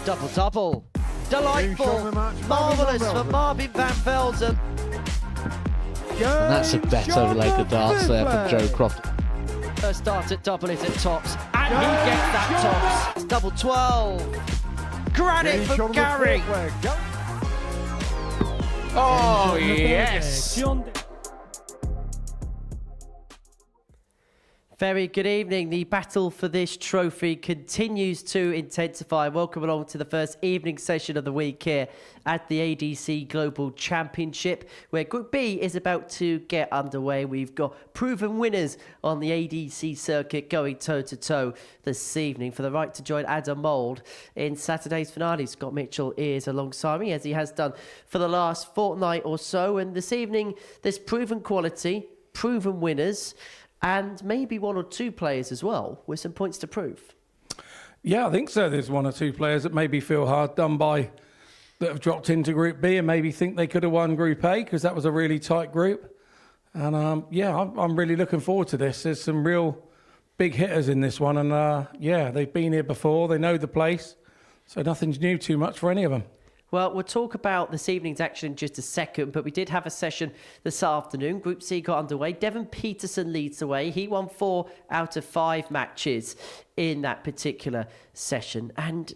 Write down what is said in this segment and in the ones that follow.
Double. Delightful. Marvellous for Marvin van Velzen. And that's a better leg of darts there from Joe Croft. First start at double is at tops. And he gets that tops. Double 12. Granite from Gary. Oh, yes. Very good evening. The battle for this trophy continues to intensify. Welcome along to the first evening session of the week here at the ADC Global Championship, where Group B is about to get underway. We've got proven winners on the ADC circuit going toe-to-toe this evening for the right to join Adam Mould in Saturday's finale. Scott Mitchell is alongside me, as he has done for the last fortnight or so. And this evening, there's proven quality, proven winners, and maybe one or two players as well with some points to prove. Yeah, I think so. There's one or two players that maybe feel hard done by, that have dropped into Group B and maybe think they could have won Group A because that was a really tight group. And I'm really looking forward to this. There's some real big hitters in this one. And they've been here before. They know the place. So nothing's new too much for any of them. Well, we'll talk about this evening's action in just a second, but we did have a session this afternoon. Group C got underway. Devon Peterson leads the way. He won 4 out of 5 matches in that particular session. And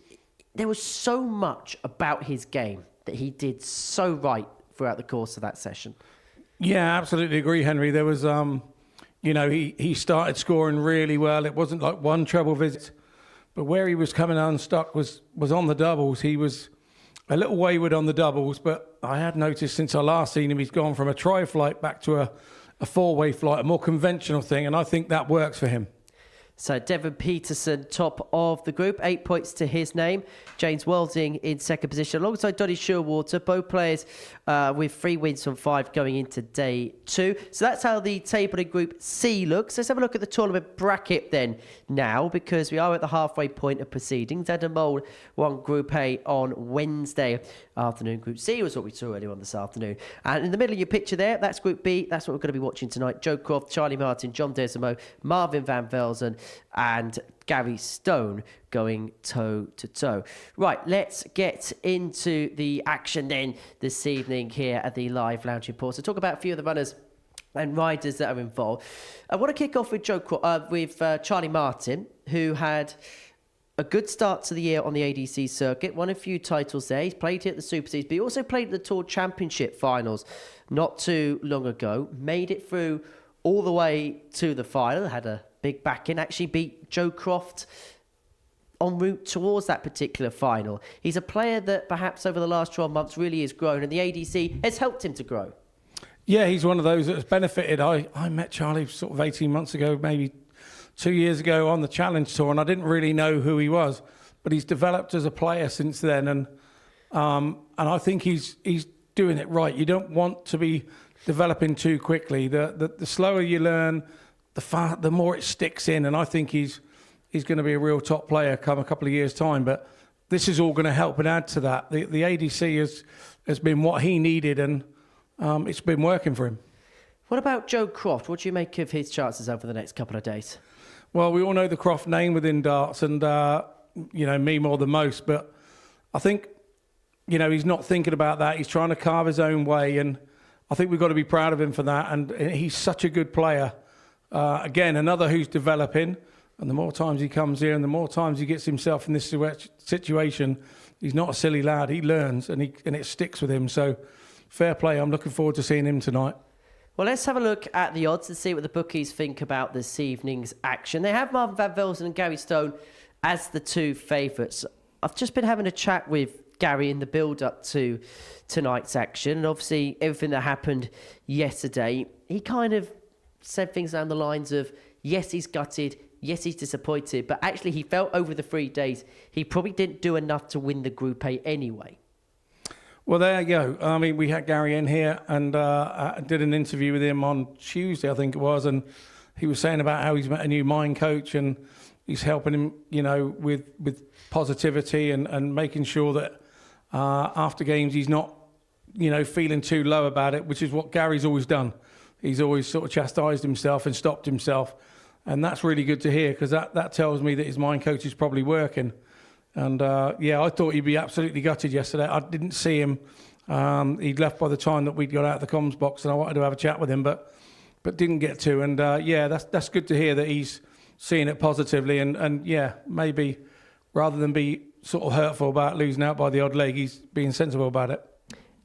there was so much about his game that he did so right throughout the course of that session. Yeah, absolutely agree, Henry. There was, he started scoring really well. It wasn't like one treble visit, but where he was coming unstuck was on the doubles. He was a little wayward on the doubles, but I had noticed since I last seen him, he's gone from a tri-flight back to a 4-way flight, a more conventional thing, and I think that works for him. So Devon Peterson, top of the group, 8 points to his name. James Welding in second position, alongside Donny Shearwater, both players with 3 wins from 5 going into day 2. So that's how the table in Group C looks. Let's have a look at the tournament bracket then now, because we are at the halfway point of proceedings. Adam Mould won Group A on Wednesday afternoon. Group C was what we saw earlier on this afternoon. And in the middle of your picture there, that's Group B. That's what we're going to be watching tonight. Joe Croft, Charlie Martin, John Desreumaux, Marvin van Velzen, and Gary Stone going toe-to-toe. Right, let's get into the action then this evening here at the live lounge report. So talk about a few of the runners and riders that are involved. I want to kick off with Charlie Martin, who had a good start to the year on the ADC circuit, won a few titles there. He's played here at the Super Series, but he also played at the Tour Championship finals not too long ago, made it through all the way to the final, had a big back in, actually beat Joe Croft en route towards that particular final. He's a player that perhaps over the last 12 months really has grown, and the ADC has helped him to grow. Yeah, he's one of those that has benefited. I met Charlie sort of 18 months ago, maybe 2 years ago on the Challenge Tour, and I didn't really know who he was, but he's developed as a player since then, and I think he's doing it right. You don't want to be developing too quickly. The slower you learn, the more it sticks in, and I think he's going to be a real top player come a couple of years' time. But this is all going to help and add to that. The ADC has been what he needed, and it's been working for him. What about Joe Croft? What do you make of his chances over the next couple of days? Well, we all know the Croft name within darts, and me more than most. But I think he's not thinking about that. He's trying to carve his own way, and I think we've got to be proud of him for that. And he's such a good player. Again, another who's developing, and the more times he comes here and the more times he gets himself in this situation, he's not a silly lad. He learns, and it sticks with him. So fair play. I'm looking forward to seeing him tonight. Well, let's have a look at the odds and see what the bookies think about this evening's action. They have Marvin van Velzen and Gary Stone as the 2 favourites. I've just been having a chat with Gary in the build-up to tonight's action, and obviously everything that happened yesterday, he kind of said things along the lines of, yes, he's gutted, yes, he's disappointed, but actually he felt over the 3 days he probably didn't do enough to win the Group A anyway. Well, there you go. I mean, we had Gary in here, and I did an interview with him on Tuesday, I think it was, and he was saying about how he's met a new mind coach, and he's helping him, with positivity and making sure that after games he's not, feeling too low about it, which is what Gary's always done. He's always sort of chastised himself and stopped himself, and that's really good to hear, because that tells me that his mind coach is probably working. And yeah, I thought he'd be absolutely gutted yesterday. I didn't see him. He'd left by the time that we'd got out of the comms box, and I wanted to have a chat with him, but didn't get to. And yeah, that's good to hear that he's seeing it positively. And yeah, maybe rather than be sort of hurtful about losing out by the odd leg, he's being sensible about it.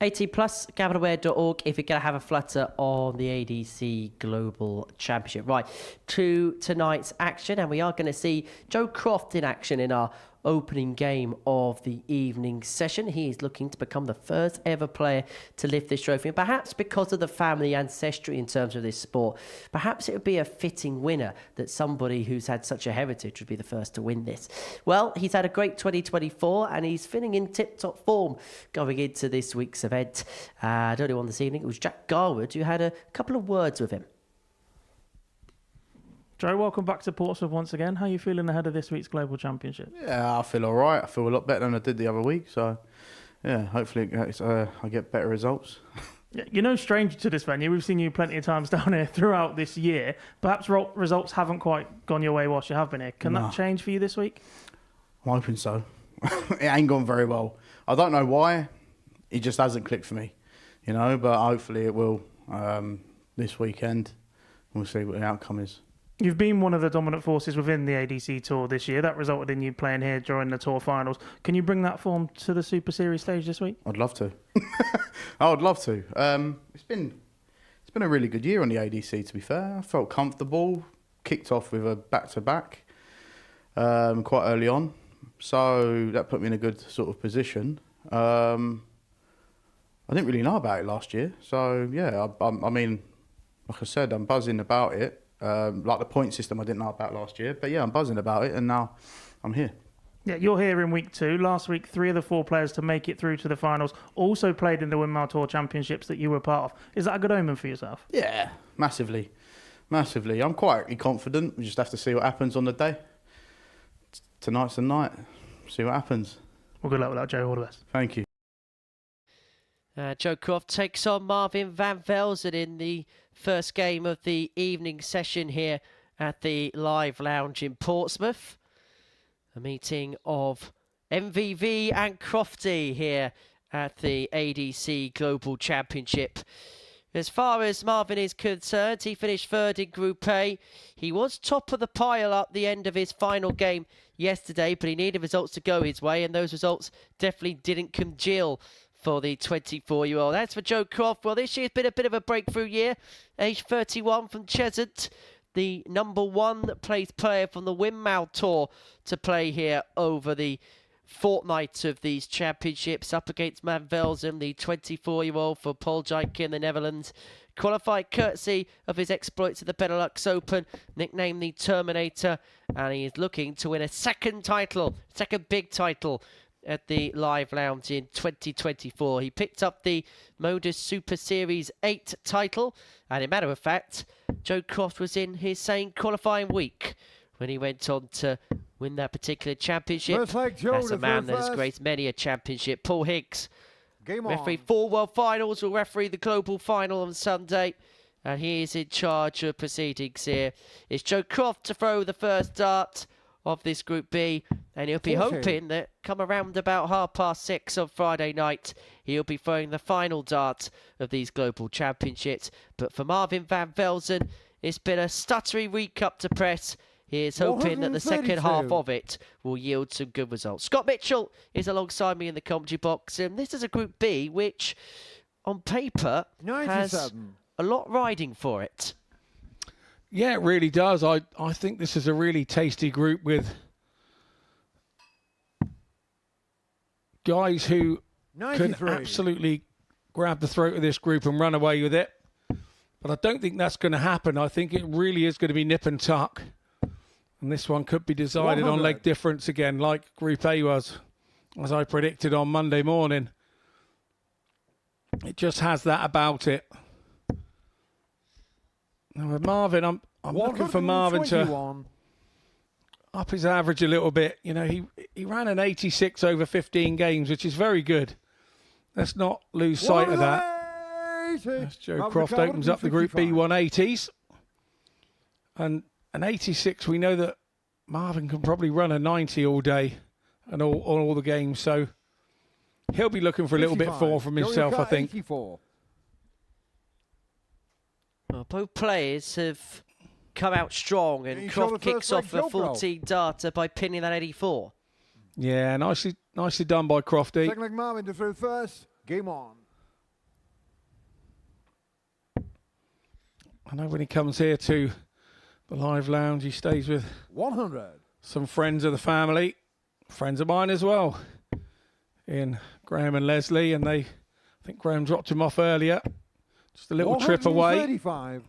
18 plus, gavinaware.org if you're going to have a flutter on the ADC Global Championship. Right, to tonight's action, and we are going to see Joe Croft in action in our opening game of the evening session. He is looking to become the first ever player to lift this trophy, and perhaps because of the family ancestry in terms of this sport, perhaps it would be a fitting winner that somebody who's had such a heritage would be the first to win this. Well, he's had a great 2024 and he's feeling in tip-top form going into this week's event. Earlier on this evening, it was Jack Garwood who had a couple of words with him. Joe, welcome back to Portsmouth once again. How are you feeling ahead of this week's Global Championship? Yeah, I feel all right. I feel a lot better than I did the other week. So, yeah, hopefully I get better results. Yeah, you're no stranger to this venue. We've seen you plenty of times down here throughout this year. Perhaps results haven't quite gone your way whilst you have been here. Can that change for you this week? I'm hoping so. It ain't gone very well. I don't know why. It just hasn't clicked for me, you know, but hopefully it will this weekend. We'll see what the outcome is. You've been one of the dominant forces within the ADC Tour this year. That resulted in you playing here during the Tour finals. Can you bring that form to the Super Series stage this week? I'd love to. I would love to. It's been a really good year on the ADC, to be fair. I felt comfortable. Kicked off with a back-to-back quite early on. So that put me in a good sort of position. I didn't really know about it last year. So, yeah, I mean, like I said, I'm buzzing about it. Like the point system I didn't know about last year. But yeah, I'm buzzing about it and now I'm here. Yeah, you're here in week 2. Last week, 3 of the 4 players to make it through to the finals also played in the Windmill Tour Championships that you were part of. Is that a good omen for yourself? Yeah, massively. Massively. I'm quietly confident. We just have to see what happens on the day. Tonight's the night. See what happens. Well, good luck with that, Joe. All the best. Thank you. Joe Croft takes on Marvin van Velzen in the first game of the evening session here at the Live Lounge in Portsmouth. A meeting of MVV and Crofty here at the ADC Global Championship. As far as Marvin is concerned, he finished 3rd in Group A. He was top of the pile at the end of his final game yesterday, but he needed results to go his way, and those results definitely didn't congeal for the 24-year-old. As for Joe Croft, well, this year's been a bit of a breakthrough year. Age 31 from Cheshunt, the #1 placed player from the Windmill Tour to play here over the fortnight of these championships, up against Van Velzen, the 24-year-old for Poljijk in the Netherlands. Qualified courtesy of his exploits at the Benelux Open, nicknamed the Terminator, and he is looking to win a second big title at the Live Lounge in 2024. He picked up the Modus Super Series 8 title, and in matter of fact, Joe Croft was in his same qualifying week when he went on to win that particular championship. That's a man that has graced many a championship. Paul Higgs, referee 4 World Finals, will referee the Global Final on Sunday, and he is in charge of proceedings here. It's Joe Croft to throw the first dart of this Group B, and he'll be hoping that come around about 6:30 on Friday night, he'll be throwing the final dart of these Global Championships. But for Marvin van Velzen, it's been a stuttery week up to press. He is hoping that the second half of it will yield some good results. Scott Mitchell is alongside me in the commentary box, and this is a Group B which, on paper, has a lot riding for it. Yeah, it really does. I think this is a really tasty group with guys who can absolutely grab the throat of this group and run away with it. But I don't think that's going to happen. I think it really is going to be nip and tuck. And this one could be decided on leg difference again, like Group A was, as I predicted on Monday morning. It just has that about it. Now with Marvin, I'm looking for Marvin to up his average a little bit. You know, he ran an 86 over 15 games, which is very good. Let's not lose sight of that. As Joe Croft opens up the Group B 180s. And an 86, we know that Marvin can probably run a 90 all day. and all the games. So he'll be looking for a little bit more from himself, I think. 84. Well, both players have come out strong, and Croft kicks off a 14 darter by pinning that 84. Yeah, nicely done by Crofty. Second leg Marvin to throw first. Game on. I know when he comes here to the live lounge, he stays with 100. some friends of the family, friends of mine as well, in Graham and Leslie, and I think Graham dropped him off earlier, just a little trip away. 135.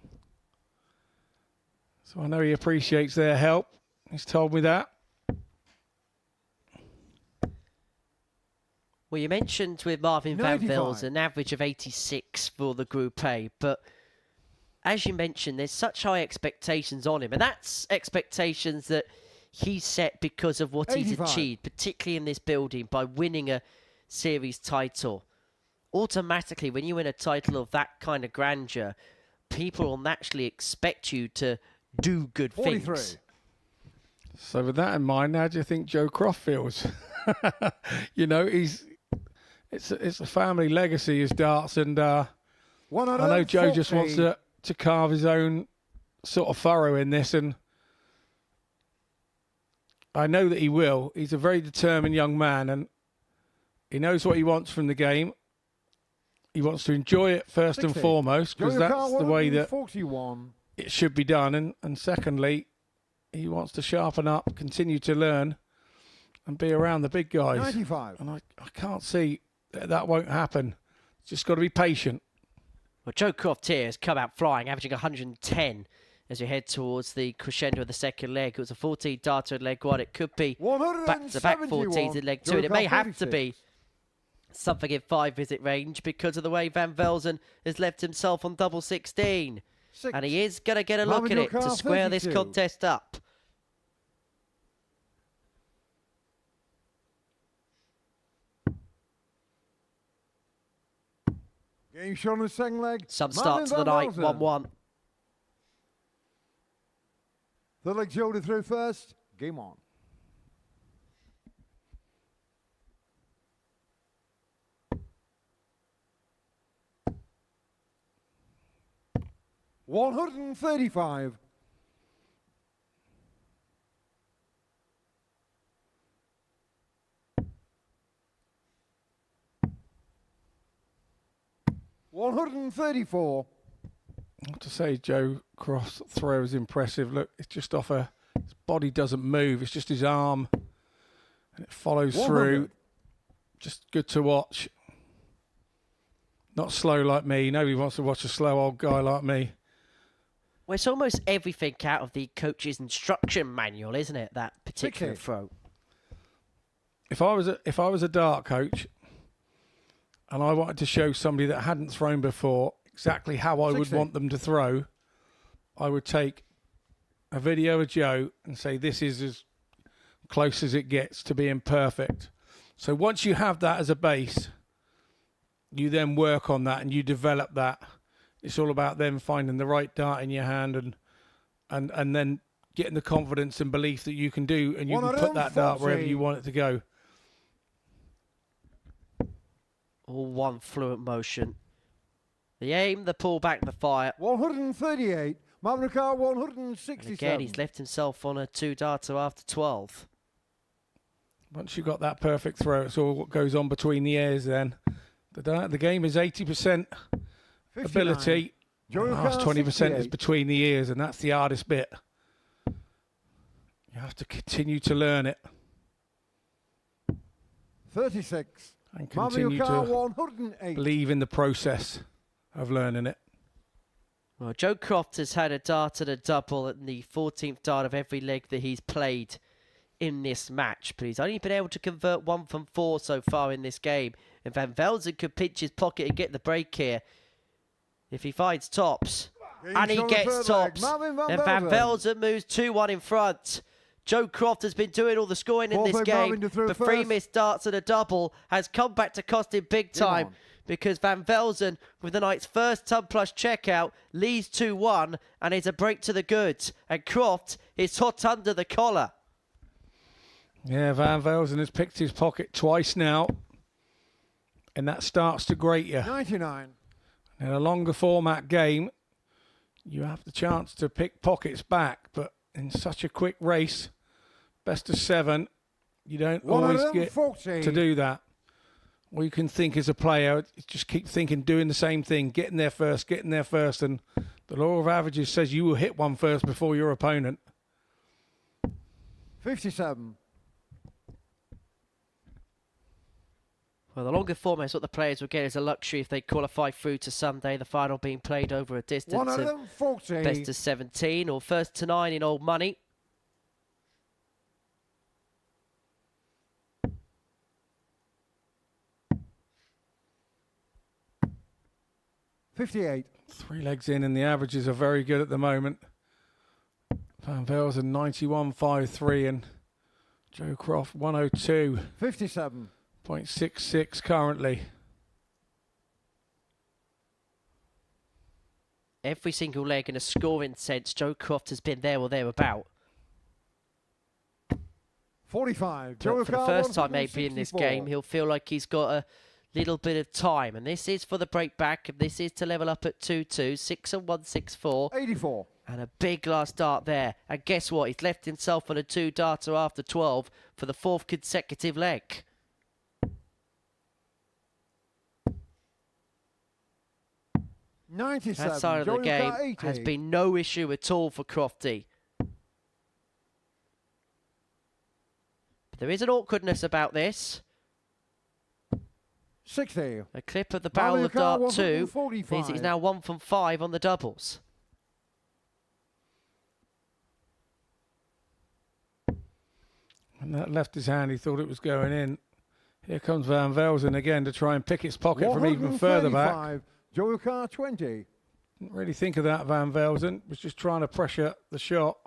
So I know he appreciates their help. He's told me that. Well, you mentioned with Marvin Van 95. Velzen an average of 86 for the Group A, but as you mentioned, there's such high expectations on him, and that's expectations that he's set because of what 85. he's achieved, particularly in this building, by winning a series title. Automatically, when you win a title of that kind of grandeur, people will naturally expect you to do good 43. things. So with that in mind, how do you think Joe Croft feels? You know, it's a family legacy, his darts, and I know Joe just wants to carve his own sort of furrow in this, and I know that he will. He's a very determined young man, and he knows what he wants from the game. He wants to enjoy it first 60. and foremost, because that's the way that 41. it should be done, and secondly, he wants to sharpen up, continue to learn, and be around the big guys. 95. And I can't see that won't happen. Just got to be patient. Well, Joe Croft here has come out flying, averaging 110 as we head towards the crescendo of the second leg. It was a 14 darter in leg one. It could be back-to-back 14s in leg two. And it may have to be something in 5-visit range because of the way Van Velzen has left himself on double 16. And he is going to get a look at it to square this contest up. Game shot on the second leg. Some start to the night, 1-1. Third leg Joe to throw first. Game on. $135. $134. I have to say, Joe Croft's throw is impressive. Look, it's just off his body doesn't move. It's just his arm, and it follows 100. through. Just good to watch. Not slow like me. Nobody wants to watch a slow old guy like me. Well, it's almost everything out of the coach's instruction manual, isn't it? That particular 60. throw. If I was a dart coach, and I wanted to show somebody that hadn't thrown before exactly how I would 60. want them to throw, I would take a video of Joe and say, this is as close as it gets to being perfect. So once you have that as a base, you then work on that and you develop that. It's all about them finding the right dart in your hand and then getting the confidence and belief that you can do, and you can put that dart wherever you want it to go. All one fluent motion. The aim, the pull back, the fire. 138. Marvin Ricard, 167. And again, he's left himself on a 2-darter after 12. Once you've got that perfect throw, it's all what goes on between the ears then. The game is 80% 59. ability. The last 20% is 68. between the ears, and that's the hardest bit. You have to continue to learn it 36. and Marvin continue Ricard, to 108. believe in the process of learning it. Well, Joe Croft has had a dart and a double at the 14th dart of every leg that he's played in this match, but he's only been able to convert 1 from 4 so far in this game. And Van Velzen could pinch his pocket and get the break here if he finds tops. And he gets tops. And Van Velzen moves 2-1 in front. Joe Croft has been doing all the scoring in this game, but 3 missed darts and a double has come back to cost him big time, because Van Velzen, with the night's first tub plus checkout, leads 2-1 and is a break to the goods. And Croft is hot under the collar. Yeah, Van Velzen has picked his pocket twice now. And that starts to grate you. 99. In a longer format game, you have the chance to pick pockets back. But in such a quick race, best of 7, you don't always get 140. to do that. All you can think as a player is just keep thinking, doing the same thing, getting there first. And the law of averages says you will hit one first before your opponent. 57. Well, the longer format is what the players will get as a luxury if they qualify through to Sunday, the final being played over a distance of 140. best of 17 or first to 9 in old money. $58. 3 legs in and the averages are very good at the moment. Van Velzen 91.53 and Joe Croft 102. 57. 0.66 currently. Every single leg in a scoring sense, Joe Croft has been there or thereabout. 45. But for the first time maybe in this game, he'll feel like he's got a little bit of time. And this is for the break back. And this is to level up at 2-2. 6 and 1-6-4. 84. And a big last dart there. And guess what? He's left himself on a 2-darter after 12 for the 4th consecutive leg. 97. That side of the game has been no issue at all for Crofty. But there is an awkwardness about this. 60. A clip of the barrel of dart 2 145. means he's now 1 from 5 on the doubles. And that left his hand, he thought it was going in. Here comes Van Velzen again to try and pick its pocket from even further back. Joe Car 20. Didn't really think of that, Van Velzen. Was just trying to pressure the shot.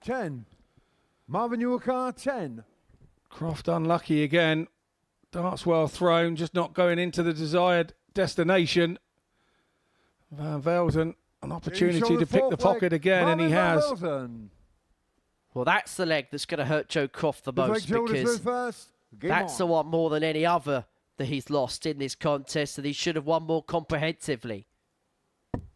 10. Marvin Car 10. Croft unlucky again. Darts well thrown, just not going into the desired destination. Van Velzen, an opportunity to pick the pocket again, and he has. Well, that's the leg that's going to hurt Joe Croft the most, because that's the one more than any other that he's lost in this contest, that he should have won more comprehensively.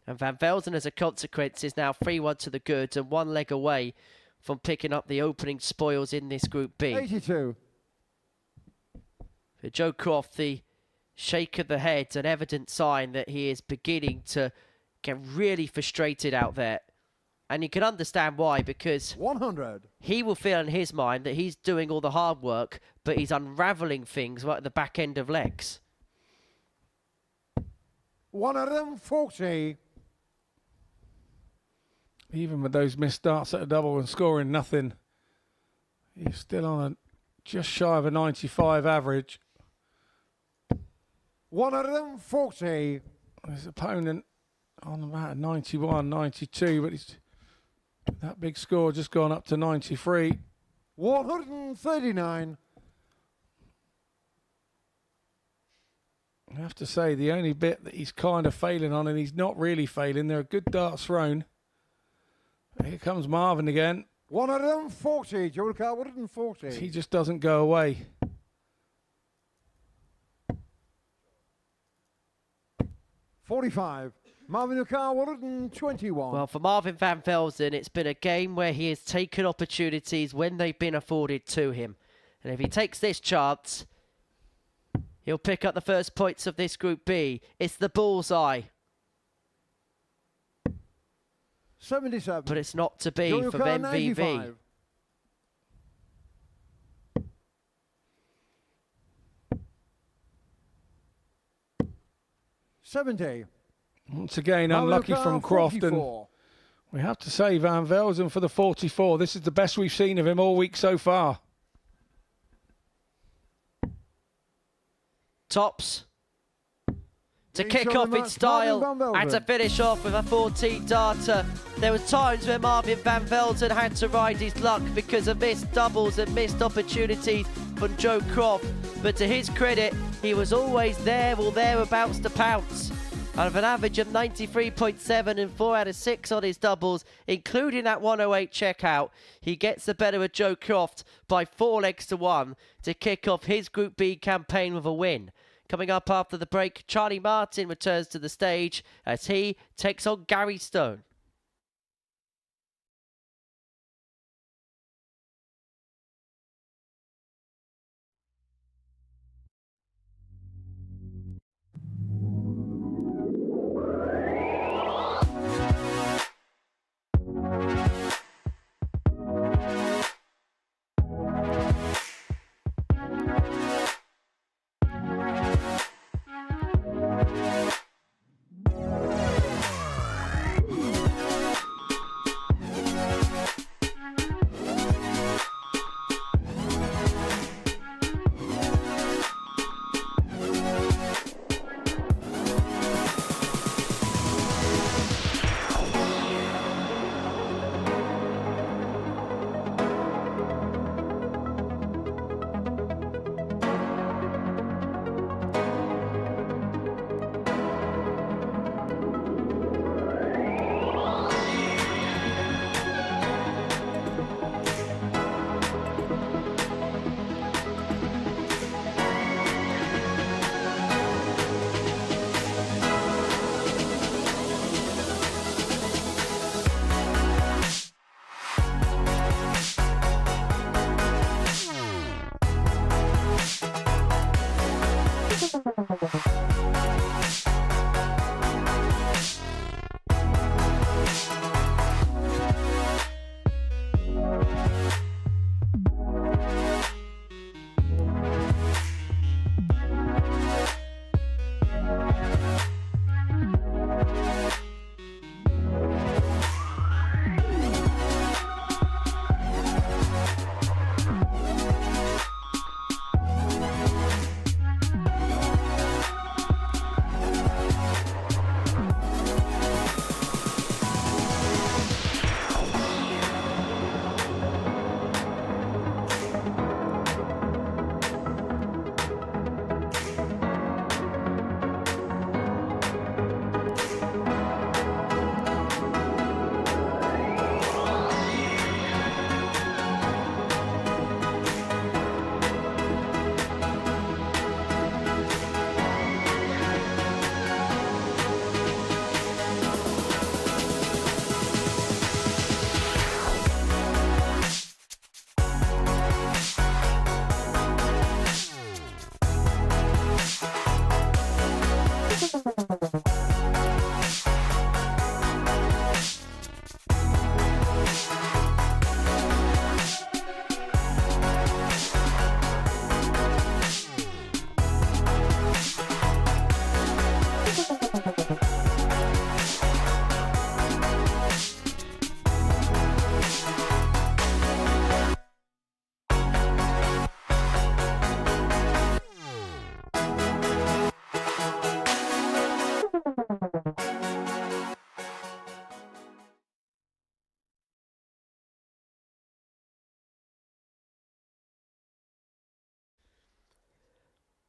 And Van Velzen, as a consequence, is now 3-1 to the good and 1 leg away from picking up the opening spoils in this Group B. 82. For Joe Croft, the shake of the head, an evident sign that he is beginning to get really frustrated out there. And you can understand why, because 100. He will feel in his mind that he's doing all the hard work, but he's unravelling things right at the back end of legs. 140. Even with those missed darts at a double and scoring nothing, he's still on a just shy of a 95 average. 140. His opponent on about a 91, 92, but he's that big score just gone up to 93. 139. I have to say, the only bit that he's kind of failing on, and he's not really failing, there are good darts thrown. Here comes Marvin again. 140. Joe Car 140. He just doesn't go away. $45. Marvin Car 121. Well, for Marvin Van Velzen, it's been a game where he has taken opportunities when they've been afforded to him. And if he takes this chance, he'll pick up the first points of this Group B. It's the bullseye. 77. But it's not to be Joe for Car MVV. 95. $70. Once again, Marvin unlucky Car from Croft. 44. And we have to say, Van Velzen for the 44. This is the best we've seen of him all week so far. Tops. To He's kick showing off in much style Marvin Van and to Velzen. finish off with a 14-darter. There were times where Marvin Van Velzen had to ride his luck because of missed doubles and missed opportunities from Joe Croft. But to his credit, he was always there or thereabouts to pounce. Out of an average of 93.7 and 4 out of 6 on his doubles, including that 108 checkout, he gets the better of Joe Croft by 4 legs to 1 to kick off his Group B campaign with a win. Coming up after the break, Charlie Martin returns to the stage as he takes on Gary Stone.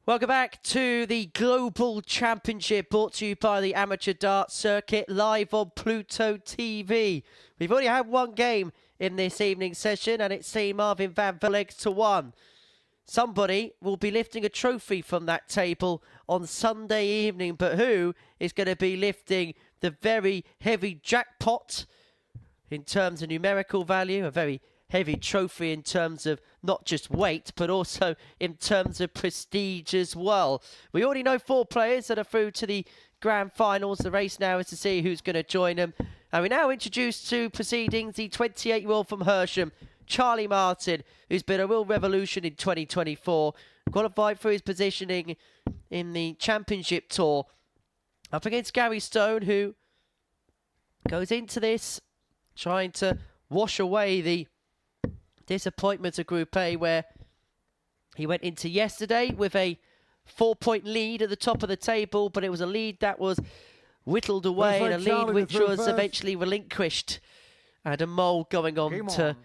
Welcome back to the Global Championship, brought to you by the Amateur Dart Circuit, live on Pluto TV. We've already had one game in this evening session, and it's seen Marvin van Vleck to 1. Somebody will be lifting a trophy from that table on Sunday evening, but who is going to be lifting the very heavy jackpot in terms of numerical value, a very heavy trophy in terms of not just weight, but also in terms of prestige as well. We already know 4 players that are through to the grand finals. The race now is to see who's going to join them. And we now introduce to proceedings the 28-year-old from Hersham, Charlie Martin, who's been a real revolution in 2024. Qualified for his positioning in the championship tour. Up against Gary Stone, who goes into this trying to wash away the disappointment of Group A, where he went into yesterday with a 4-point lead at the top of the table, but it was a lead that was whittled away, and a lead which was eventually relinquished. And a mole going on to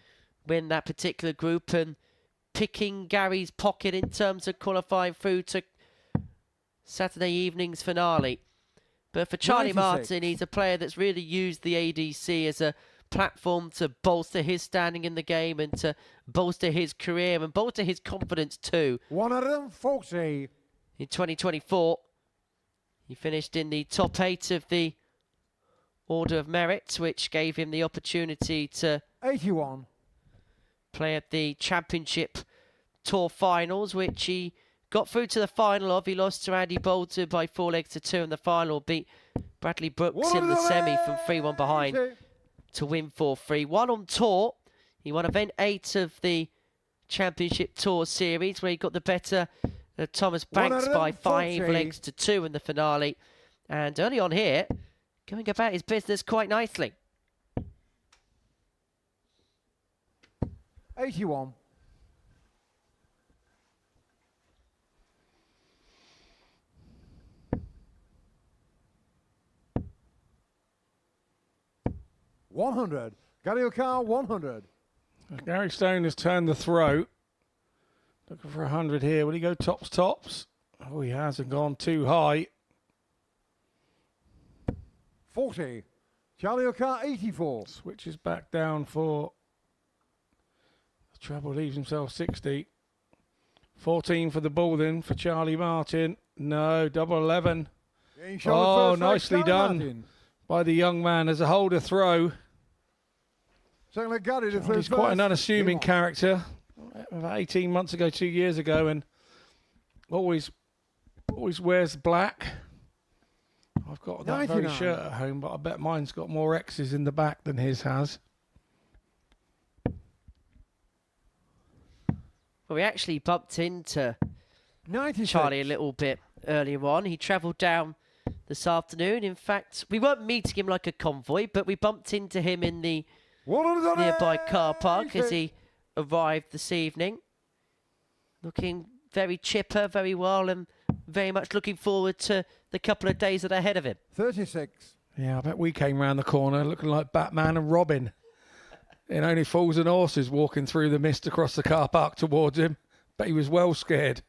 win that particular group and picking Gary's pocket in terms of qualifying through to Saturday evening's finale. But for Charlie 96. Martin, he's a player that's really used the ADC as a platform to bolster his standing in the game and to bolster his career and bolster his confidence too. 140. In 2024, he finished in the top 8 of the Order of Merit, which gave him the opportunity to 81. play at the Championship Tour Finals, which he got through to the final of. He lost to Andy Boulter by 4 legs to 2 in the final, beat Bradley Brooks in the semi from 3-1 behind to win 4-3. Won on tour. He won event 8 of the Championship Tour Series, where he got the better of Thomas Banks by 5 legs to 2 in the finale. And early on here, going about his business quite nicely. 81. $100. Gary O'Carr, 100. Gary Stone has turned the throat. Looking for 100 here. Will he go tops? Oh, he has, and gone too high. 40. Charlie O'Carr, 84. Switches back down for the treble, leaves himself 60. 14 for the ball then for Charlie Martin. No, double 11. Oh, nicely done by the young man as a holder throw. He's quite an unassuming character. About 18 months ago, 2 years ago, and always wears black. I've got that 99. very shirt at home, but I bet mine's got more X's in the back than his has. Well, we actually bumped into 96. Charlie a little bit earlier on. He travelled down this afternoon. In fact, we weren't meeting him like a convoy, but we bumped into him in the nearby car park as he arrived this evening. Looking very chipper, very well, and very much looking forward to the couple of days that are ahead of him. 36. Yeah, I bet we came round the corner looking like Batman and Robin. In Only Fools and Horses, walking through the mist across the car park towards him. But he was well scared.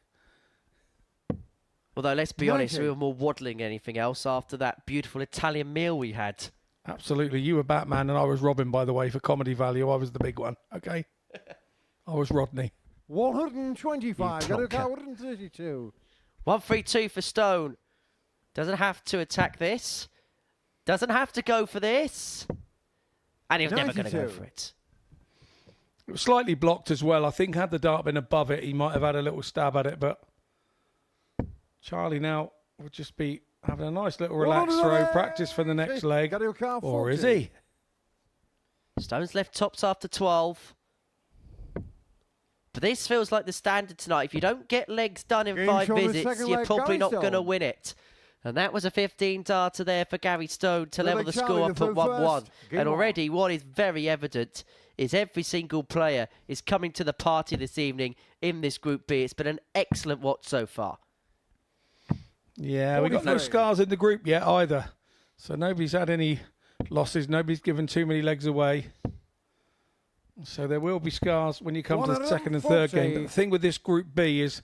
Although, let's be honest, we were more waddling than anything else after that beautiful Italian meal we had. Absolutely. You were Batman and I was Robin, by the way, for comedy value. I was the big one, okay? I was Rodney. 125. Gary O'Carr, 132. 132 for Stone. Doesn't have to attack this. Doesn't have to go for this. And he was never going to go for it. It was slightly blocked as well. I think had the dart been above it, he might have had a little stab at it. But Charlie now would just be having a nice little relaxed throw, practice for the next leg. Or is he? Stone's left tops after 12. But this feels like the standard tonight. If you don't get legs done in 5 visits, you're probably not going to win it. And that was a 15 darter there for Gary Stone to level the score up at 1-1. And already what is very evident is every single player is coming to the party this evening in this Group B. It's been an excellent watch so far. Yeah, we've got no scars in the group yet either. So nobody's had any losses. Nobody's given too many legs away. So there will be scars when you come to the second and third game. But the thing with this Group B is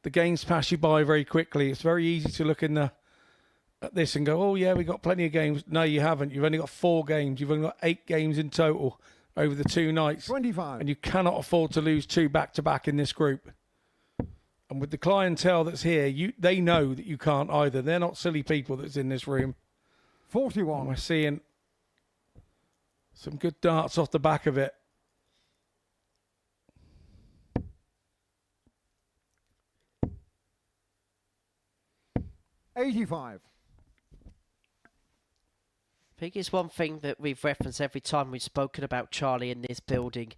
the games pass you by very quickly. It's very easy to look at this and go, oh, yeah, we got plenty of games. No, you haven't. You've only got 4 games. You've only got 8 games in total over the 2 nights. 25. And you cannot afford to lose 2 back-to-back in this group. And with the clientele that's here, they know that you can't either. They're not silly people that's in this room. 41. And we're seeing some good darts off the back of it. $85. I think it's one thing that we've referenced every time we've spoken about Charlie in this building.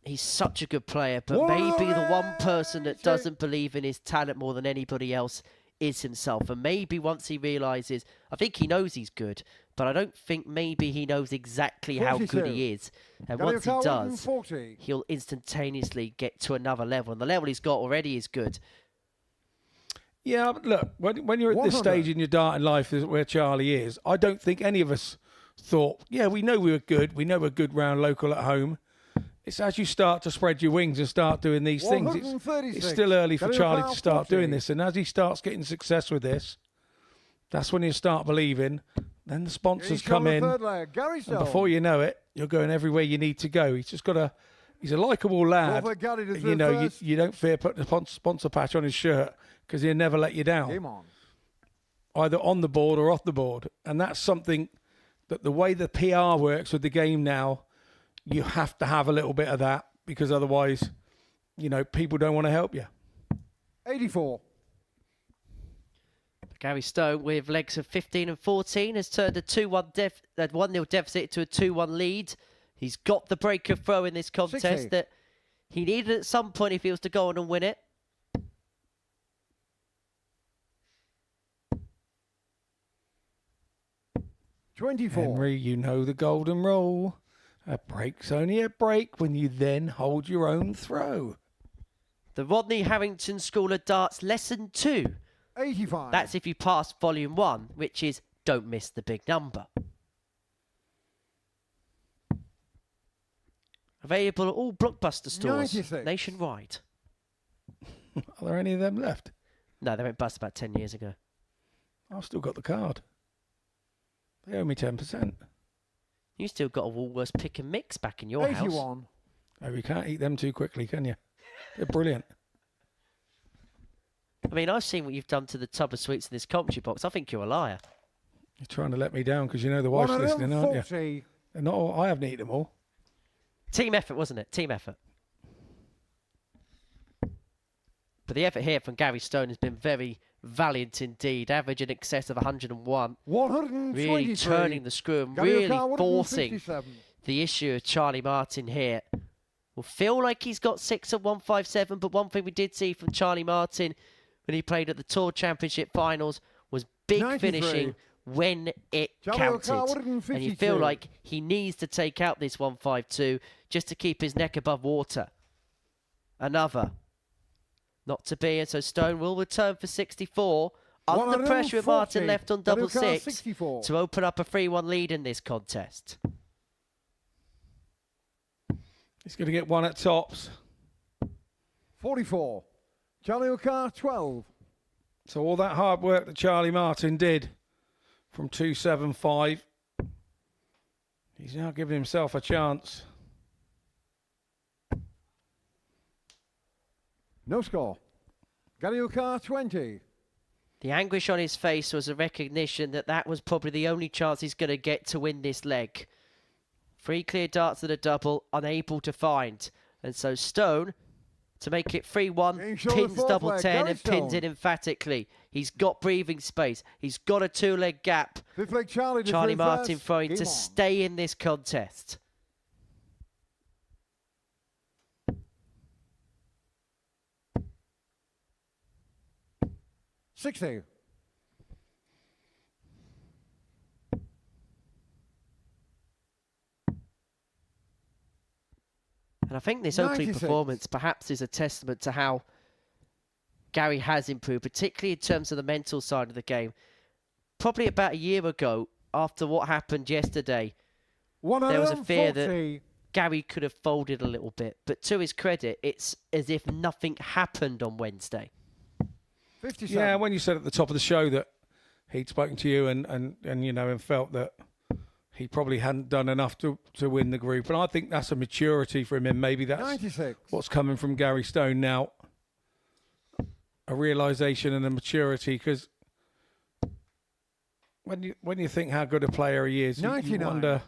He's such a good player, but maybe the one person that doesn't believe in his talent more than anybody else is himself. And maybe once he realises, I think he knows he's good, but I don't think maybe he knows exactly how good he is. And once he does, he'll instantaneously get to another level. And the level he's got already is good. Yeah, but look, when you're at this stage in your darting life where Charlie is, I don't think any of us thought, yeah, we know we were good. We know we're good round local at home. It's as you start to spread your wings and start doing these things, it's still early for Charlie to start doing this. And as he starts getting success with this, That's when you start believing. Then the sponsors He's come on the in. third leg. Gary And Stone. before you know it, you're going everywhere you need to go. He's just got a. He's a likeable lad. Well, Gary to You know, first. you don't fear putting a sponsor patch on his shirt because he'll never let you down, Game on. either on the board or off the board. And that's something that the way the PR works with the game now, you have to have a little bit of that because otherwise, you know, people don't want to help you. 84. Gary Stone, with legs of 15 and 14, has turned a 1-0 deficit to a 2-1 lead. He's got the breaker throw in this contest 60. that he needed at some point if he was to go on and win it. Henry, you know the golden rule. A break's only a break when you then hold your own throw. The Rodney Harrington School of Darts Lesson 2. 85. That's if you pass Volume 1, which is don't miss the big number. Available at all Blockbuster stores 96. nationwide. Are there any of them left? No, they went bust about 10 years ago. I've still got the card. They owe me 10%. You still got a Woolworths pick and mix back in your house. 81. Oh, you can't eat them too quickly, can you? They're brilliant. I mean, I've seen what you've done to the tub of sweets in this commentary box. I think you're a liar. You're trying to let me down because you know the wife's listening, aren't you? 140. They're not all, I haven't eaten them all. Team effort, wasn't it? Team effort. But the effort here from Gary Stone has been very valiant indeed. Average in excess of 101. 123. Really turning the screw and Gary really O'Carr, forcing 157. the issue of Charlie Martin here. Will feel like he's got 6 at 157, but one thing we did see from Charlie Martin when he played at the Tour Championship finals was big 93. finishing when it Charlie O'Carr, counted. And you 152. feel like he needs to take out this 152 just to keep his neck above water. Another. Not to be, and so Stone will return for 64. Under pressure with Martin 140. left on Charlie double O'Carr, 6 64. to open up a 3-1 lead in this contest. He's going to get one at tops. 44. Charlie O'Carr, 12. So all that hard work that Charlie Martin did from 275, he's now giving himself a chance. No score. Gary O'Carr, 20. The anguish on his face was a recognition that that was probably the only chance he's going to get to win this leg. 3 clear darts at a double, unable to find. And so Stone, to make it 3-1, pins double 10 and pins it emphatically. He's got breathing space. He's got a 2-leg gap. Fifth leg Charlie. to Charlie through Martin first. throwing Game to on. stay in this contest. $60. And I think this opening 96. performance perhaps is a testament to how Gary has improved, particularly in terms of the mental side of the game. Probably about a year ago, after what happened yesterday, there was a fear that Gary could have folded a little bit. But to his credit, it's as if nothing happened on Wednesday. 57. Yeah, when you said at the top of the show that he'd spoken to you and you know, and felt that he probably hadn't done enough to win the group. And I think that's a maturity for him, and maybe that's 96. what's coming from Gary Stone now. A realisation and a maturity, because when you think how good a player he is, you 99. wonder,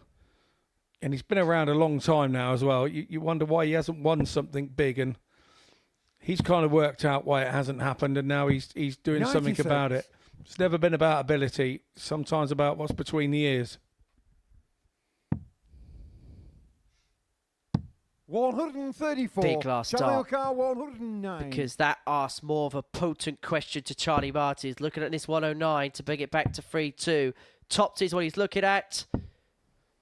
and he's been around a long time now as well, you wonder why he hasn't won something big, and he's kind of worked out why it hasn't happened, and now he's doing something 96. about it. It's never been about ability, sometimes about what's between the ears. 134. Big last Charlie start. O'Carr, 109. Because that asks more of a potent question to Charlie Martin. He's looking at this 109 to bring it back to 3-2. Tops is what he's looking at.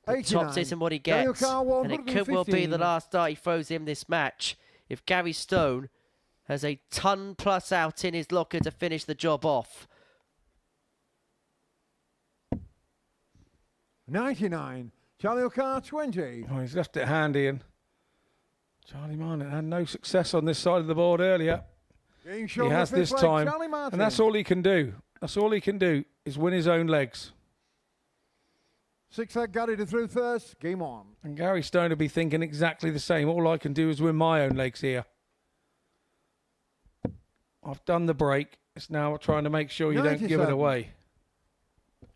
But 89. tops isn't what he Gary gets. O'Carr, And it could well be the 115. last dart he throws in this match. If Gary Stone has a ton plus out in his locker to finish the job off. 99. Charlie O'Carr, 20. Oh, he's left it handy, and Charlie Martin had no success on this side of the board earlier. Getting He shown has the this fifth leg, time, Charlie Martin. and that's all he can do. That's all he can do, is win his own legs. 6-leg Gary to through first. Game on. And Gary Stone will be thinking exactly the same. All I can do is win my own legs here. I've done the break. It's now trying to make sure you don't give it 97. away.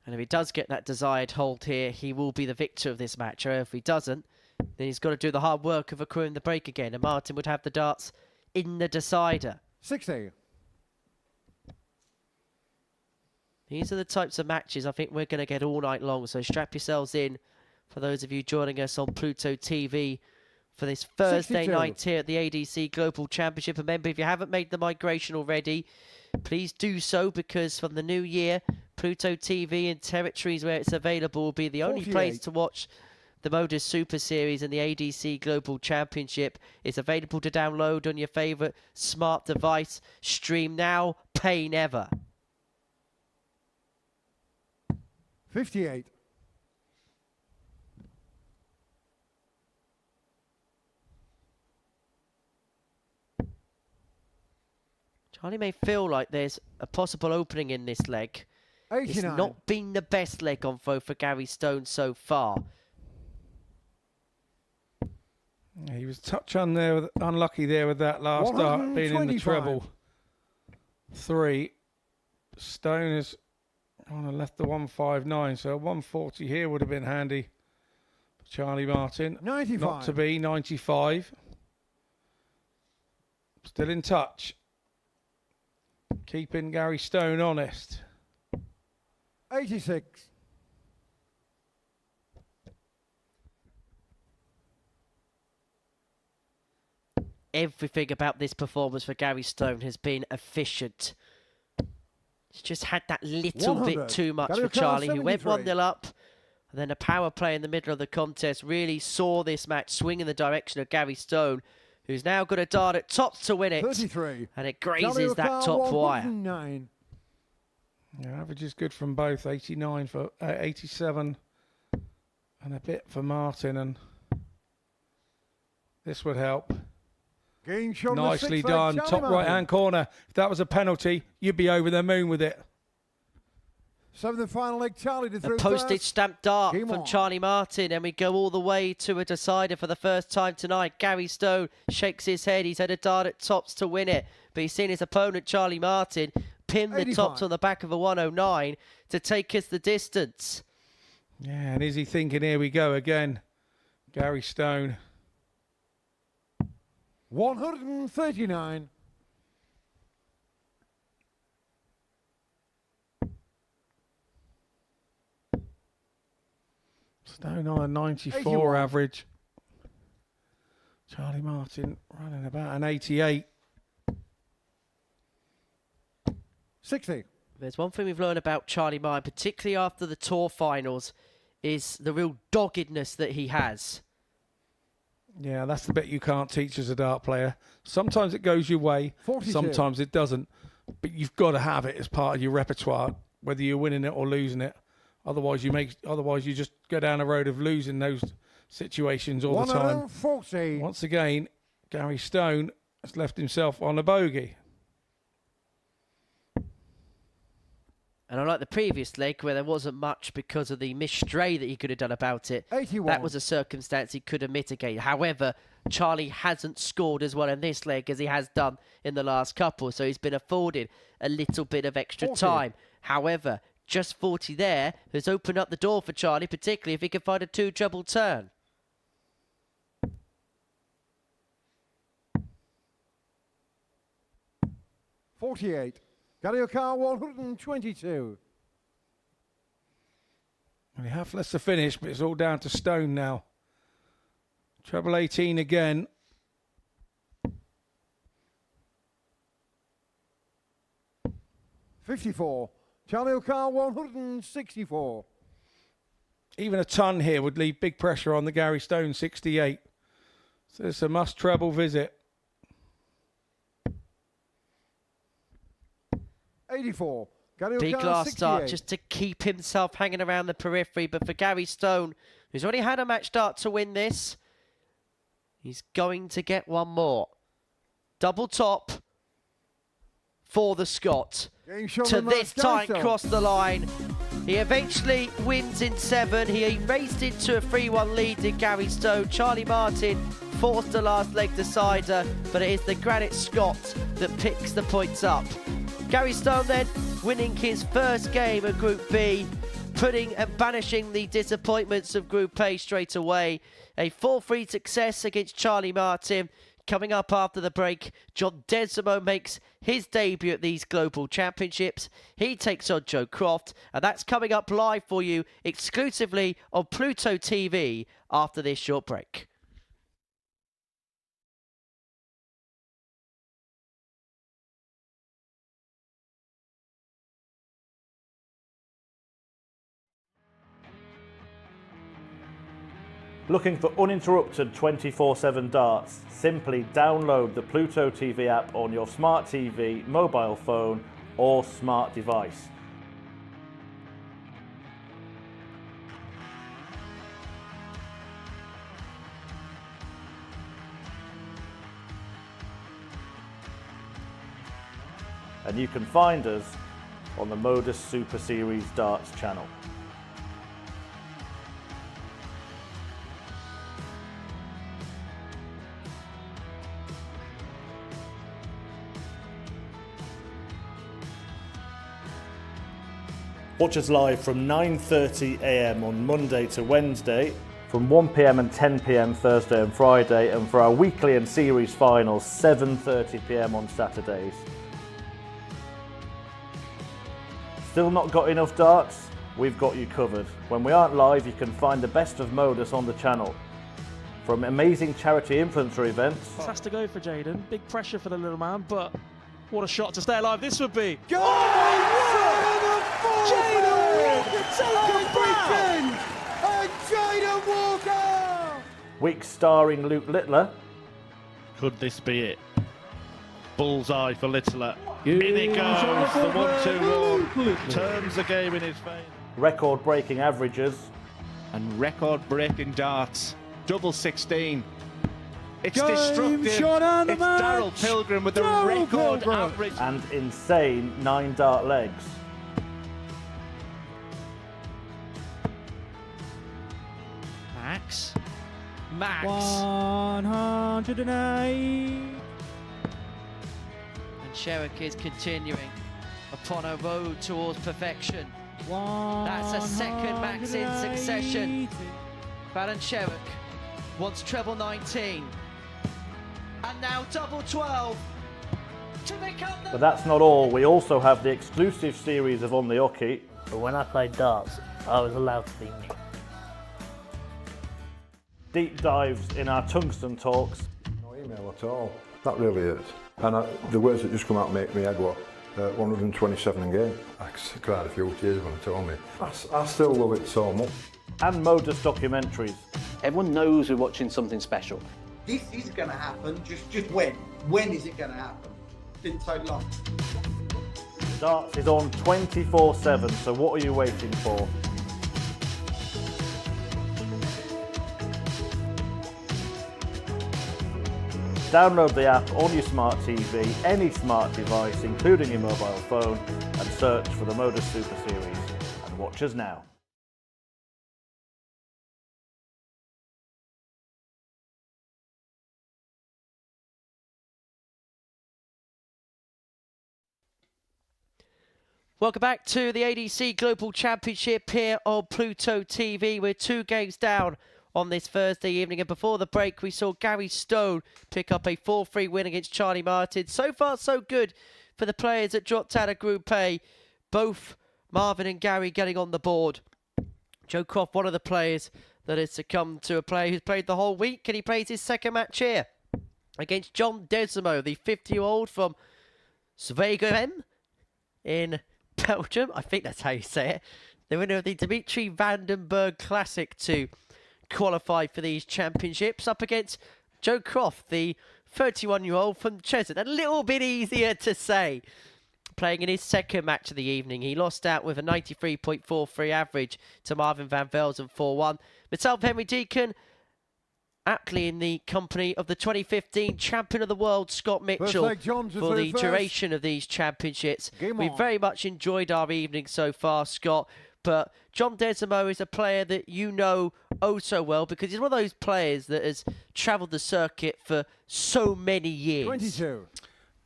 And if he does get that desired hold here, he will be the victor of this match. Or if he doesn't, then he's got to do the hard work of accruing the break again. And Martin would have the darts in the decider. 60. These are the types of matches I think we're going to get all night long. So strap yourselves in for those of you joining us on Pluto TV for this Thursday 62. night here at the ADC Global Championship. Remember, if you haven't made the migration already, please do so, because from the new year, Pluto TV and territories where it's available will be the only 48. place to watch the Modus Super Series and the ADC Global Championship. It's available to download on your favourite smart device. Stream now, pay never. 58. Charlie may feel like there's a possible opening in this leg. It's 89. not been the best leg on foe for Gary Stone so far. Yeah, he was touch unlucky there with that last dart being in the 125. treble. 3. Stone has on and left the 159, so a 140 here would have been handy for Charlie Martin. 95. Not to be. 95. Still in touch. Keeping Gary Stone honest. 86. Everything about this performance for Gary Stone has been efficient. He's just had that little 100. bit too much Gary for O'Connor, Charlie, who went 73. 1-0 up. And then a power play in the middle of the contest really saw this match swing in the direction of Gary Stone, who's now got a dart at top to win it. 33. And it Gary grazes that O'Connor, top wire. 109. Yeah, average is good from both. 89 for 87 and a bit for Martin, and this would help. Game shot on the Nicely 6-leg, done. Charlie Top Martin. right hand corner. If that was a penalty, you'd be over the moon with it. 7th and final leg, Charlie to A through postage first. stamp dart Game from on. Charlie Martin, and we go all the way to a decider for the first time tonight. Gary Stone shakes his head. He's had a dart at tops to win it, but he's seen his opponent, Charlie Martin, pin the 85. tops on the back of a 109 to take us the distance. Yeah, and is he thinking, here we go again? Gary Stone. 139. Stone on a 94 81. average. Charlie Martin running about an 88. 60. There's one thing we've learned about Charlie Martin, particularly after the tour finals, is the real doggedness that he has. Yeah, that's the bit you can't teach as a dart player. Sometimes it goes your way, 42. sometimes it doesn't. But you've got to have it as part of your repertoire, whether you're winning it or losing it. Otherwise, you just go down a road of losing those situations all the time. 140. Once again, Gary Stone has left himself on a bogey. And unlike the previous leg, where there wasn't much because of the misstray that he could have done about it, 81. that was a circumstance he could have mitigated. However, Charlie hasn't scored as well in this leg as he has done in the last couple, so he's been afforded a little bit of extra 40. time. However, just 40 there has opened up the door for Charlie, particularly if he can find a two-treble turn. $48. Gary O'Connor, 122. We have less to finish, but it's all down to Stone now. Treble 18 again. $54. Charlie O'Connor, 164. Even a ton here would leave big pressure on the Gary Stone 68. So it's a must treble visit. 84. Gary Big O'Connor, last start 68. just to keep himself hanging around the periphery. But for Gary Stone, who's already had a match start to win this, he's going to get one more. Double top for the Scot. to this time cross the line. He eventually wins in 7. He raced into a 3-1 lead in Gary Stone. Charlie Martin forced the last leg decider, but it is the Granite Scot that picks the points up. Gary Stone then winning his first game of Group B, putting and banishing the disappointments of Group A straight away. A 4-3 success against Charlie Martin. Coming up after the break, John Desreumaux makes his debut at these global championships. He takes on Joe Croft, and that's coming up live for you exclusively on Pluto TV after this short break. Looking for uninterrupted 24/7 darts? Simply download the Pluto TV app on your smart TV, mobile phone or smart device. And you can find us on the Modus Super Series Darts channel. Watch us live from 9:30 AM on Monday to Wednesday, from 1 PM and 10 PM Thursday and Friday, and for our weekly and series finals, 7:30 PM on Saturdays. Still not got enough darts? We've got you covered. When we aren't live, you can find the best of Modus on the channel. From amazing charity influencer events. This has to go for Jaden. Big pressure for the little man, but what a shot to stay alive this would be. Jaden Walker taking everything! And Jaden Walker! Week starring Luke Littler. Could this be it? Bullseye for Littler. In it goes, the 1-2 run. Turns the game in his favour. Record-breaking averages. And record-breaking darts. Double 16. It's Game destructive. shot and It's the match. Daryl Pilgrim with the Daryl record Pilgrim. average. And insane 9 dart legs. Max. 108. And Sherrick is continuing upon a road towards perfection. That's a second Max in succession. Baron Sherrick wants treble 19. And now double 12 to become the... But that's not all. We also have the exclusive series of On the Hockey. But when I played darts, I was allowed to be me. Deep dives in our tungsten talks. No email at all. That really is. And the words that just come out make me head what? 127 in game. I cried a few tears when they told me. I still love it so much. And Modus documentaries. Everyone knows we're watching something special. This is going to happen, just when? When is it going to happen? Didn't take long. Darts is on 24/7, so what are you waiting for? Download the app on your smart TV, any smart device, including your mobile phone, and search for the Modus Super Series. And watch us now. Welcome back to the ADC Global Championship here on Pluto TV. We're 2 games down on this Thursday evening, and before the break we saw Gary Stone pick up a 4-3 win against Charlie Martin. So far so good for the players that dropped out of Group A. Both Marvin and Gary getting on the board. Joe Croft, one of the players that has succumbed to a player who's played the whole week, and he plays his second match here against John Desreumaux, the 50-year-old from Velzen in Belgium. I think that's how you say it. The winner of the Dimitri Vandenberg Classic to qualify for these championships, up against Joe Croft, the 31-year-old from Cheshunt. A little bit easier to say. Playing in his second match of the evening. He lost out with a 93.43 average to Marvin van Velzen 4-1. Myself, Henry Deacon, aptly in the company of the 2015 champion of the world, Scott Mitchell, for the duration of these championships. We've very much enjoyed our evening so far, Scott, but John Desreumaux is a player that you know oh so well because he's one of those players that has travelled the circuit for so many years. 22.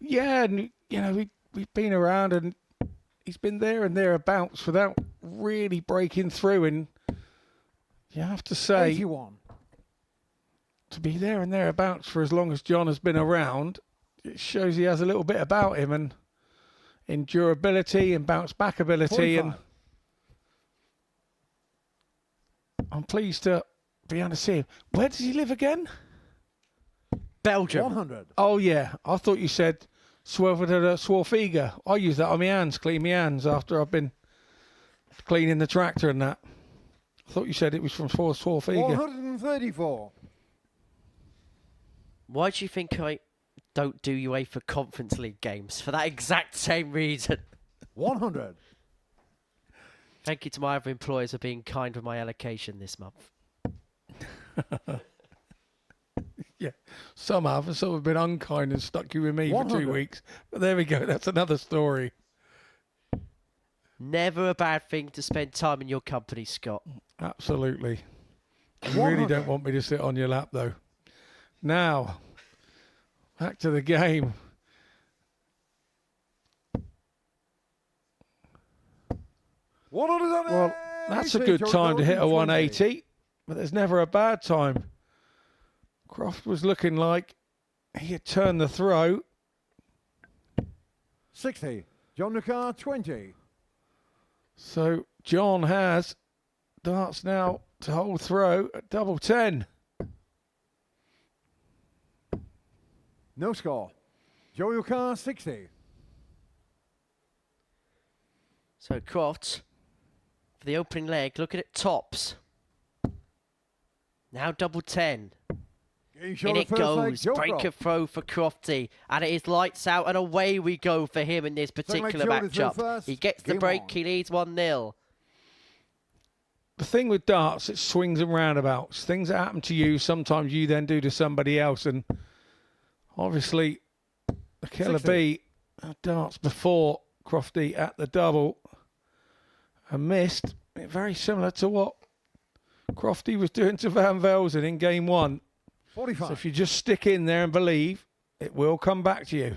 Yeah, and you know, we've been around and he's been there and thereabouts without really breaking through, and you have to say 81. To be there and thereabouts for as long as John has been around, it shows he has a little bit about him, and endurability and bounce back ability. 45. And I'm pleased to be able to see him. Where does he live again? Belgium. 100. Oh yeah, I thought you said Swarfiga. I use that on my hands, clean my hands after I've been cleaning the tractor and that. I thought you said it was from Swarfiga. 134. Why do you think I don't do UEFA Conference League games? For that exact same reason. 100. Thank you to my other employers for being kind with my allocation this month. Yeah, some have, and some have been unkind and stuck you with me 100. for 2 weeks. But there we go, that's another story. Never a bad thing to spend time in your company, Scott. Absolutely. You really don't want me to sit on your lap, though. Now, back to the game. Well, that's a good time to hit a 180, but there's never a bad time. Croft was looking like he had turned the throw. 60. John Lucar, 20. So John has darts now to hold throw at double 10. No score. Joe Lucar, 60. So Croft, for the opening leg, looking at tops. Now double 10. In it goes. Break a throw for Crofty. And it is lights out and away we go for him in this particular matchup. He gets the break. He leads 1-0. The thing with darts, it swings and roundabouts. Things that happen to you, sometimes you then do to somebody else. And obviously, the killer bee had darts before Crofty at the double and missed. Very similar to what Crofty was doing to Van Velzen in game 1. 45. So if you just stick in there and believe, it will come back to you.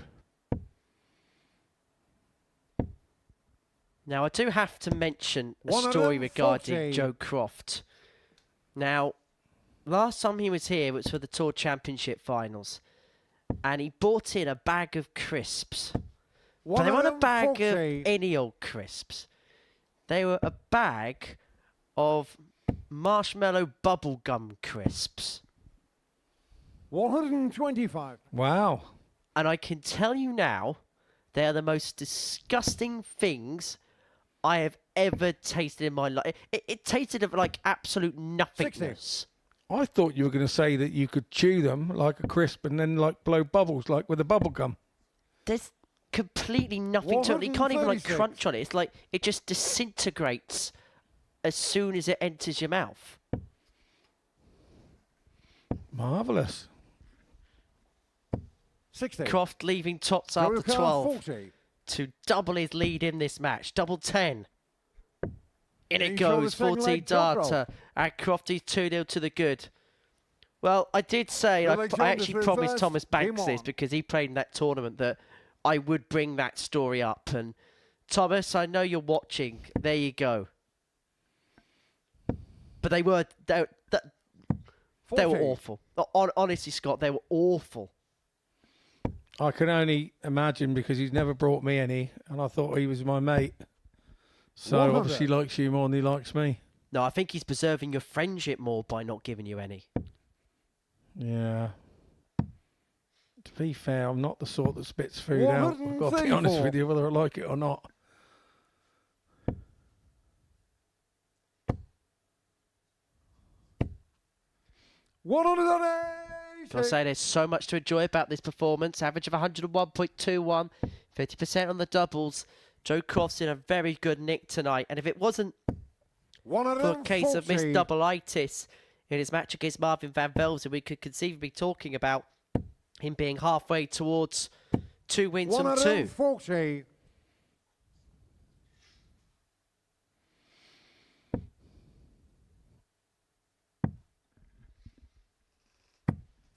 Now, I do have to mention a story regarding Joe Croft. Now, last time he was here was for the Tour Championship finals. And he bought in a bag of crisps. But they weren't a bag of any old crisps. They were a bag of marshmallow bubblegum crisps. 125. Wow. And I can tell you now, they are the most disgusting things I have ever tasted in my life. It tasted of like absolute nothingness. 60. I thought you were going to say that you could chew them like a crisp and then like blow bubbles like with a bubble gum. There's completely nothing to it. You can't even like crunch on it. It's like it just disintegrates as soon as it enters your mouth. Marvellous. 60. Croft leaving tots after 12 to double his lead in this match. Double 10. In it goes, 14 darter. And Crofty's 2-0 to the good. Well, I did say, I actually promised Thomas Banks this because he played in that tournament that I would bring that story up. And Thomas, I know you're watching. There you go. But they were awful. Honestly, Scott, they were awful. I can only imagine because he's never brought me any, and I thought he was my mate. So obviously he likes you more than he likes me. No, I think he's preserving your friendship more by not giving you any. Yeah. To be fair, I'm not the sort that spits food out. I've got to be honest with you, whether I like it or not. I'll say there's so much to enjoy about this performance. Average of 101.21, 50% on the doubles. Joe Croft's in a very good nick tonight. And if it wasn't for a case of missed double-itis, in his match against Marvin van Velzen. We could conceivably be talking about him being halfway towards 2 wins from 2. 140.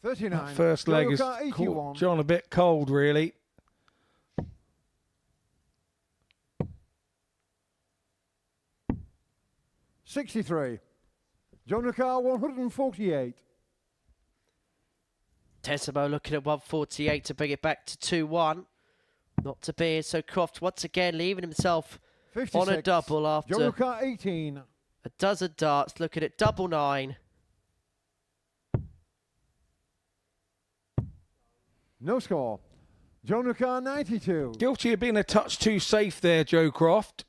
That first leg has caught John a bit cold, really. $63. John Car 148. Desreumaux looking at 148 to bring it back to 2-1. Not to be. So Croft once again leaving himself 56. on a double after John Car 18. a dozen darts. Looking at double 9. No score. John Car 92. Guilty of being a touch too safe there, Joe Croft.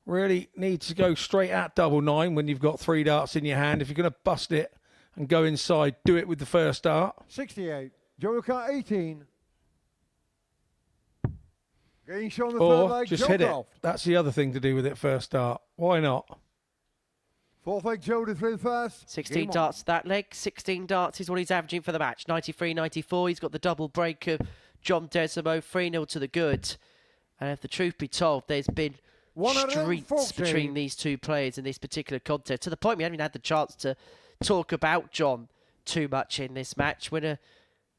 Really needs to go straight at double 9 when you've got 3 darts in your hand. If you're going to bust it and go inside, do it with the first dart. 68. John Car 18. Getting shown the Or third leg. just Joe hit Croft. it. That's the other thing to do with it first dart. Why not? Fourth leg, Joe to through first. 16 darts that leg. 16 darts is what he's averaging for the match. 93-94. He's got the double break of John Desreumaux. 3-0 to the good. And if the truth be told, there's been streets between these two players in this particular contest, to the point we haven't even had the chance to talk about John too much in this match. Winner,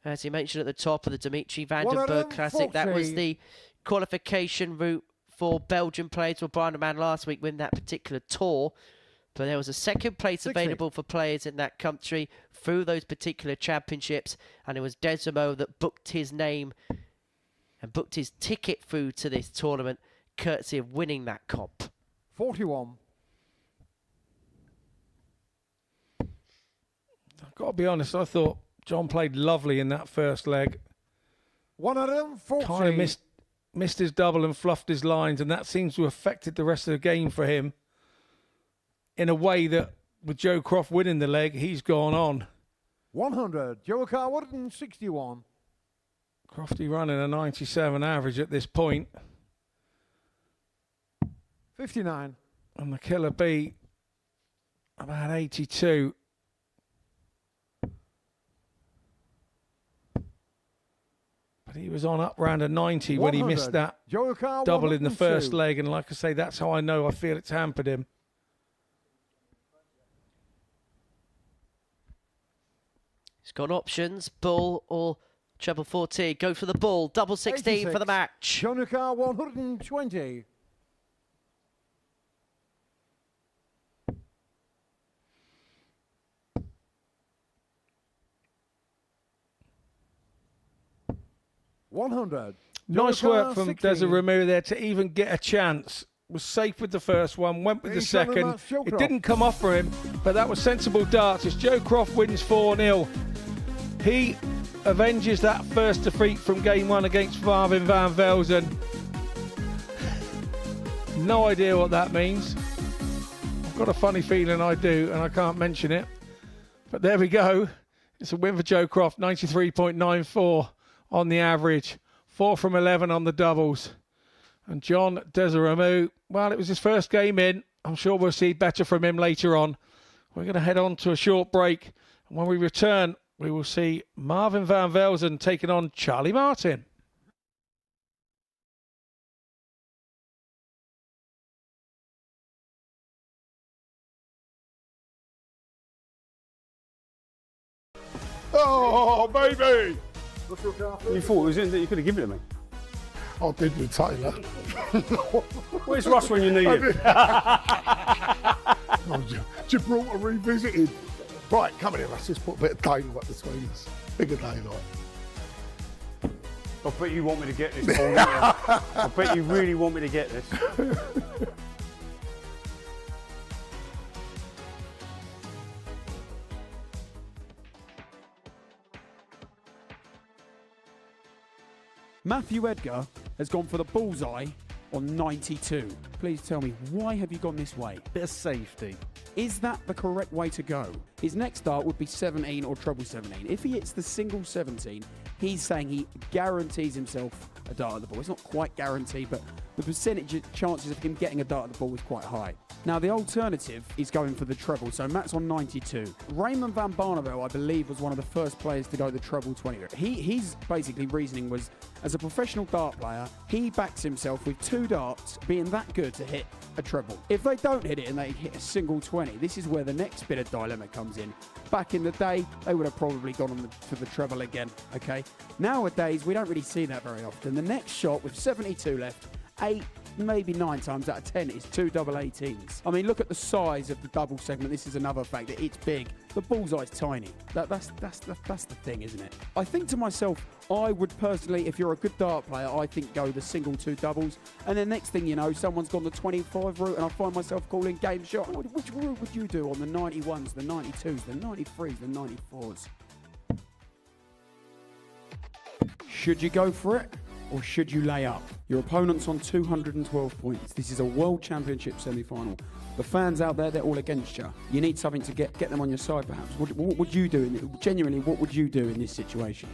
as he mentioned at the top of the Dimitri van den Berg Classic, that was the qualification route for Belgian players who were Brian Man last week win that particular tour. But there was a second place available for players in that country through those particular championships, and it was Desreumaux that booked his name and booked his ticket through to this tournament, courtesy of winning that comp. 41. I've got to be honest, I thought John played lovely in that first leg. 140. Kind of missed his double and fluffed his lines, and that seems to have affected the rest of the game for him in a way that with Joe Croft winning the leg, he's gone on. 100. Joe Car 161. Crofty running a 97 average at this point. 59. And the Killer B about 82. But he was on up round a 90 when he missed that double in the first leg. And like I say, that's how I feel it's hampered him. He's got options, bull or treble 40. Go for the bull, double 16 86. for the match. John Car 120. $100. Nice work from Desreumaux there to even get a chance. Was safe with the first one, went with the second. It didn't come off for him, but that was sensible darts as Joe Croft wins 4-0. He avenges that first defeat from game 1 against Marvin van Velzen. No idea what that means. I've got a funny feeling I do, and I can't mention it. But there we go. It's a win for Joe Croft, 93.94 on the average. 4 from 11 on the doubles. And John Desreumaux, well, it was his first game in. I'm sure we'll see better from him later on. We're going to head on to a short break. And when we return, we will see Marvin van Velzen taking on Charlie Martin. Oh, baby! You thought it was in that you could have given it to me? I did with Taylor. Where's Russ when you need him? Gibraltar revisited. Right, come here, Russ. Let's put a bit of daylight between us. Bigger daylight. I bet you want me to get this, Paul, don't you? I bet you really want me to get this. Matthew Edgar has gone for the bullseye on 92. Please tell me, why have you gone this way? Bit of safety. Is that the correct way to go? His next start would be 17 or treble 17. If he hits the single 17, he's saying he guarantees himself a dart at the ball. It's not quite guaranteed, but the percentage chances of him getting a dart at the ball is quite high. Now, the alternative is going for the treble. So Matt's on 92. Raymond van Barneveld, I believe, was one of the first players to go the treble 20. His basically reasoning was, as a professional dart player, he backs himself with 2 darts being that good to hit a treble. If they don't hit it and they hit a single 20, this is where the next bit of dilemma comes in. Back in the day, they would have probably gone for the treble again, okay? Nowadays, we don't really see that very often. The next shot with 72 left, 8, maybe 9 times out of 10 is 2 double 18s. I mean, look at the size of the double segment. This is another fact that it's big. The bullseye's tiny. That's the thing, isn't it? I think to myself, I would personally, if you're a good dart player, I think go the single 2 doubles. And then next thing you know, someone's gone the 25 route, and I find myself calling game shot. Which route would you do on the 91s, the 92s, the 93s, the 94s? Should you go for it? Or should you lay up? Your opponent's on 212 points. This is a World Championship semi-final. The fans out there, they're all against you. You need something to get them on your side, perhaps. What would you do? Genuinely, what would you do in this situation?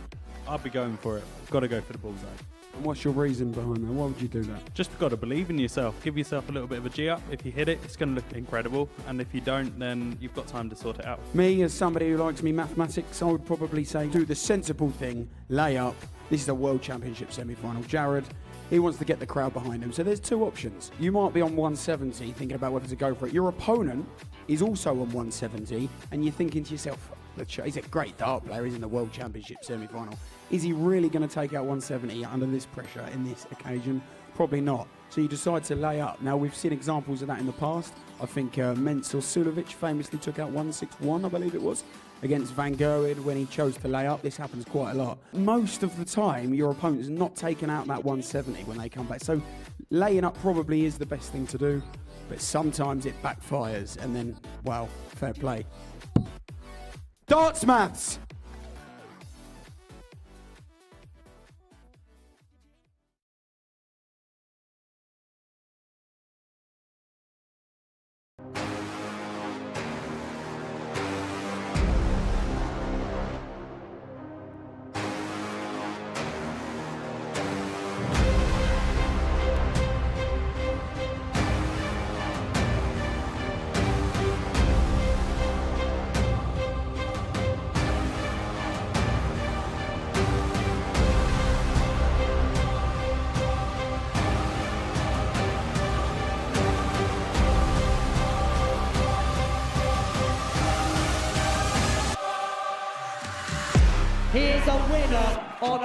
I'd be going for it. Got to go for the bullseye. And what's your reason behind that? Why would you do that? Just got to believe in yourself. Give yourself a little bit of a G-up. If you hit it, it's going to look incredible. And if you don't, then you've got time to sort it out. Me, as somebody who likes me mathematics, I would probably say do the sensible thing, lay up. This is a World Championship semi-final. Jared, he wants to get the crowd behind him. So there's 2 options. You might be on 170 thinking about whether to go for it. Your opponent is also on 170 and you're thinking to yourself, he's a great dart player, he's in the World Championship semi-final. Is he really going to take out 170 under this pressure in this occasion? Probably not. So you decide to lay up. Now, we've seen examples of that in the past. I think Mensur Suljovic famously took out 161, I believe it was, against Van Gerwen when he chose to lay up. This happens quite a lot. Most of the time, your opponent is not taking out that 170 when they come back. So laying up probably is the best thing to do, but sometimes it backfires and then, well, fair play. Darts maths! Here's a winner on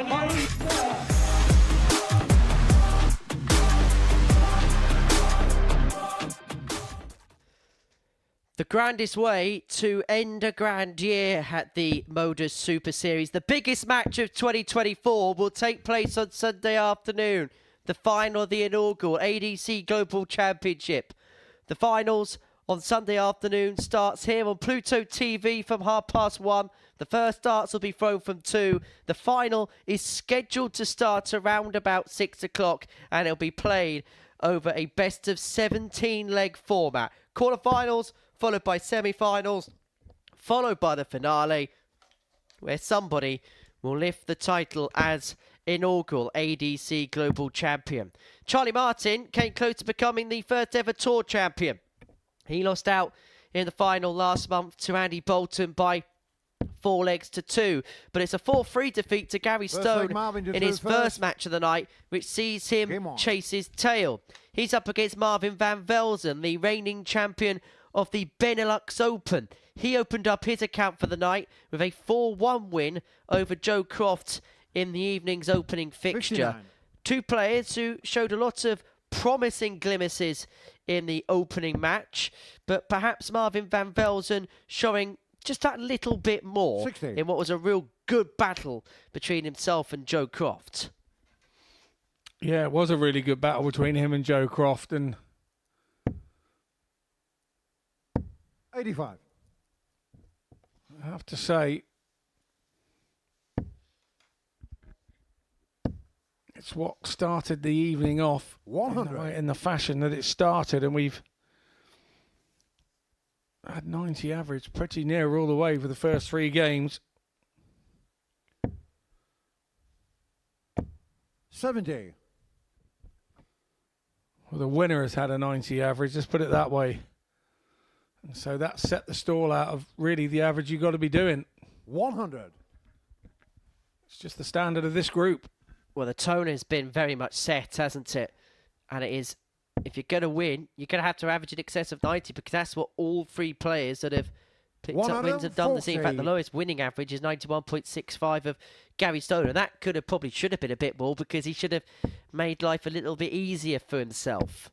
the grandest way to end a grand year at the Modus Super Series. The biggest match of 2024 will take place on Sunday afternoon. The final of the inaugural ADC Global Championship. The finals on Sunday afternoon starts here on Pluto TV from 1:30. The first darts will be thrown from 2. The final is scheduled to start around about 6 o'clock and it'll be played over a best of 17 leg format. Quarterfinals followed by semi-finals, followed by the finale where somebody will lift the title as inaugural ADC Global Champion. Charlie Martin came close to becoming the first ever Tour Champion. He lost out in the final last month to Andy Bolton by 4 legs to 2, but it's a 4-3 defeat to Gary Stone in his first match of the night, which sees him chase his tail. He's up against Marvin van Velzen, the reigning champion of the Benelux Open. He opened up his account for the night with a 4-1 win over Joe Croft in the evening's opening fixture. 59. 2 players who showed a lot of promising glimpses in the opening match, but perhaps Marvin van Velzen showing just that little bit more 60. In what was a real good battle between himself and Joe Croft. Yeah, it was a really good battle between him and Joe Croft. And 85. I have to say, it's what started the evening off 100 in the fashion that it started, and we've had 90 average pretty near all the way for the first 3 games. 70. Well, the winner has had a 90 average, let's put it that way. And so that set the stall out of really the average you've got to be doing. 100. It's just the standard of this group. Well, the tone has been very much set, hasn't it? And it is, if you're going to win, you're going to have to average in excess of 90, because that's what all three players that have picked up wins have done this year. In fact, the lowest winning average is 91.65 of Gary Stoner. That should have been a bit more, because he should have made life a little bit easier for himself.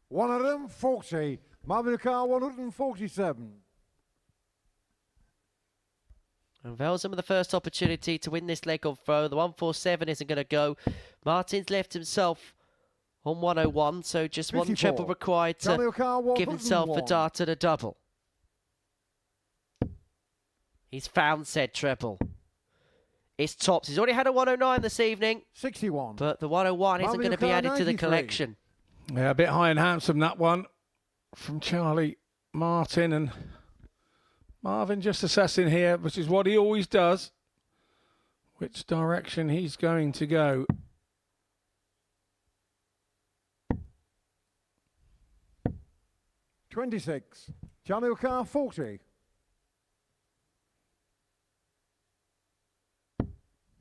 140. Marvin Carr, 147. And Velzen with the first opportunity to win this leg on throw. The 147 isn't going to go. Martin's left himself on 101, so just 54. one treble required to Carr, give himself a dart and a double. He's found said treble. It's tops. He's already had a 109 this evening. 61. But the 101 isn't going to be added to the collection. Yeah, a bit high and handsome, that one from Charlie Martin. And Marvin just assessing here, which is what he always does, which direction he's going to go. $26. Charlie Carr, 40.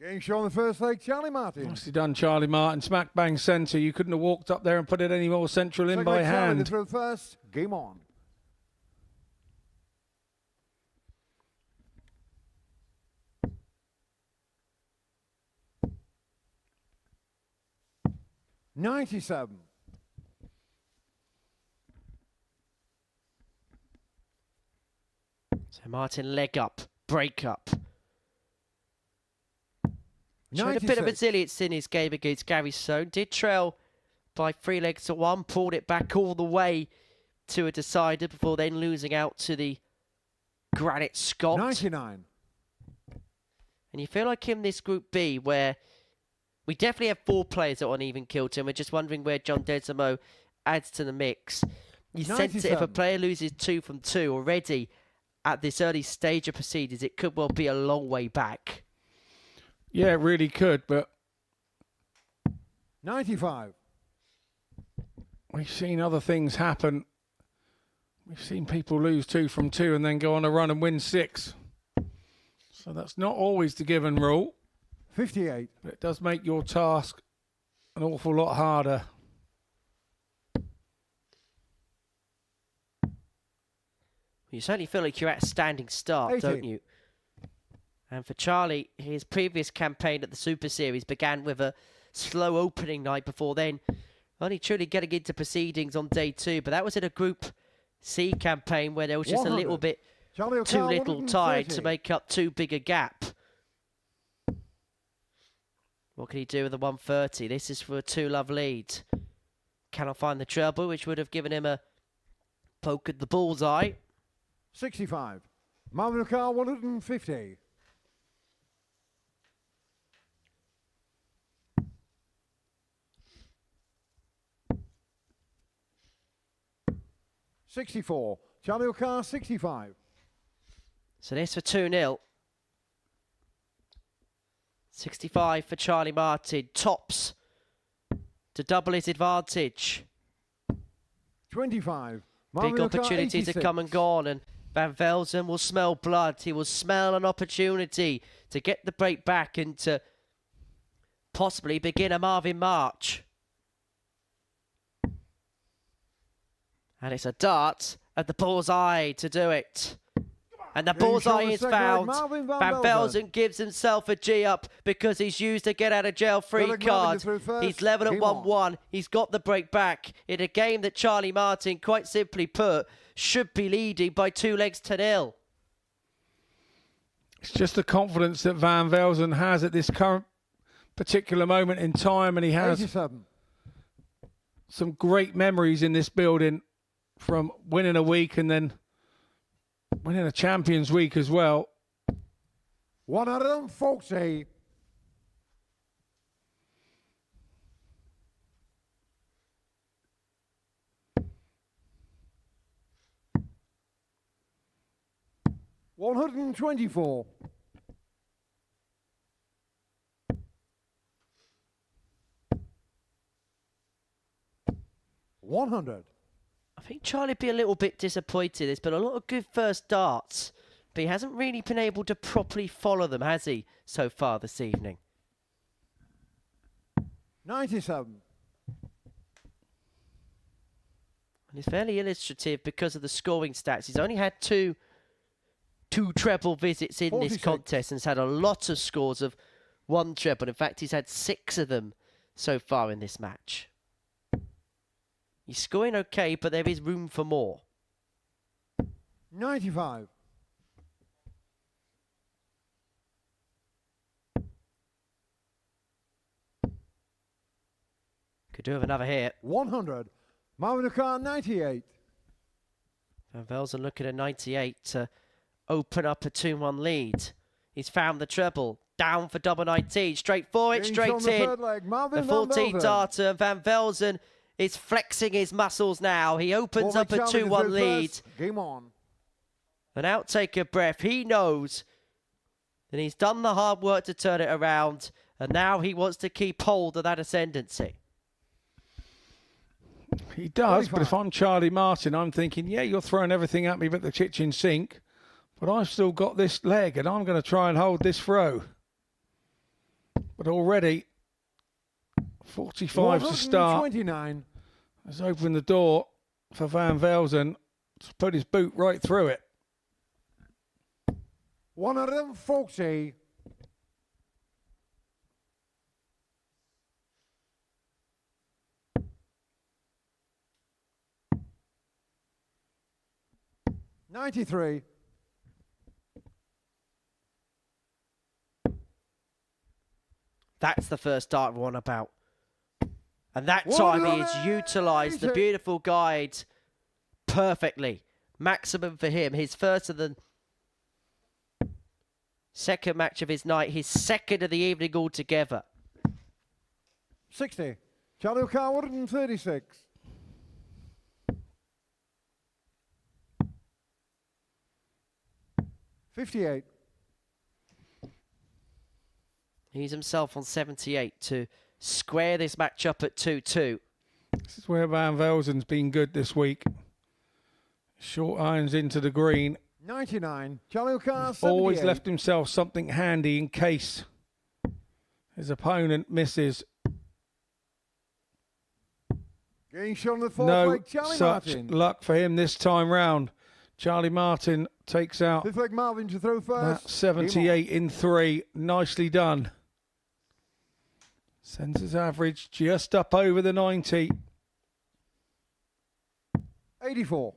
Getting shown the first leg, Charlie Martin. Nicely done, Charlie Martin. Smack bang centre. You couldn't have walked up there and put it any more central in by hand. Through first, game on. $97. So Martin leg up, break up. Showed a bit of resilience in his game against Gary Stone. Did trail by 3 legs to 1. Pulled it back all the way to a decider before then losing out to the Granite Scott. 99. And you feel like in this Group B, where we definitely have 4 players that are on even kill team. We're just wondering where John Desreumaux adds to the mix. You sense that if a player loses 2 from 2 already at this early stage of proceedings, it could well be a long way back. Yeah, it really could, but 95. We've seen other things happen. We've seen people lose 2 from 2 and then go on a run and win 6. So that's not always the given rule. 58. But it does make your task an awful lot harder. You certainly feel like you're at a standing start, 80. don't you? And for Charlie, his previous campaign at the Super Series began with a slow opening night before then only truly getting into proceedings on day 2. But that was in a Group C campaign where there was just 100. a little bit Charlie too O'Carr, little time 130. to make up too big a gap. What can he do with the 130? This is for a 2-love lead. Cannot find the treble, which would have given him a poke at the bullseye. 65. Marvin Carr, 150. $64. Charlie O'Carr, 65. So this for 2-0. 65 for Charlie Martin. Tops to double his advantage. 25. Big Marvin O'Carr, opportunities have 86. come and gone, and Van Velzen will smell blood. He will smell an opportunity to get the break back and to possibly begin a Marvin March. And it's a dart at the bullseye to do it. And the bullseye is found. Marvin Van Van Velzen. Velzen gives himself a G-up because he's used a get-out-of-jail-free Philip card. Marvin through first. He's level at Game on. 1-1. He's got the break back in a game that Charlie Martin, quite simply put, should be leading by 2 legs to 0. It's just the confidence that Van Velzen has at this current particular moment in time, and he has 87. some great memories in this building from winning a week and then winning a Champions Week as well. 140. $124. 100. I think Charlie'd be a little bit disappointed. There's been a lot of good first darts, but he hasn't really been able to properly follow them, has he, so far this evening? 97. And it's fairly illustrative because of the scoring stats. He's only had two treble visits in 46. this contest and has had a lot of scores of one treble. In fact, he's had 6 of them so far in this match. He's scoring okay, but there is room for more. 95. Could do with another hit. 100. Marvin O'Carr, 98. Van Velzen looking at 98 to open up a 2-1 lead. He's found the treble. Down for double 19. Straight for it, straight in. The 14 darter. Van Velzen is flexing his muscles now. He opens up a 2-1 lead. Game on. An outtake of breath. He knows that he's done the hard work to turn it around. And now he wants to keep hold of that ascendancy. He does, but if I'm Charlie Martin, I'm thinking, yeah, you're throwing everything at me but the kitchen sink, but I've still got this leg and I'm going to try and hold this throw. But already, 45 to start. 29. Has opened the door for Van Velzen to put his boot right through it. 140. $93. That's the first dart we're on about. And that time he has utilised the beautiful guide perfectly. Maximum for him. His first of the second match of his night. His second of the evening altogether. 60. Charlie O'Carr, 136. $58. He's himself on 78 to square this match up at 2-2. This is where Van Velzen's been good this week. Short irons into the green. 99. Charlie O'Carr, 78. Always left himself something handy in case his opponent misses. Getting shot on the fourth No leg, Charlie such Martin. luck for him this time round. Charlie Martin takes out Fifth leg Marvin to throw first. that 78 in 3. Nicely done. Sends his average just up over the 90. 84.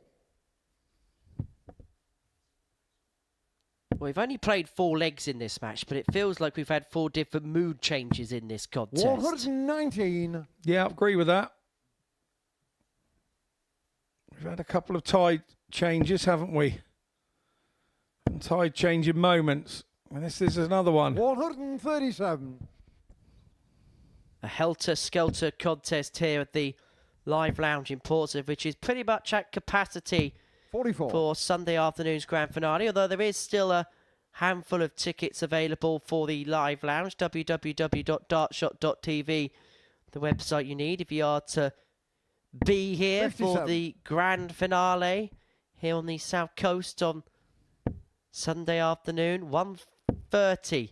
Well, we've only played 4 legs in this match, but it feels like we've had 4 different mood changes in this contest. 119. Yeah, I agree with that. We've had a couple of tide changes, haven't we? And tide changing moments. And this is another one. 137. A helter-skelter contest here at the Live Lounge in Portsmouth, which is pretty much at capacity 44. for Sunday afternoon's grand finale, although there is still a handful of tickets available for the Live Lounge, www.dartshot.tv, the website you need if you are to be here 57. for the grand finale here on the South Coast on Sunday afternoon, 1:30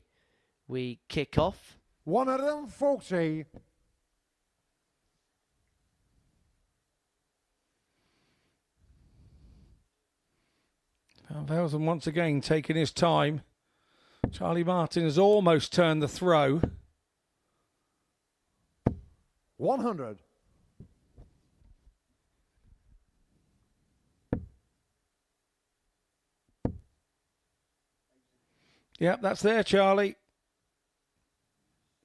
we kick off. 140. Van Velzen once again taking his time. Charlie Martin has almost turned the throw. 100. Yep, that's there, Charlie.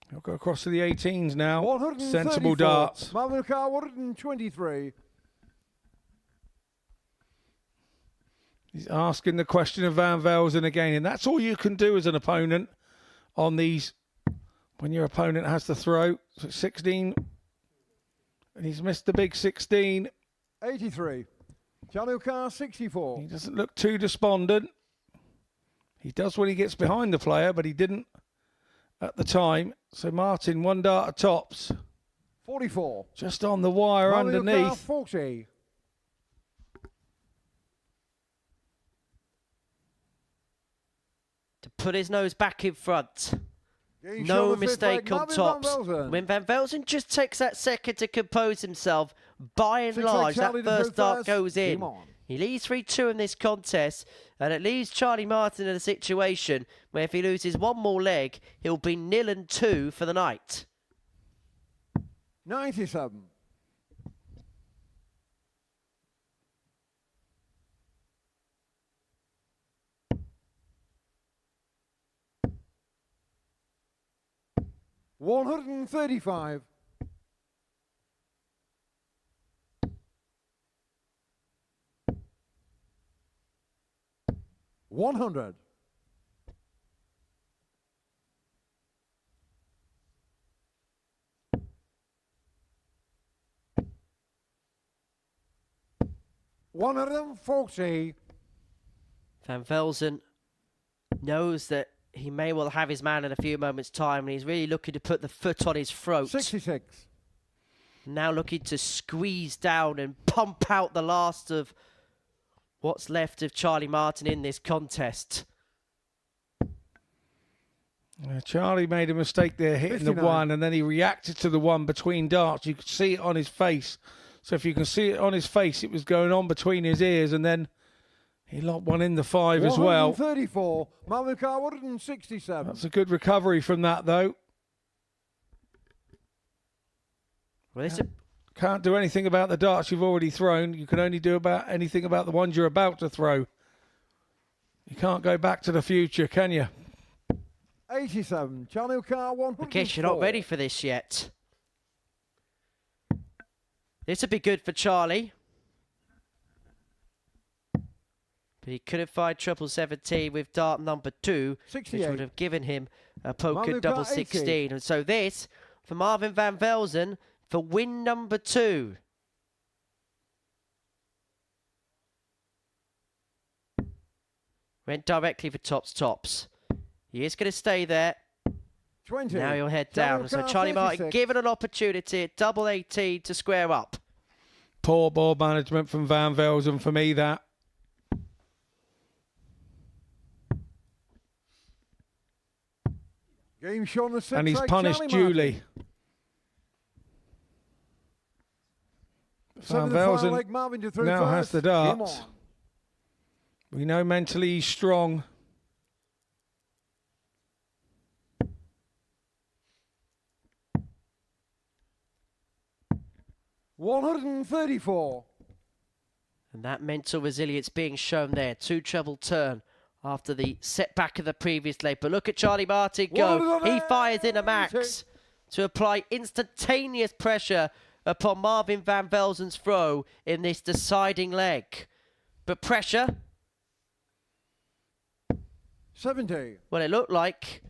He'll go across to the 18s now. 134. Sensible darts. Marvin O'Carr, 123. He's asking the question of Van Velzen again, and that's all you can do as an opponent on these when your opponent has the throw. So 16, and he's missed the big 16. 83. Charlie O'Carr, 64. He doesn't look too despondent. He does when he gets behind the player, but he didn't at the time. So Martin, 1 dart at tops. 44. Just on the wire Mario Kart underneath. 40. To put his nose back in front. Game No show the fifth mistake leg, on Marvin tops. Van Velzen. When Van Velzen just takes that second to compose himself, by and Six leg large, that Charlie to first go dart first. goes in. Game on. He leads 3-2 in this contest, and it leaves Charlie Martin in a situation where if he loses one more leg, he'll be 0-2 for the night. 97. $135. $100. $140. Van Velzen knows that he may well have his man in a few moments' time, and he's really looking to put the foot on his throat. 66. Now looking to squeeze down and pump out the last of what's left of Charlie Martin in this contest. Charlie made a mistake there hitting 59. the one, and then he reacted to the one between darts. You could see it on his face. So if you can see it on his face, it was going on between his ears, and then he locked one in the 5 as well. 134. Mario Kart 167. That's a good recovery from that, though. Well, this Can't do anything about the darts you've already thrown. You can only do anything about the ones you're about to throw. You can't go back to the future, can you? 87. Charlie Kart 104. I guess you're not ready for this yet. This would be good for Charlie. But he couldn't find treble 17 with dart number 2, 68. which would have given him a poker Mario double Kart 80. 16. And so this, for Marvin Van Velzen, for win number 2. Went directly for tops. He is going to stay there. 20. Now he'll head down. So Charlie Martin given an opportunity at double 18 to square up. Poor ball management from Van Velzen for me, that. Game shown the 6 And he's leg, punished Charlie Martin. duly. Van Seven to final Velzen leg, Marvin to through now first. has the Game darts. on. We know mentally he's strong. $134. And that mental resilience being shown there. 2 treble turn after the setback of the previous leg. But look at Charlie Martin go. He fires in a max to apply instantaneous pressure upon Marvin Van Velzen's throw in this deciding leg. But pressure, 70. well, it looked like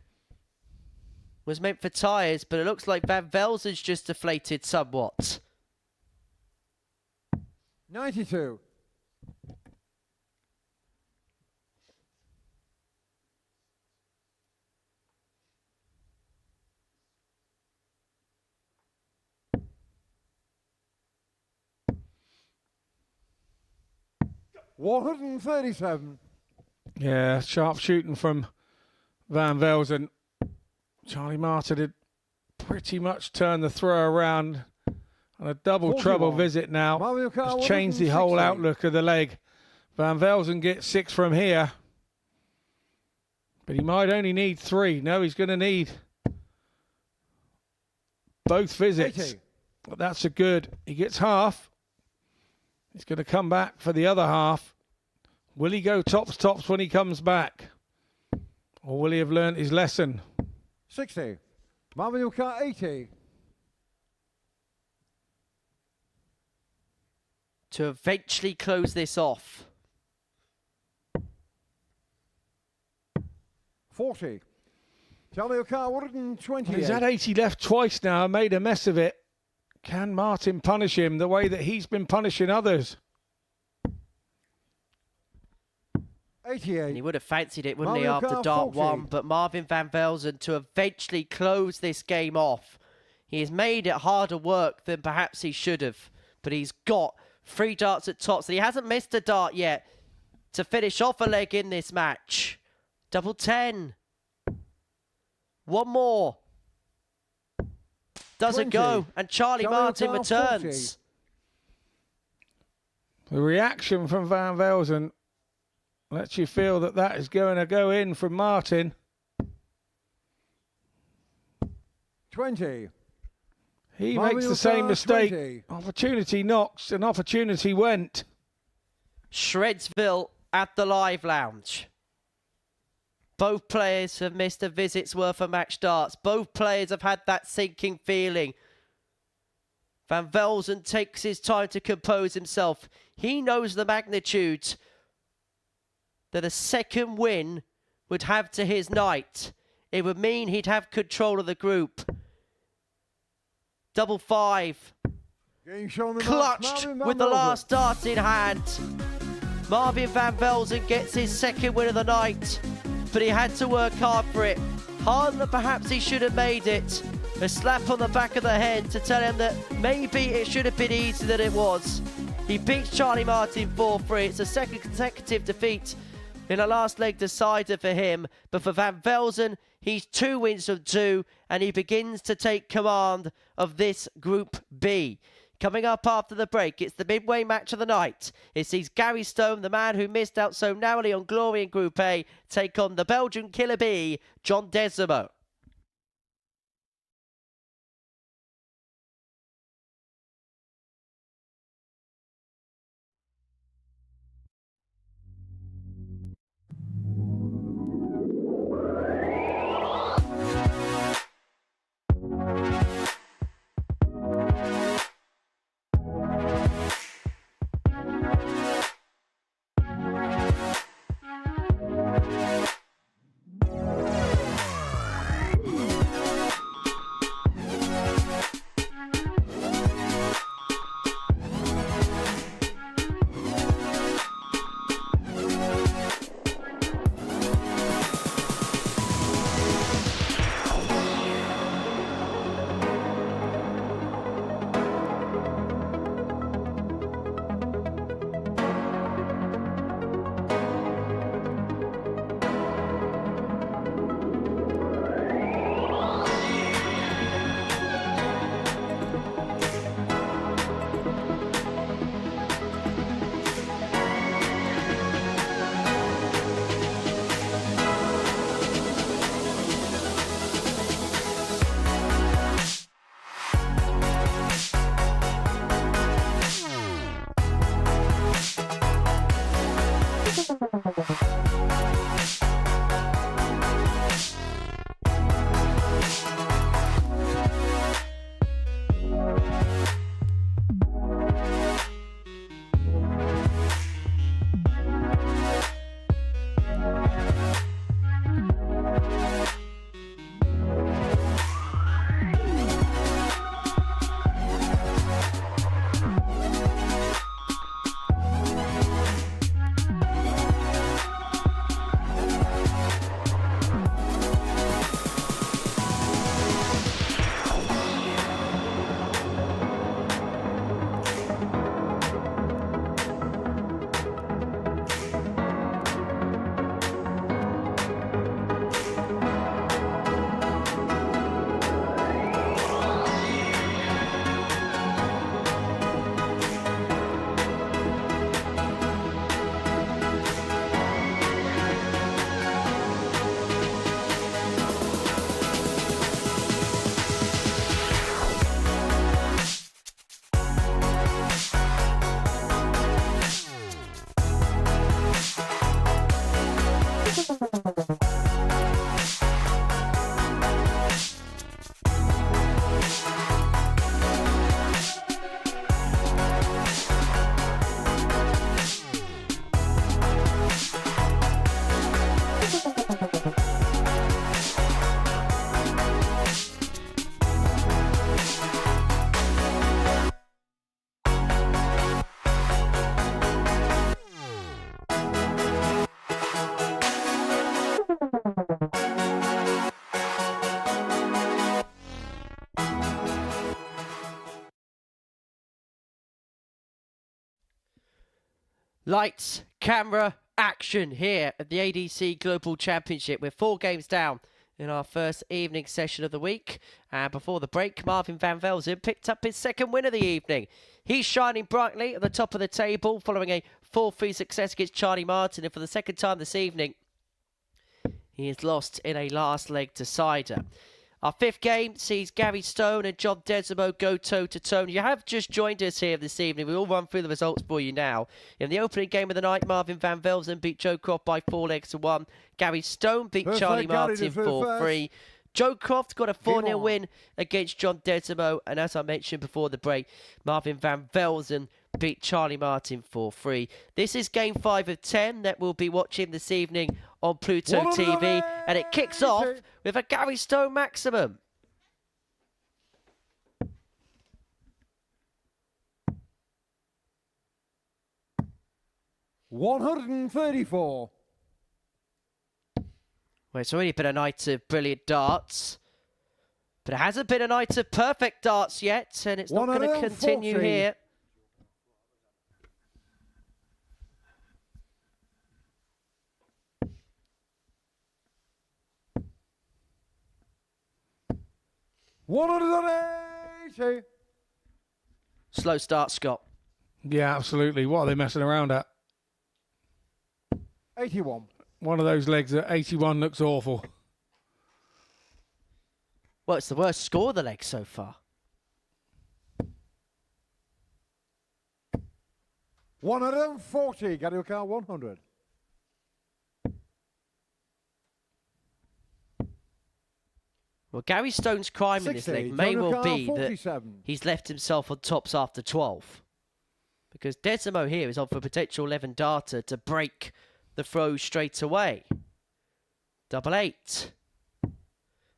was meant for tyres, but it looks like Van Velzen's just deflated somewhat. 92. $137. Yeah, sharp shooting from Van Velzen. Charlie Martin had pretty much turned the throw around. And a double 41. treble visit now Mario Kart has changed the whole 160. outlook of the leg. Van Velzen gets 6 from here. But he might only need 3. No, he's going to need both visits. 80. But that's a good. He gets half. He's going to come back for the other half. Will he go tops when he comes back? Or will he have learnt his lesson? 60. Mario Kart 80. To eventually close this off. 40. Charlie Kart 128. He's had 80 left twice now and made a mess of it. Can Martin punish him the way that he's been punishing others? 88. And he would have fancied it, wouldn't he, Mario after Kart dart 40. 1. But Marvin Van Velzen, to eventually close this game off, He has made it harder work than perhaps he should have. But he's got 3 darts at top, so he hasn't missed a dart yet to finish off a leg in this match. Double 10. One more. Doesn't 20. go, and Charlie Martin returns. 40. The reaction from Van Velzen lets you feel that that is going to go in from Martin. 20. He Mario makes the same Kart mistake. 20. Opportunity knocks and opportunity went. Shredsville at the Live Lounge. Both players have missed a visit's worth of match darts. Both players have had that sinking feeling. Van Velzen takes his time to compose himself. He knows the magnitude that a second win would have to his night. It would mean he'd have control of the group. Double 5. Clutched with the last dart in hand. Marvin Van Velzen gets his second win of the night, but he had to work hard for it. Harder than perhaps he should have made it. A slap on the back of the head to tell him that maybe it should have been easier than it was. He beats Charlie Martin 4-3. It's a second consecutive defeat in the last leg decider for him. But for Van Velzen, he's 2 wins from 2, and he begins to take command of this Group B. Coming up after the break, it's the midway match of the night. It sees Gary Stone, the man who missed out so narrowly on glory in Group A, take on the Belgian killer bee, John Desreumaux. Lights, camera, action here at the ADC Global Championship. We're 4 games down in our first evening session of the week. And before the break, Marvin van Velzen picked up his second win of the evening. He's shining brightly at the top of the table following a 4-3 success against Charlie Martin. And for the second time this evening, he is lost in a last leg decider. Our 5th game sees Gary Stone and John Desreumaux go toe-to-toe. You have just joined us here this evening. We'll run through the results for you now. In the opening game of the night, Marvin van Velzen beat Joe Croft by 4 legs to 1. Gary Stone beat Charlie Martin 4-3. Joe Croft got a 4-0 win against John Desreumaux. And as I mentioned before the break, Marvin van Velzen beat Charlie Martin 4-3. This is game 5 of 10 that we'll be watching this evening on Pluto TV. And it kicks off with a Gary Stone maximum. $134. Well, it's already been a night of brilliant darts. But it hasn't been a night of perfect darts yet. And it's not going to continue here. $180. Slow start, Scott. Yeah, absolutely. What are they messing around at? 81. One of those legs at 81 looks awful. Well, it's the worst score of the leg so far. 140. Gary O'Carr 100. Well, Gary Stone's crime in this leg may well be that he's left himself on tops after 12. Because Desreumaux here is on for a potential 11 darter to break the throw straight away. 88.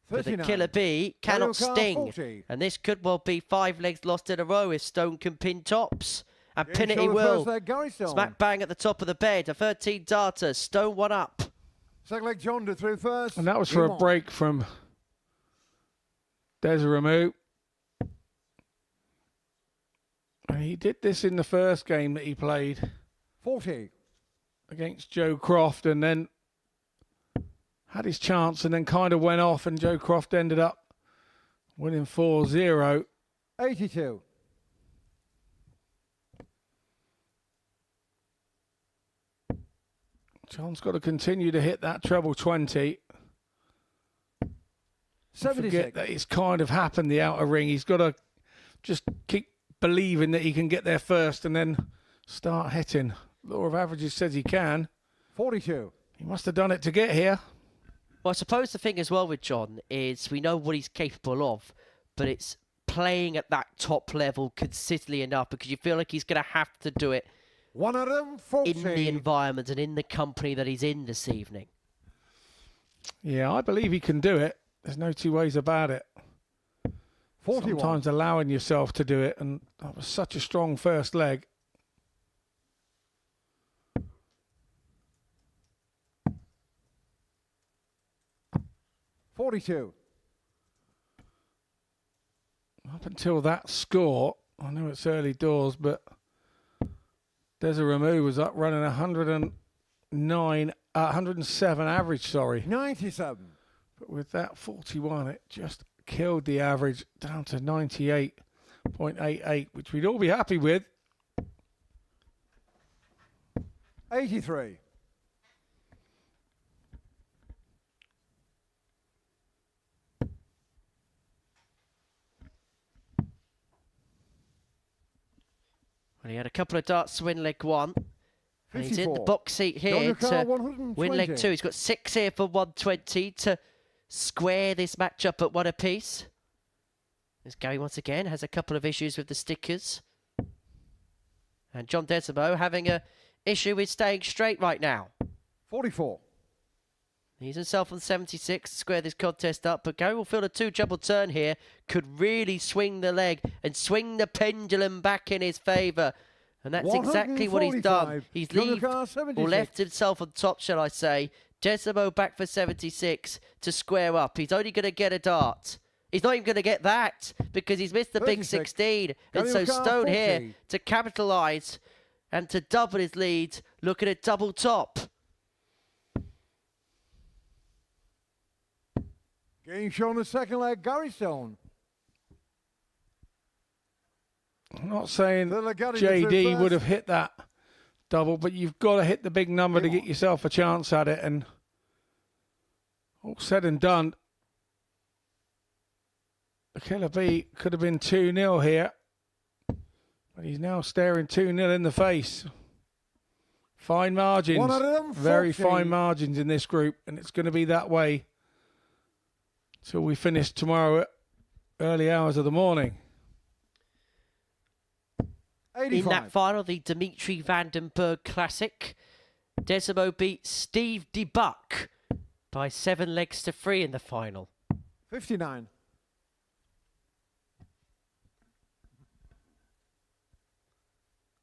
But the killer bee cannot sting. 40. And this could well be 5 legs lost in a row if Stone can pin tops. And pin it he will. Smack bang at the top of the bed. A 13 darter. Stone 1 up. Second leg John through first. And that was for a break from Desreumaux. And he did this in the first game that he played. 40. Against Joe Croft, and then had his chance and then kind of went off, and Joe Croft ended up winning 4-0. 82. John's got to continue to hit that treble 20. 76. Forget that it's kind of happened, the outer ring. He's got to just keep believing that he can get there first and then start hitting. Law of averages says he can. 42. He must have done it to get here. Well, I suppose the thing as well with John is we know what he's capable of, but it's playing at that top level consistently enough because you feel like he's going to have to do it 140. in the environment and in the company that he's in this evening. Yeah, I believe he can do it. There's no two ways about it. 41. Sometimes allowing yourself to do it, and that was such a strong first leg. $42. Up until that score, I know it's early doors, but Desreumaux was up running 107 average, sorry. 97. But with that 41, it just killed the average down to 98.88, which we'd all be happy with. 83. Well, he had a couple of darts to win leg 1. And he's in the box seat here to win leg 2. He's got 6 here for 120 to square this matchup at 1 apiece. As Gary once again has a couple of issues with the stickers. And John Desreumaux having an issue with staying straight right now. 44. He's himself on 76 to square this contest up, but Gary will feel a 2 double turn here. Could really swing the leg and swing the pendulum back in his favour. And that's exactly what he's done. He's left himself on top, shall I say. Desreumaux back for 76 to square up. He's only going to get a dart. He's not even going to get that because he's missed the big 16. And so Stone here to capitalise and to double his lead, looking at double top. Game shown the second leg, Gary Stone. I'm not saying Legatti JD would have hit that double, but you've got to hit the big number to get yourself a chance at it. And all said and done, the Killer Bee could have been 2-0 here, but he's now staring 2-0 in the face. Fine margins, very fine margins in this group, and it's going to be that way till we finish tomorrow at early hours of the morning. 85. In that final, the Dimitri Vandenberg Classic, Desreumaux beat Steve DeBuck by 7 legs to 3 in the final. 59.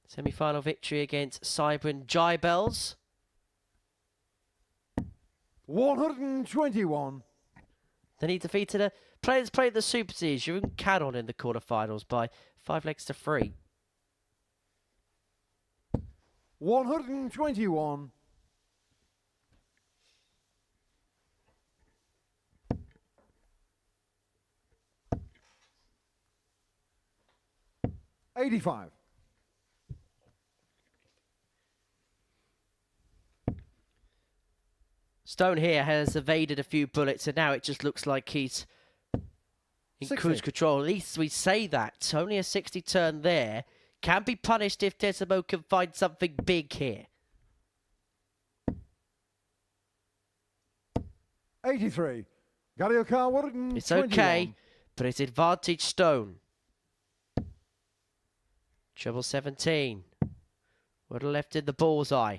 Semi-final victory against Cybran Jybels. 121. Then he defeated a players played the Super Series, Jeroen Cadon, in the quarterfinals by 5 legs to 3. 121. $85. Stone here has evaded a few bullets, and now it just looks like he's in 60. cruise control. At least we say that. Only a 60 turn there. Can be punished if Desreumaux can find something big here. 83. Garioka, 121. It's okay, but it's advantage Stone. Treble 17. Would have left in the bullseye.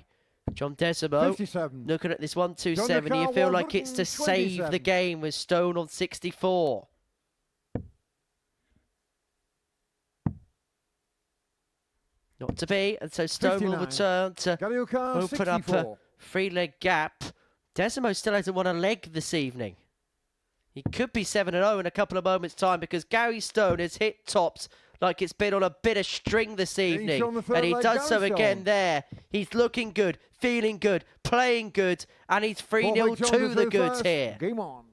John Desreumaux 57. looking at this 127. You feel like it's to save the game with Stone on 64. Not to be, and so Stone 59. will return to open up a 3-leg gap. Desreumaux still hasn't won a leg this evening. He could be 7-0 in a couple of moments' time because Gary Stone has hit tops like it's been on a bit of string this evening. And he does so again there. He's looking good, feeling good, playing good, and he's 3-0 to the goods here. Game on.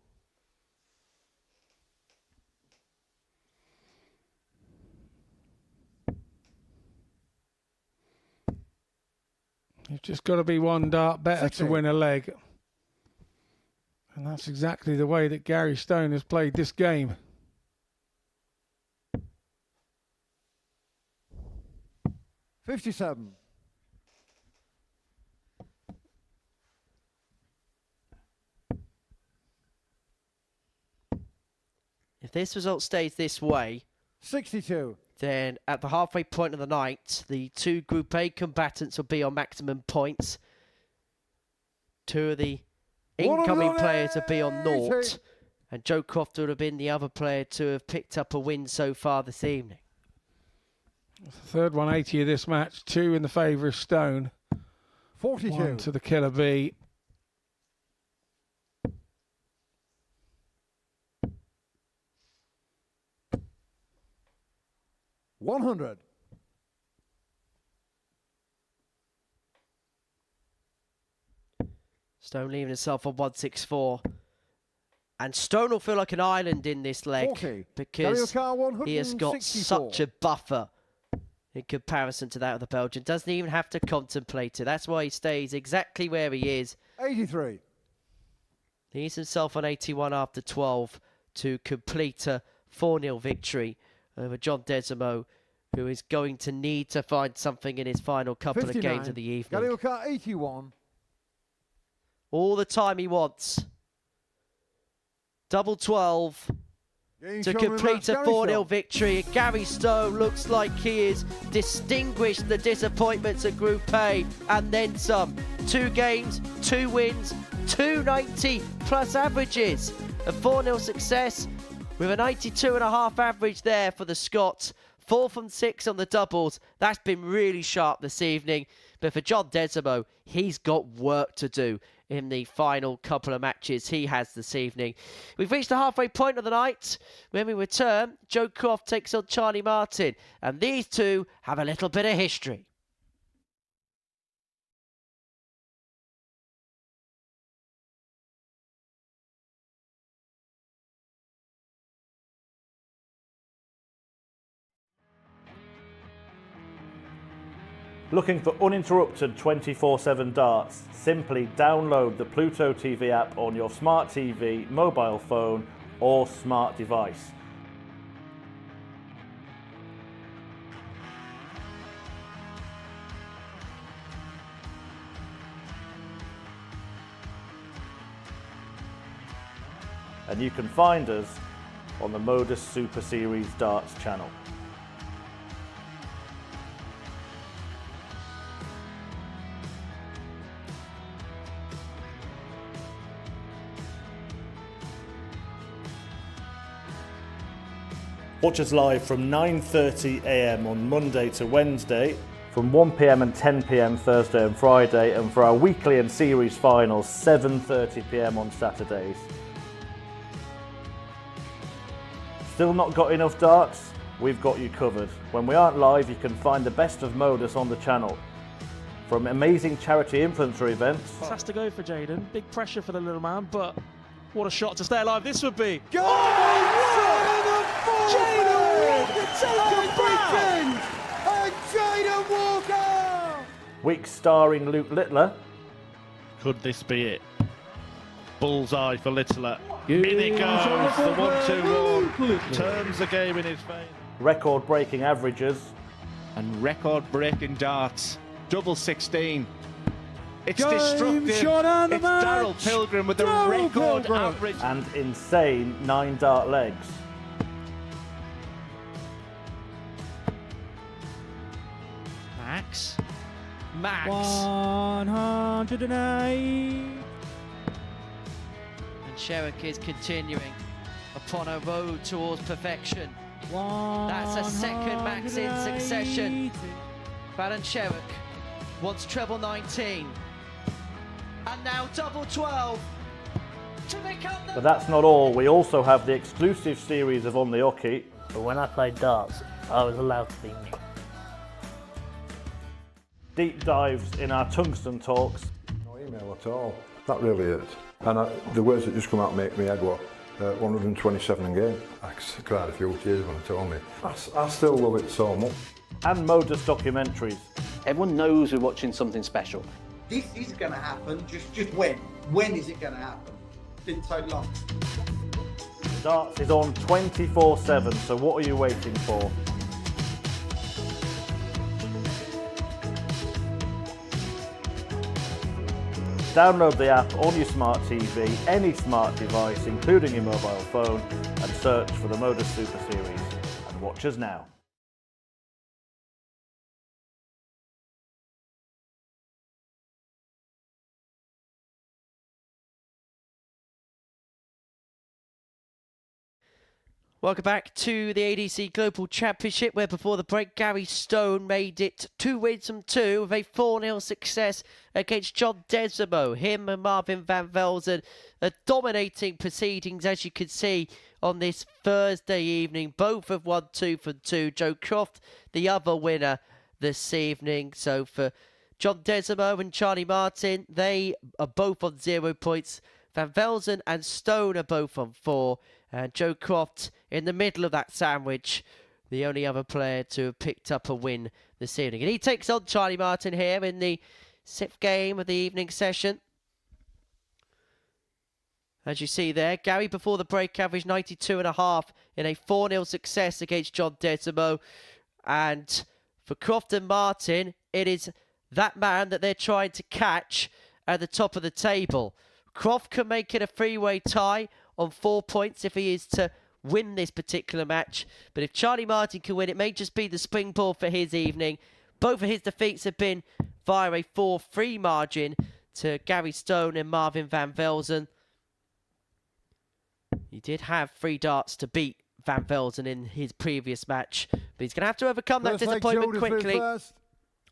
You've just got to be one dart better to win a leg. And that's exactly the way that Gary Stone has played this game. $57. If this result stays this way, 62. Then at the halfway point of the night, the 2 Group A combatants will be on maximum points. 2 of the incoming players will be on 0. And Joe Croft would have been the other player to have picked up a win so far this evening. Third 180 of this match, 2 in the favour of Stone. 42. 1 to the Killer Bee. $100. Stone leaving himself on 164. And Stone will feel like an island in this leg 40. because he has got such a buffer in comparison to that of the Belgian. Doesn't even have to contemplate it. That's why he stays exactly where he is. 83. He's himself on 81 after 12 to complete a 4-0 victory over John Desreumaux, who is going to need to find something in his final couple 59. of games of the evening. Garioka, 81. All the time he wants. Double 12 to complete a 4-0 victory. And Gary Stone looks like he is distinguished the disappointments of Group A and then some. 2 games, 2 wins, 290 plus averages. A 4-0 success with a 92.5 average there for the Scots. 4 from 6 on the doubles. That's been really sharp this evening. But for John Desreumaux, he's got work to do in the final couple of matches he has this evening. We've reached the halfway point of the night. When we return, Joe Croft takes on Charlie Martin. And these two have a little bit of history. Looking for uninterrupted 24/7 darts? Simply download the Pluto TV app on your smart TV, mobile phone or smart device. And you can find us on the Modus Super Series Darts channel. Watch us live from 9:30 AM on Monday to Wednesday, from 1 PM and 10 PM Thursday and Friday, and for our weekly and series finals, 7:30 PM on Saturdays. Still not got enough darts? We've got you covered. When we aren't live, you can find the best of Modus on the channel. From amazing charity influencer events. This has to go for Jaden. Big pressure for the little man, but what a shot to stay alive this would be. Go! Jaden Walker taking Britain! And Jaden Walker! Week starring Luke Littler. Could this be it? Bullseye for Littler. In it goes, the 1-2-1. Turns the game in his favour. Record-breaking averages. And record-breaking darts. Double 16. It's Game destructive. shot on the It's match. Daryl Pilgrim with the Daryl record Pilgrim. average. And insane 9 dart legs. Max. 108. And Sherrick is continuing upon a road towards perfection. That's a second max in succession. Baron Sherrick wants treble 19. And now double 12 to become the... But that's not all. We also have the exclusive series of On the Hockey. But when I played darts, I was allowed to be me. Deep dives in our tungsten talks. No email at all. That really is. And the words that just come out make me head what? 127 in game. I cried a few tears when they told me. I still love it so much. And Modus documentaries. Everyone knows we're watching something special. This is going to happen. Just when? When is it going to happen? Didn't take long. Darts is on 24/7, so what are you waiting for? Download the app on your smart TV, any smart device, including your mobile phone, and search for the Modus Super Series. And watch us now. Welcome back to the ADC Global Championship, where before the break, Gary Stone made it 2 wins from 2 with a 4-0 success against John Desreumaux. Him and Marvin van Velzen dominating proceedings, as you can see on this Thursday evening. Both have won 2 from 2. Joe Croft, the other winner this evening. So for John Desreumaux and Charlie Martin, they are both on 0 points. Van Velzen and Stone are both on 4. And Joe Croft in the middle of that sandwich, the only other player to have picked up a win this evening. And he takes on Charlie Martin here in the 6th game of the evening session. As you see there, Gary before the break averaged 92.5 in a 4-0 success against John Desreumaux. And for Croft and Martin, it is that man that they're trying to catch at the top of the table. Croft can make it a 3-way tie on 4 points if he is to win this particular match. But if Charlie Martin can win, it may just be the springboard for his evening. Both of his defeats have been via a 4-3 margin to Gary Stone and Marvin van Velzen. He did have 3 darts to beat Van Velzen in his previous match, but he's going to have to overcome that disappointment quickly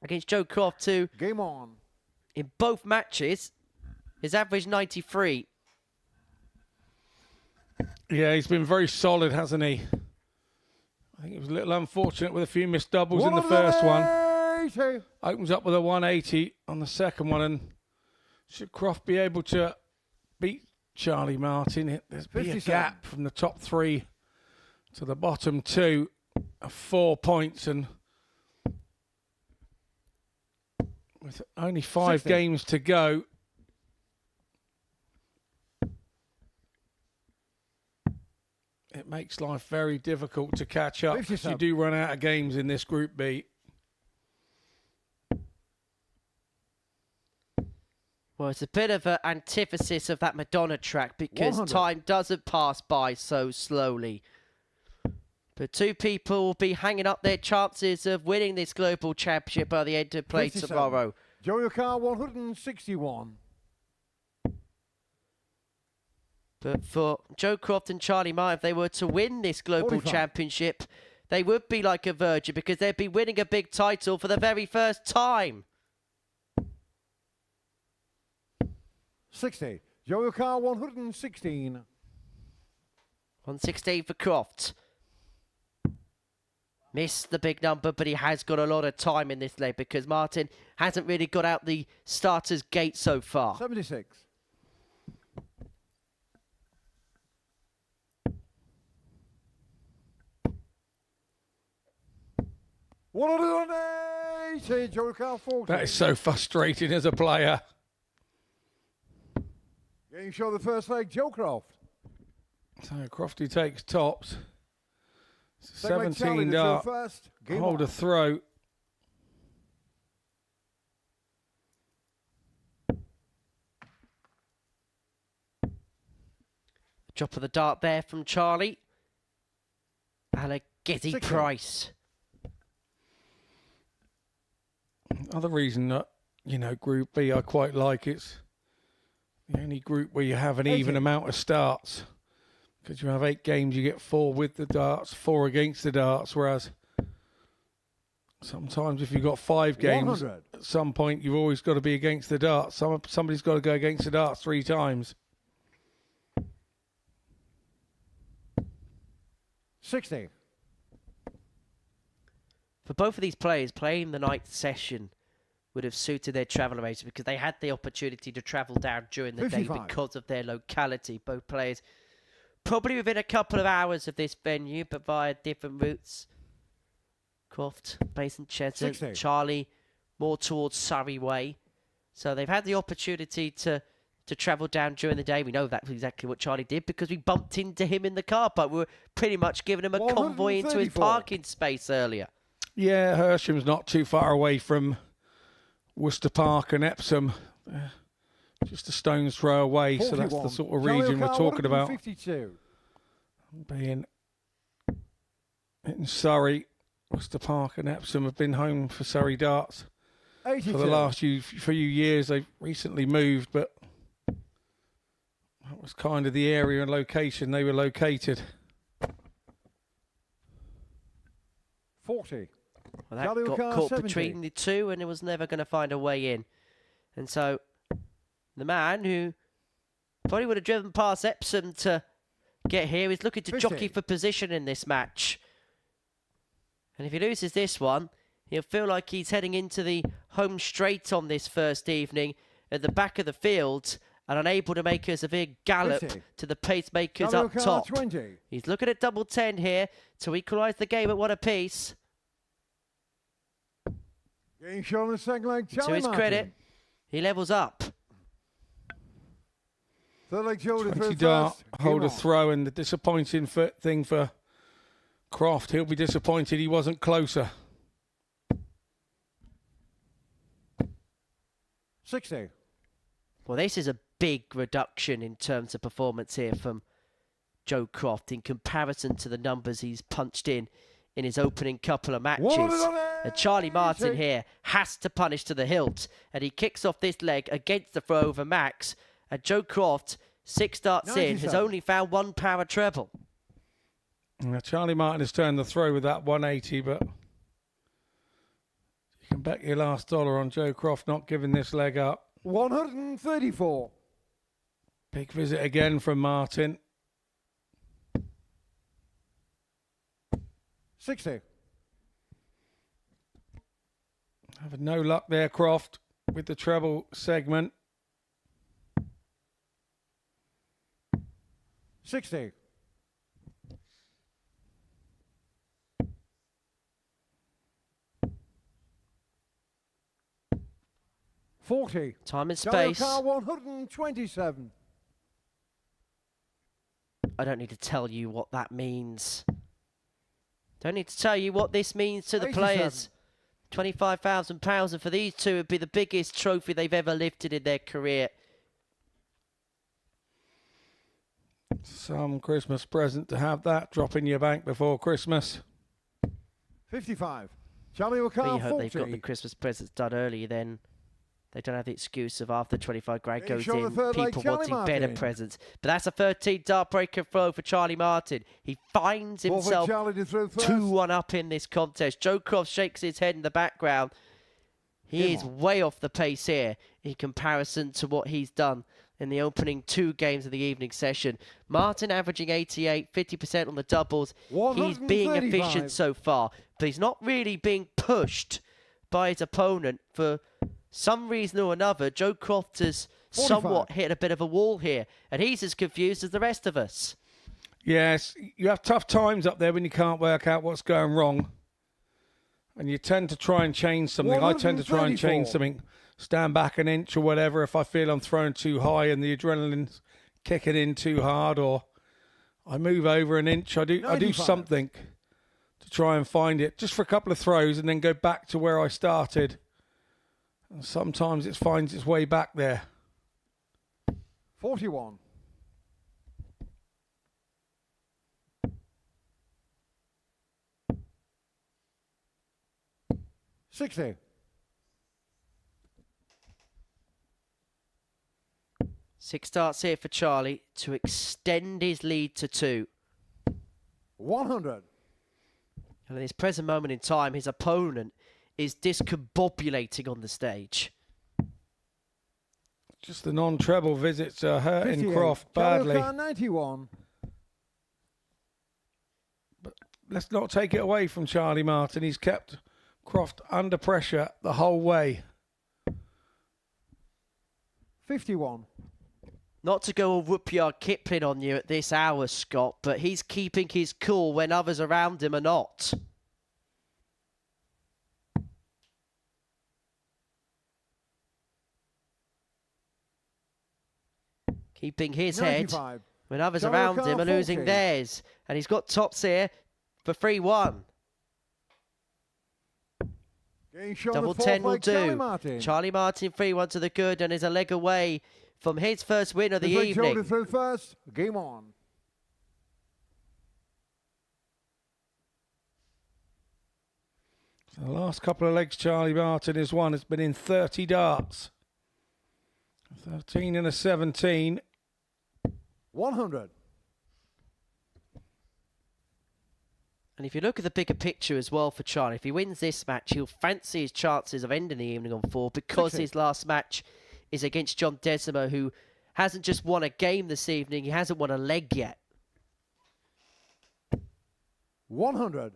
against Joe Croft too. Game on. In both matches, his average 93. Yeah, he's been very solid, hasn't he? I think it was a little unfortunate with a few missed doubles in the first one. Opens up with a 180 on the second one, and should Croft be able to beat Charlie Martin? There's be a gap from the top 3 to the bottom 2 of 4 points, and With only 5 60. games to go. It makes life very difficult to catch up because you do run out of games in this Group B. Well, it's a bit of an antithesis of that Madonna track because 100. time doesn't pass by so slowly. But 2 people will be hanging up their chances of winning this global championship by the end of play 57. tomorrow. Joe Car 161. But for Joe Croft and Charlie Martin, if they were to win this global 45. championship, they would be like a Virgin because they'd be winning a big title for the very first time. 60. Joe Car 116. 116 for Croft. Missed the big number, but he has got a lot of time in this leg because Martin hasn't really got out the starter's gate so far. 76. Joe Car 40. That is so frustrating as a player. Getting show the first leg, Joe Croft. So Crofty takes tops. Second leg, Charlie 17 to throw dart. first. Game Hold on. a throw. Drop of the dart there from Charlie. And a Gizzy 60. Price. Other reason that, you know, Group B I quite like, it's the only group where you have an even amount of starts. Because you have 8 games, you get 4 with the darts, 4 against the darts, whereas sometimes if you've got 5 games, 100. at some point you've always got to be against the darts. Somebody's got to go against the darts 3 times. 60. For both of these players, playing the night session would have suited their travel arrangements because they had the opportunity to travel down during the 55. day because of their locality. Both players probably within a couple of hours of this venue, but via different routes. Croft, Mason Chesnut, 60. Charlie, more towards Surrey way. So they've had the opportunity to travel down during the day. We know that's exactly what Charlie did because we bumped into him in the car park. We were pretty much giving him a convoy into his 134. parking space earlier. Yeah, Hersham's not too far away from Worcester Park and Epsom. Just a stone's throw away, so that's the 41. sort of region we're talking about. 152. Being in Surrey, Worcester Park and Epsom have been home for Surrey darts 82. for the last few years. They've recently moved, but that was kind of the area and location they were located. 40. Well, that Charlie got O'Carr, caught 70. between the two and it was never going to find a way in. And so the man who probably would have driven past Epsom to get here is looking to 50. jockey for position in this match. And if he loses this one, he'll feel like he's heading into the home straight on this first evening at the back of the field and unable to make a severe gallop 50. to the pacemakers Charlie up O'Carr, top. 20. He's looking at double 10 here to equalise the game at 1 apiece. Getting shown the second leg, To Charlie his Martin. credit, he levels up. Third leg, Joe to 20 throw dart, first. hold Game a on. throw, and the disappointing thing for Croft, he'll be disappointed he wasn't closer. 60. Well, this is a big reduction in terms of performance here from Joe Croft in comparison to the numbers he's punched in his opening couple of matches. And Charlie Martin here has to punish to the hilt, and he kicks off this leg against the throw over Max. And Joe Croft, 6 darts in, has 97. only found 1 power treble. Now, Charlie Martin has turned the throw with that 180, but you can bet your last dollar on Joe Croft not giving this leg up. 134. Big visit again from Martin. 60. Having no luck there, Croft, with the treble segment. 60. 40. Time and Yellow space. car 127. I don't need to tell you what that means. Don't need to tell you what this means to the 87. players. £25,000, and for these two, would be the biggest trophy they've ever lifted in their career. Some Christmas present to have that drop in your bank before Christmas. 55. Charlie O'Carr, We hope 40. they've got the Christmas presents done early, then they don't have the excuse of after 25 grand goes Show the in, third leg, people Charlie wanting better Martin. presents. But that's a 13 dart breaker throw for Charlie Martin. He finds Ball for himself Charlie to throw first. 2-1 up in this contest. Joe Croft shakes his head in the background. He is way off the pace here in comparison to what he's done in the opening 2 games of the evening session. Martin averaging 88, 50% on the doubles. He's being 135. efficient so far, but he's not really being pushed by his opponent for some reason or another. Joe Croft has 45. somewhat hit a bit of a wall here, and he's as confused as the rest of us. Yes, you have tough times up there when you can't work out what's going wrong. And you tend to try and change something. I tend to try and change 134. something, stand back an inch or whatever if I feel I'm thrown too high and the adrenaline's kicking in too hard, or I move over an inch. I do 95. something to try and find it, just for a couple of throws, and then go back to where I started. And sometimes it finds its way back there. 41. 60. 6 starts here for Charlie to extend his lead to 2. 100. And at this present moment in time, his opponent is discombobulating on the stage. Just the non-treble visits are hurting 58. Croft badly. Charlie O'Carr, 91. But let's not take it away from Charlie Martin. He's kept Croft under pressure the whole way. 51. Not to go all Rudyard Kipling on you at this hour, Scott, but he's keeping his cool when others around him are not. Keeping his 95. head when others Charlie around O'Carr, him are losing 40. theirs. And he's got tops here for 3-1. Getting shown Double the 10 will fourth leg, Charlie do. Martin. Charlie Martin 3-1 to the good and is a leg away from his first win of the Desreumaux evening. to throw first. Game on. The last couple of legs Charlie Martin has won has been in 30 darts. 13 and a 17. 100. And if you look at the bigger picture as well for Charlie, if he wins this match, he'll fancy his chances of ending the evening on 4 because 60. his last match is against John Desreumaux, who hasn't just won a game this evening, he hasn't won a leg yet. 100.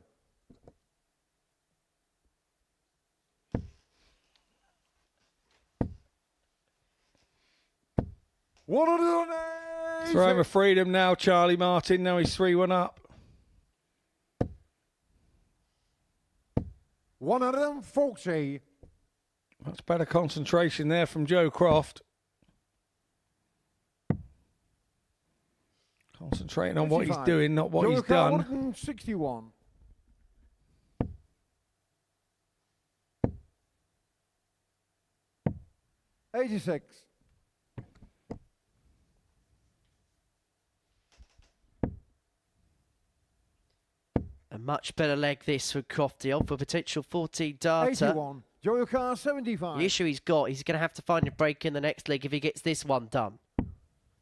180. Throw him a freedom now, Charlie Martin. Now he's 3-1 up. 140. Much better concentration there from Joe Croft. Concentrating on what he's 55. doing, not what Joe he's O'Carr, done. 161. 86. A much better leg this for Crofty, off for potential 14 darter. 81. Joe O'Carr, 75. The issue he's got, he's going to have to find a break in the next leg if he gets this one done.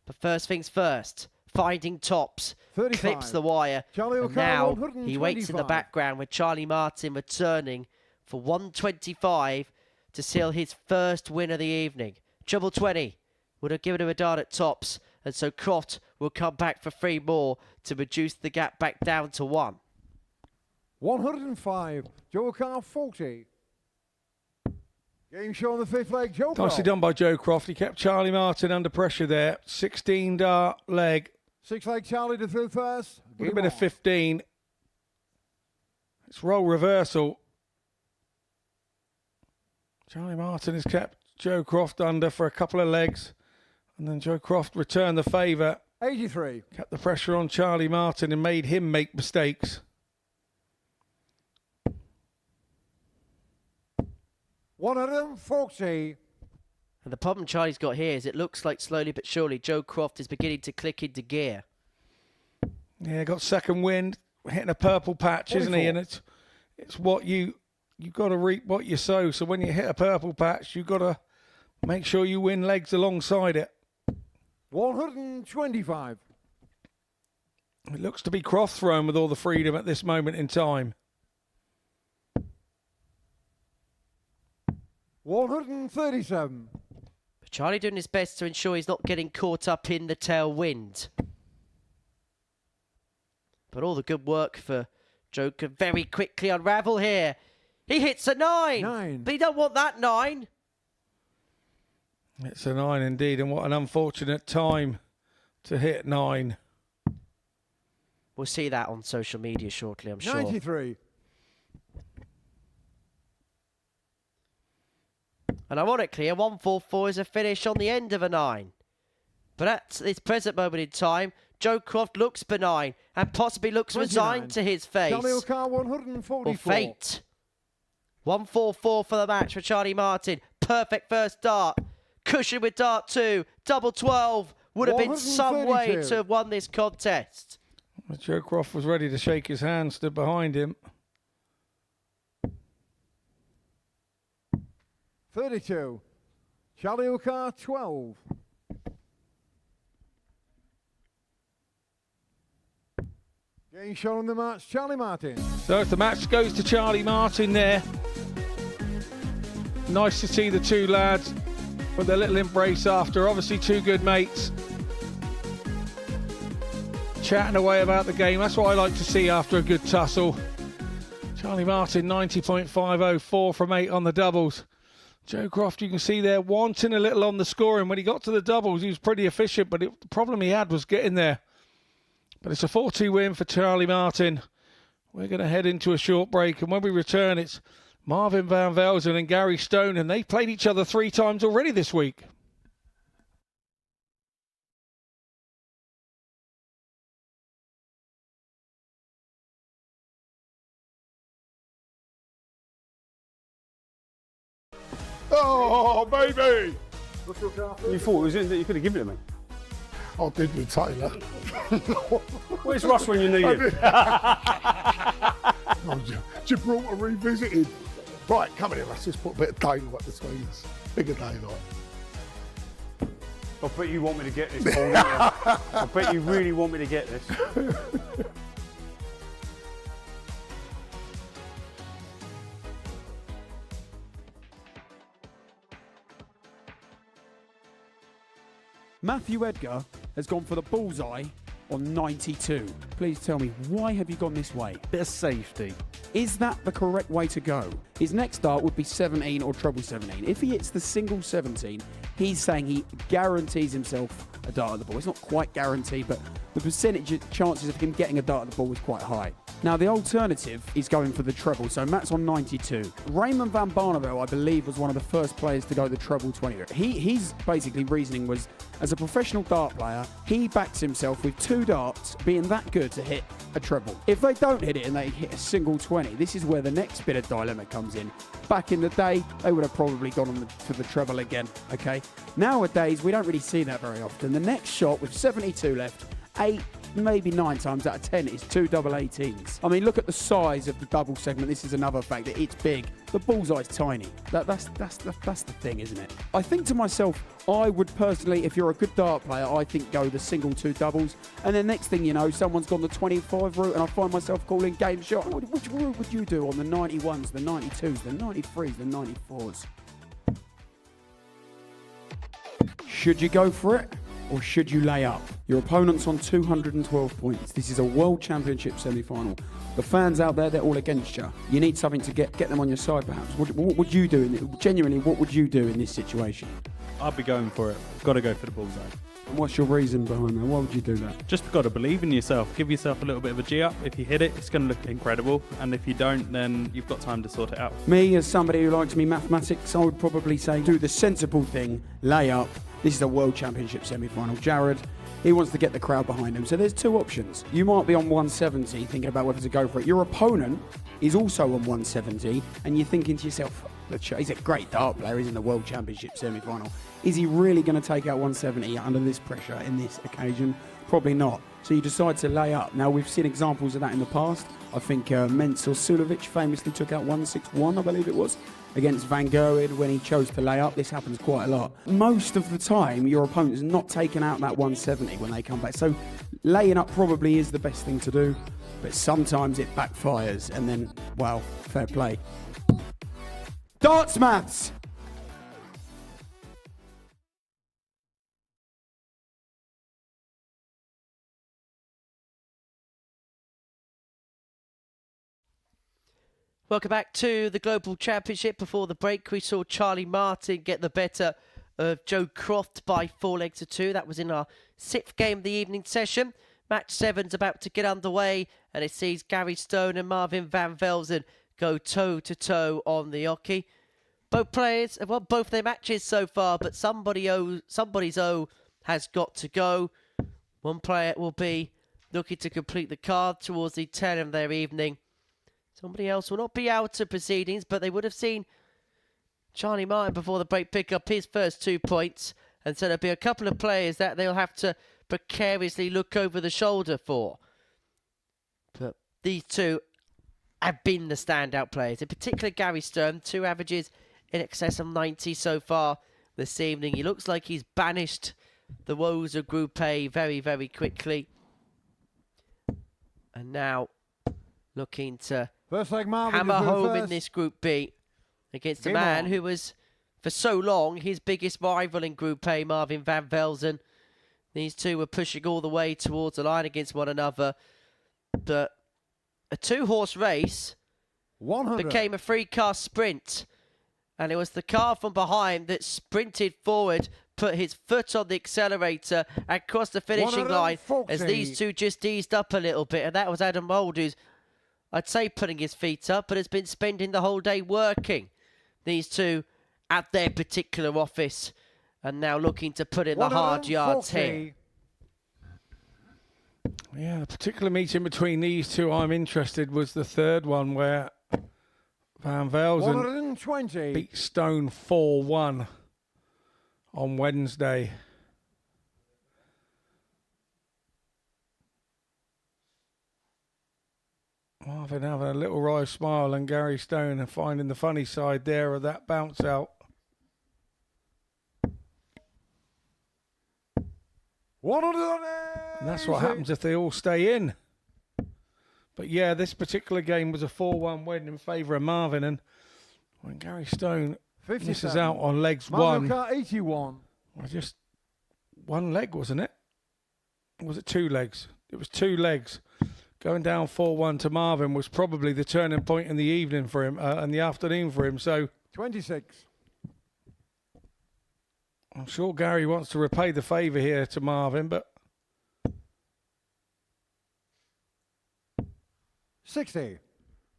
But first things first, finding tops, 35. clips the wire, Charlie and O'Carr, now he waits in the 125. background with Charlie Martin returning for 125 to seal his first win of the evening. Treble 20 would have given him a dart at tops, and so Croft will come back for 3 more to reduce the gap back down to 1. 105. Joe O'Carr, 40. Game show on the 5th leg, Joe Croft. Nicely done by Joe Croft. He kept Charlie Martin under pressure there. 16 dart leg. 6 leg Charlie to throw first. Would have Game been a on. 15. It's role reversal. Charlie Martin has kept Joe Croft under for a couple of legs. And then Joe Croft returned the favour. 83. Kept the pressure on Charlie Martin and made him make mistakes. 140. And the problem Charlie's got here is it looks like slowly but surely Joe Croft is beginning to click into gear. Yeah, got second wind, hitting a purple patch, 44. isn't he? And it's what you got to reap what you sow. So when you hit a purple patch, you've got to make sure you win legs alongside it. 125. It looks to be Croft thrown with all the freedom at this moment in time. 137. But Charlie doing his best to ensure he's not getting caught up in the tailwind. But all the good work for Joe could very quickly unravel here. He hits a 9. But he don't want that 9. It's a 9 indeed, and what an unfortunate time to hit 9. We'll see that on social media shortly, I'm sure. 93. And ironically, a 144 is a finish on the end of a 9. But at this present moment in time, Joe Croft looks benign and possibly looks 29. resigned to his face. Charlie O'Carr, 144. Or fate. 144 for the match for Charlie Martin. Perfect first dart. Cushion with dart 2. Double 12. Would have been some way to have won this contest. Joe Croft was ready to shake his hand, stood behind him. 32. Charlie O'Carr, 12. Getting shown on the match, Charlie Martin. So if the match goes to Charlie Martin there. Nice to see the two lads with their little embrace after. Obviously two good mates. Chatting away about the game. That's what I like to see after a good tussle. Charlie Martin, 90.50, 4 from 8 on the doubles. Joe Croft, you can see there, wanting a little on the scoring. When he got to the doubles, he was pretty efficient, but the problem he had was getting there. But it's a 4-2 win for Charlie Martin. We're going to head into a short break, and when we return, it's Marvin van Velzen and Gary Stone, and they played each other 3 times already this week. Oh, baby! You thought it was in that you could have given it to me? I did with Taylor. Where's Ross when you need him? Gibraltar revisited. Right, come here, let's just put a bit of daylight between us. Bigger daylight. I bet you want me to get this, Paul, don't you? I bet you really want me to get this. Matthew Edgar has gone for the bullseye on 92. Please tell me, why have you gone this way? Bit of safety. Is that the correct way to go? His next dart would be 17 or treble 17. If he hits the single 17, he's saying he guarantees himself a dart at the ball. It's not quite guaranteed, but the percentage chances of him getting a dart at the ball is quite high. Now, the alternative is going for the treble, so Matt's on 92. Raymond van Barneveld, I believe, was one of the first players to go the treble 20. His basically reasoning was, as a professional dart player, he backs himself with 2 darts being that good to hit a treble. If they don't hit it and they hit a single 20, this is where the next bit of dilemma comes in. Back in the day, they would have probably gone for the treble again, okay? Nowadays, we don't really see that very often. The next shot with 72 left, 8, maybe 9 times out of 10 is 2 double 18s. I mean, look at the size of the double segment. This is another fact that it's big. The bullseye's tiny. That's the thing, isn't it? I think to myself, I would personally, if you're a good dart player, I think go the single 2 doubles. And then next thing you know, someone's gone the 25 route and I find myself calling game shot. Which route would you do on the 91s, the 92s, the 93s, the 94s? Should you go for it? Or should you lay up? Your opponent's on 212 points. This is a World Championship semi-final. The fans out there, they're all against you. You need something to get them on your side, perhaps. What would you do? Genuinely, what would you do in this situation? I'll be going for it. Got to go for the bullseye. And what's your reason behind that? Why would you do that? Just got to believe in yourself. Give yourself a little bit of a G up. If you hit it, it's going to look incredible. And if you don't, then you've got time to sort it out. Me, as somebody who likes me mathematics, I would probably say do the sensible thing, lay up. This is a World Championship semi-final. Jared, he wants to get the crowd behind him. So there's two options. You might be on 170 thinking about whether to go for it. Your opponent is also on 170 and you're thinking to yourself, he's a great dart player, he's in the World Championship semi-final. Is he really going to take out 170 under this pressure in this occasion? Probably not. So you decide to lay up. Now, we've seen examples of that in the past. I think Mensur Sulovic famously took out 161, I believe it was, against Van Gerwen when he chose to lay up. This happens quite a lot. Most of the time, your opponent is not taking out that 170 when they come back. So laying up probably is the best thing to do, but sometimes it backfires and then, well, fair play. Darts maths! Welcome back to the Global Championship. Before the break, we saw Charlie Martin get the better of Joe Croft by 4-2. That was in our 6th game of the evening session. Match 7's about to get underway, and it sees Gary Stone and Marvin van Velzen go toe-to-toe on the hockey. Both players have won both their matches so far, but somebody's O has got to go. One player will be looking to complete the card towards the tail of their evening. Somebody else will not be out of proceedings, but they would have seen Charlie Martin before the break pick up his first 2 points. And so there'll be a couple of players that they'll have to precariously look over the shoulder for. But these two have been the standout players. In particular, Gary Stone, 2 averages in excess of 90 so far this evening. He looks like he's banished the woes of Group A very, very quickly. And now looking to hammer home in this Group B against a man who was, for so long, his biggest rival in Group A, Marvin van Velzen. These two were pushing all the way towards the line against one another. But a 2-horse race became a 3-car sprint. And it was the car from behind that sprinted forward, put his foot on the accelerator and crossed the finishing line as these two just eased up a little bit. And that was Adam Mould, who's, I'd say, putting his feet up, but has been spending the whole day working. These two at their particular office and now looking to put in the hard yards here. Yeah, the particular meeting between these two I'm interested was the third one where Van Velzen beat Stone 4-1 on Wednesday. Marvin having a little wry smile and Gary Stone and finding the funny side there of that bounce out. And that's what happens if they all stay in. But yeah, this particular game was a 4-1 win in favour of Marvin. And when Gary Stone misses out on legs one, 81. well, just one leg, wasn't it? Or was it 2 legs? It was 2 legs. Going down 4-1 to Marvin was probably the turning point in the evening for him, and the afternoon for him. So 26. I'm sure Gary wants to repay the favour here to Marvin, but 60.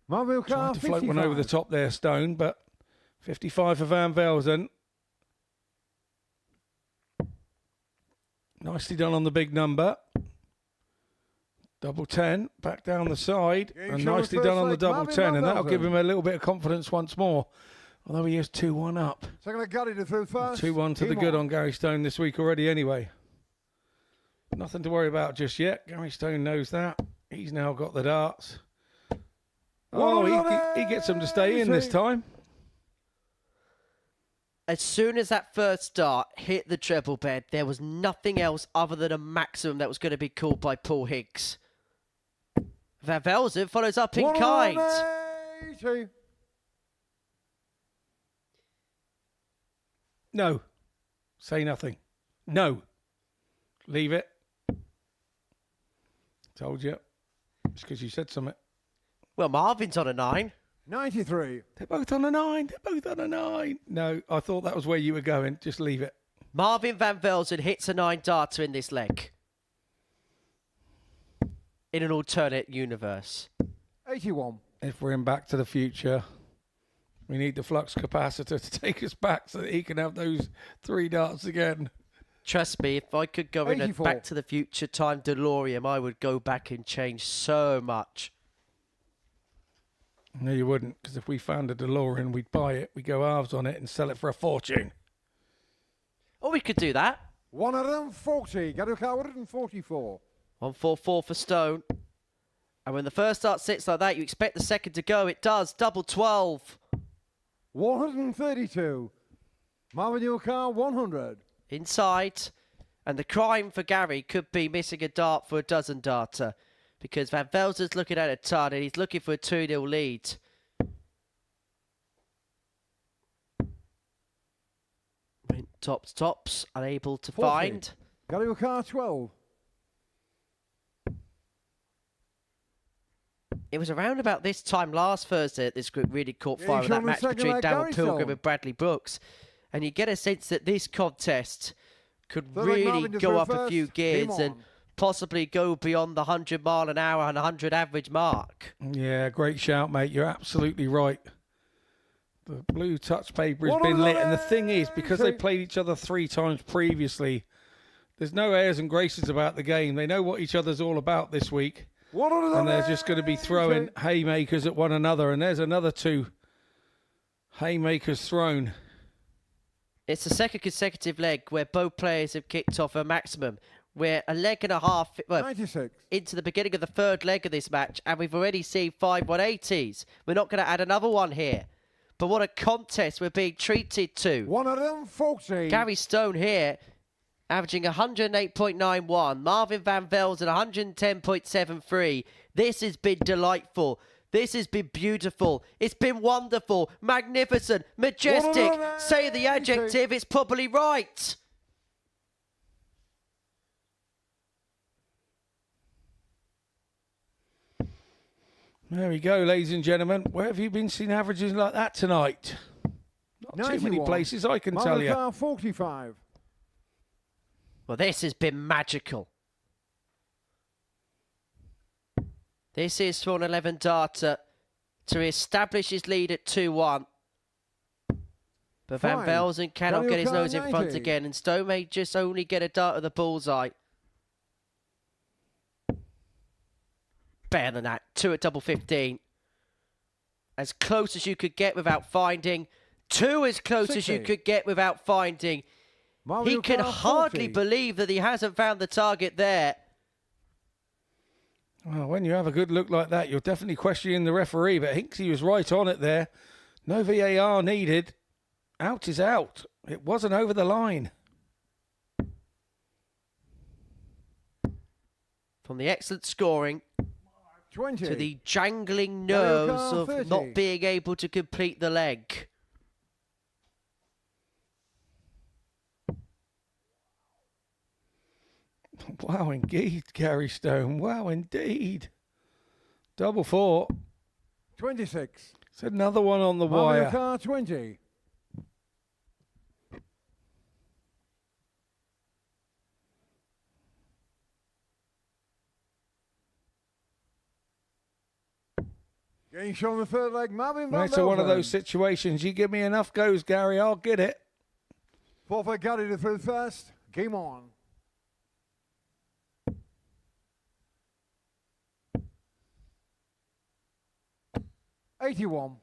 Marvin tried to float one over the top there, Stone, but 55 for Van Velzen. Nicely done on the big number. Double 10, back down the side, and nicely done on the double 10, and that'll give him a little bit of confidence once more, although he is 2-1 up. Second of Gary to through first. 2-1 to the good on Gary Stone this week already anyway. Nothing to worry about just yet. Gary Stone knows that. He's now got the darts. Oh, he gets them to stay in this time. As soon as that first dart hit the treble bed, there was nothing else other than a maximum that was going to be called by Paul Higgs. Van Velzen follows up in kind. No. Say nothing. No. Leave it. Told you. It's because you said something. Well, Marvin's on a 9. 93. They're both on a 9. They're both on a 9. No, I thought that was where you were going. Just leave it. Marvin van Velzen hits a 9-darter in this leg. In an alternate universe. 81. If we're in Back to the Future, we need the flux capacitor to take us back so that he can have those 3 darts again. Trust me, if I could go in a 84. Back to the Future time DeLorean, I would go back and change so much. No, you wouldn't, because if we found a DeLorean, we'd buy it, we'd go halves on it and sell it for a fortune. Or we could do that. 140. Go to 144. 144 for Stone. And when the first dart sits like that, you expect the second to go. It does. Double 12. 132. Marvin your car 100. Inside. And the crime for Gary could be missing a dart for a dozen darter. Because Van Velzen's looking at a ton and he's looking for a 2-0 lead. Went tops, unable to 40. find. Go to your car 12. It was around about this time last Thursday that this group really caught Yeah, fire he's with that on the match second between leg, Darryl Gary Pilgrim Stone. and Bradley Brooks. And you get a sense that this contest could Third leg, really Marvin just go through up a first. few Game gears and on. possibly go beyond the 100 mile an hour and 100 average mark. Yeah, great shout, mate. You're absolutely right. The blue touch paper has been lit. And the thing is, because they played each other 3 times previously, there's no airs and graces about the game. They know what each other's all about this week. And they're just going to be throwing haymakers at one another. And there's another 2 haymakers thrown. It's the second consecutive leg where both players have kicked off a maximum. We're a leg and a half 96. into the beginning of the third leg of this match, and we've already seen 5 180s. We're not going to add another one here. But what a contest we're being treated to. 140. Gary Stone here, averaging 108.91. Marvin van Velzen, 110.73. This has been delightful. This has been beautiful. It's been wonderful, magnificent, majestic. Say the adjective, it's probably right. There we go, ladies and gentlemen. Where have you been seeing averages like that tonight? Not too many 91. places, I can tell you. Car 45. Well, this has been magical. This is for an 11 darter to establish his lead at 2-1. But Van Fine. Velzen cannot Daniel get his nose in Carr, front 90. again, and Stone may just only get a dart of the bullseye. Better than that. 2 at double 15. As close as you could get without finding. 2 as close as you 60. could get without finding. Mario He can Kart hardly 40. believe that he hasn't found the target there. Well, when you have a good look like that, you're definitely questioning the referee, but Hinksy was right on it there. No VAR needed. Out is out. It wasn't over the line. From the excellent scoring 20. to the jangling Mario nerves Kart of 30. not being able to complete the leg. Wow, indeed, Gary Stone. Wow, indeed. Double 4. 26. It's another one on the Mario wire. Kart 20. Getting shown the third leg, Marvin van It's one of Velzen. those situations. You give me enough goes, Gary, I'll get it. Forfeit Gary to through first. Game on. $81.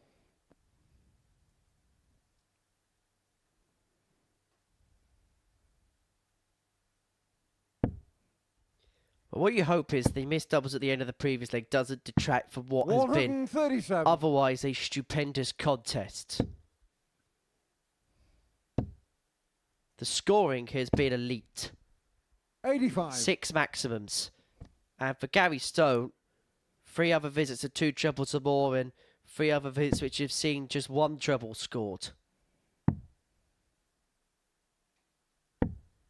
But what you hope is the missed doubles at the end of the previous leg doesn't detract from what has been 137. otherwise a stupendous contest. The scoring has been elite. 85. 6 maximums. And for Gary Stone, 3 other visits of 2 trebles or more, and 3 other visits which have seen just 1 treble scored.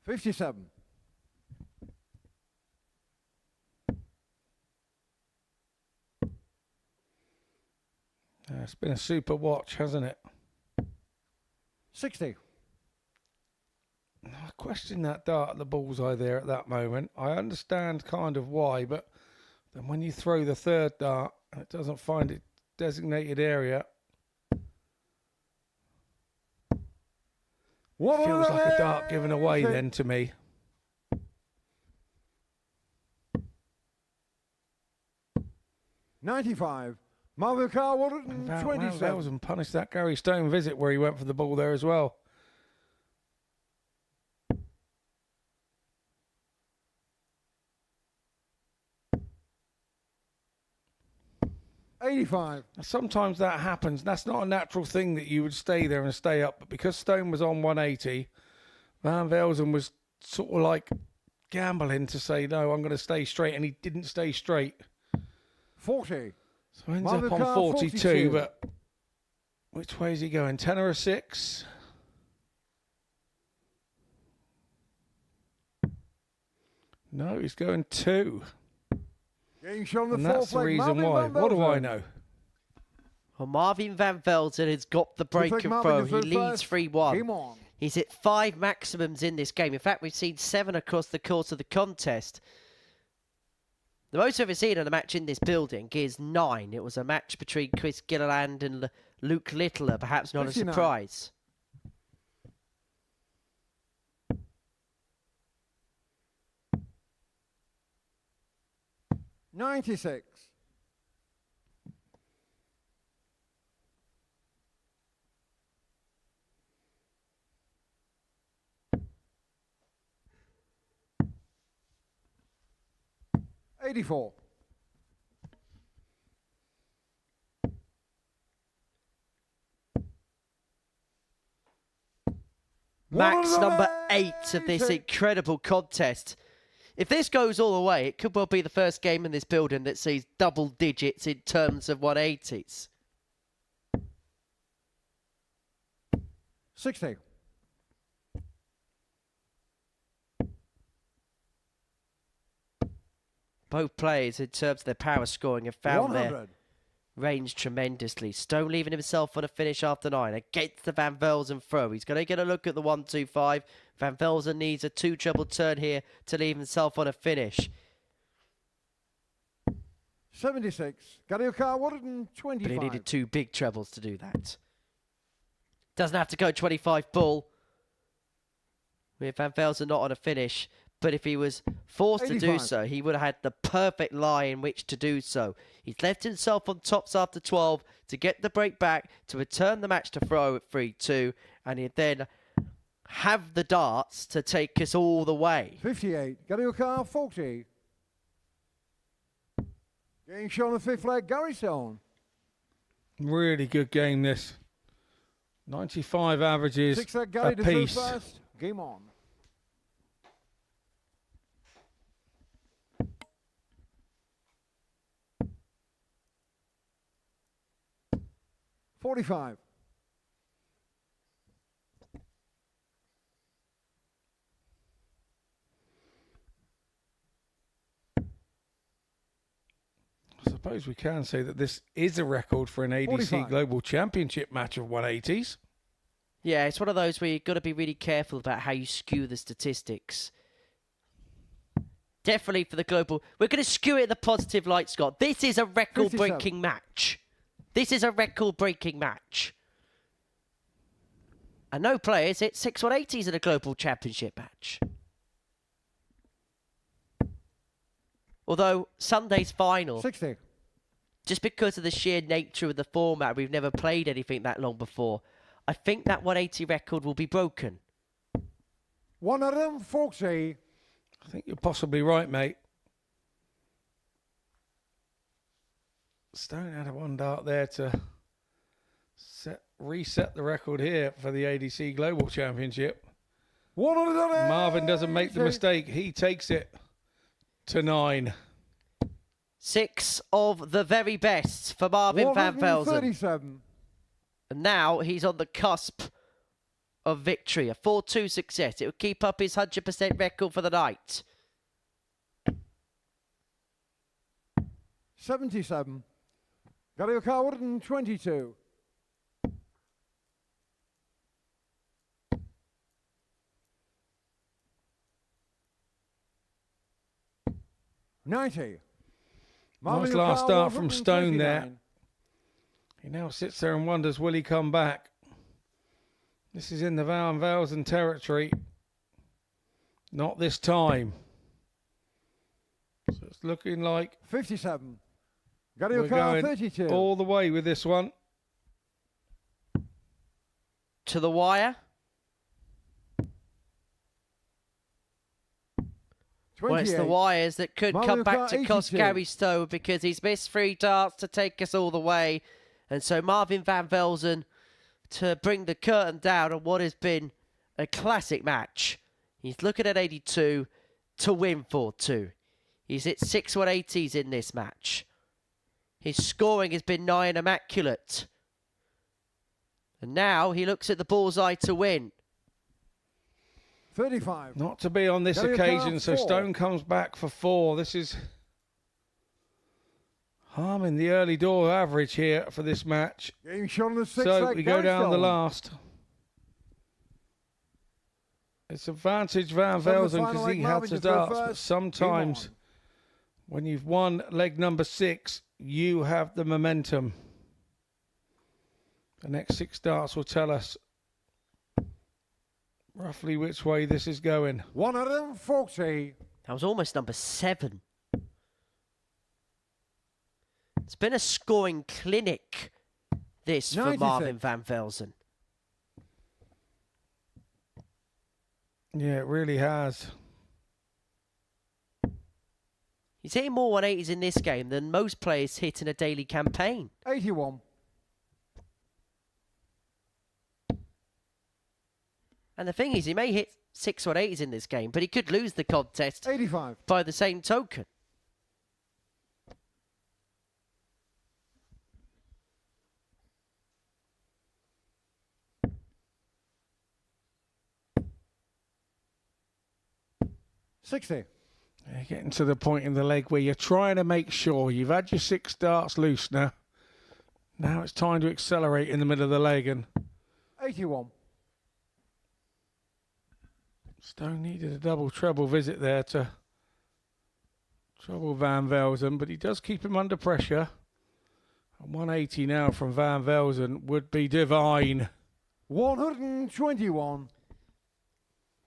57. It's been a super watch, hasn't it? 60. I question that dart at the bullseye there at that moment. I understand kind of why, but then when you throw the third dart and it doesn't find its designated area, it feels like a dart given away then to me. $95. Marvin Carr, 127. Velzen punished that Gary Stone visit where he went for the ball there as well. $85. Sometimes that happens. That's not a natural thing that you would stay there and stay up. But because Stone was on 180, Van Velzen was sort of like gambling to say, no, I'm going to stay straight. And he didn't stay straight. 40. So ends up on 42. But which way is he going? 10 or a 6? No, he's going 2. Getting shown the and that's the reason why. What do I know? Well, Marvin Van Velzen has got the break and throw. He leads 3-1. He's hit 5 maximums in this game. In fact, we've seen 7 across the course of the contest. The most we've ever seen in a match in this building is 9. It was a match between Chris Gilliland and Luke Littler. Perhaps not 59. A surprise. $96. $84. Max number 8 of this incredible contest. If this goes all the way, it could well be the first game in this building that sees double digits in terms of 180s. 60. Both players, in terms of their power scoring, have found 100. their range tremendously. Stone leaving himself on a finish after 9 against the Van Velzen throw. He's going to get a look at the 1-2-5. Van Velzen needs a 2 treble turn here to leave himself on a finish. 76. Gariuka, 125. But he needed 2 big trebles to do that. Doesn't have to go 25 bull. With Van Velzen not on a finish. But if he was forced 85. To do so, he would have had the perfect lie in which to do so. He's left himself on tops after 12 to get the break back, to return the match to throw at 3-2, and he'd then have the darts to take us all the way. 58. Gariuka, 40. Getting shown the 5th leg, Gary Stone. Really good game, this. 95 averages 6 leg, Gary a piece. First. Game on. $45. I suppose we can say that this is a record for an ADC 45. Global Championship match of 180s. Yeah, it's one of those where you've got to be really careful about how you skew the statistics. Definitely for the global. We're going to skew it in the positive light, Scott. This is a record-breaking match. This is a record-breaking match. And no players hit 6 180s in a global championship match. Although Sunday's final, 60. Just because of the sheer nature of the format, we've never played anything that long before. I think that 180 record will be broken. 140. I think you're possibly right, mate. Stone had a 1 dart there to reset the record here for the ADC Global Championship. Marvin doesn't make the mistake. He takes it to 9. 6 of the very best for Marvin Van Velzen. 137. And now he's on the cusp of victory. A 4-2 success. It will keep up his 100% record for the night. 77. Gariuka, 122. 90. Nice last start from Stone there. He now sits there and wonders, will he come back? This is in the Van Velzen territory. Not this time. So it's looking like 57. we're going 32. all the way with this one. To the wire. Well, it's the wires that could come back to cost Gary Stone because he's missed 3 darts to take us all the way. And so Marvin Van Velzen to bring the curtain down on what has been a classic match. He's looking at 82 to win 4-2. He's hit 6 180s in this match. His scoring has been nigh and immaculate. And now he looks at the bullseye to win. 35. Not to be on this occasion, so Stone comes back for 4. This is harming the early door average here for this match. Game shot on the 6 So we go down the last. It's advantage Van Velzen because he had the darts, but sometimes when you've won leg number 6, you have the momentum. The next 6 darts will tell us roughly which way this is going. 140. That was almost number 7. It's been a scoring clinic, this, for Marvin Van Velzen. Yeah, it really has. He's hitting more 180s in this game than most players hit in a daily campaign. 81. And the thing is, he may hit 6 180s in this game, but he could lose the contest 85. By the same token. $60. You're getting to the point in the leg where you're trying to make sure you've had your 6 darts loose now. Now it's time to accelerate in the middle of the leg. And 81. Stone needed a double treble visit there to trouble Van Velzen, but he does keep him under pressure. And 180 now from Van Velzen would be divine. 121.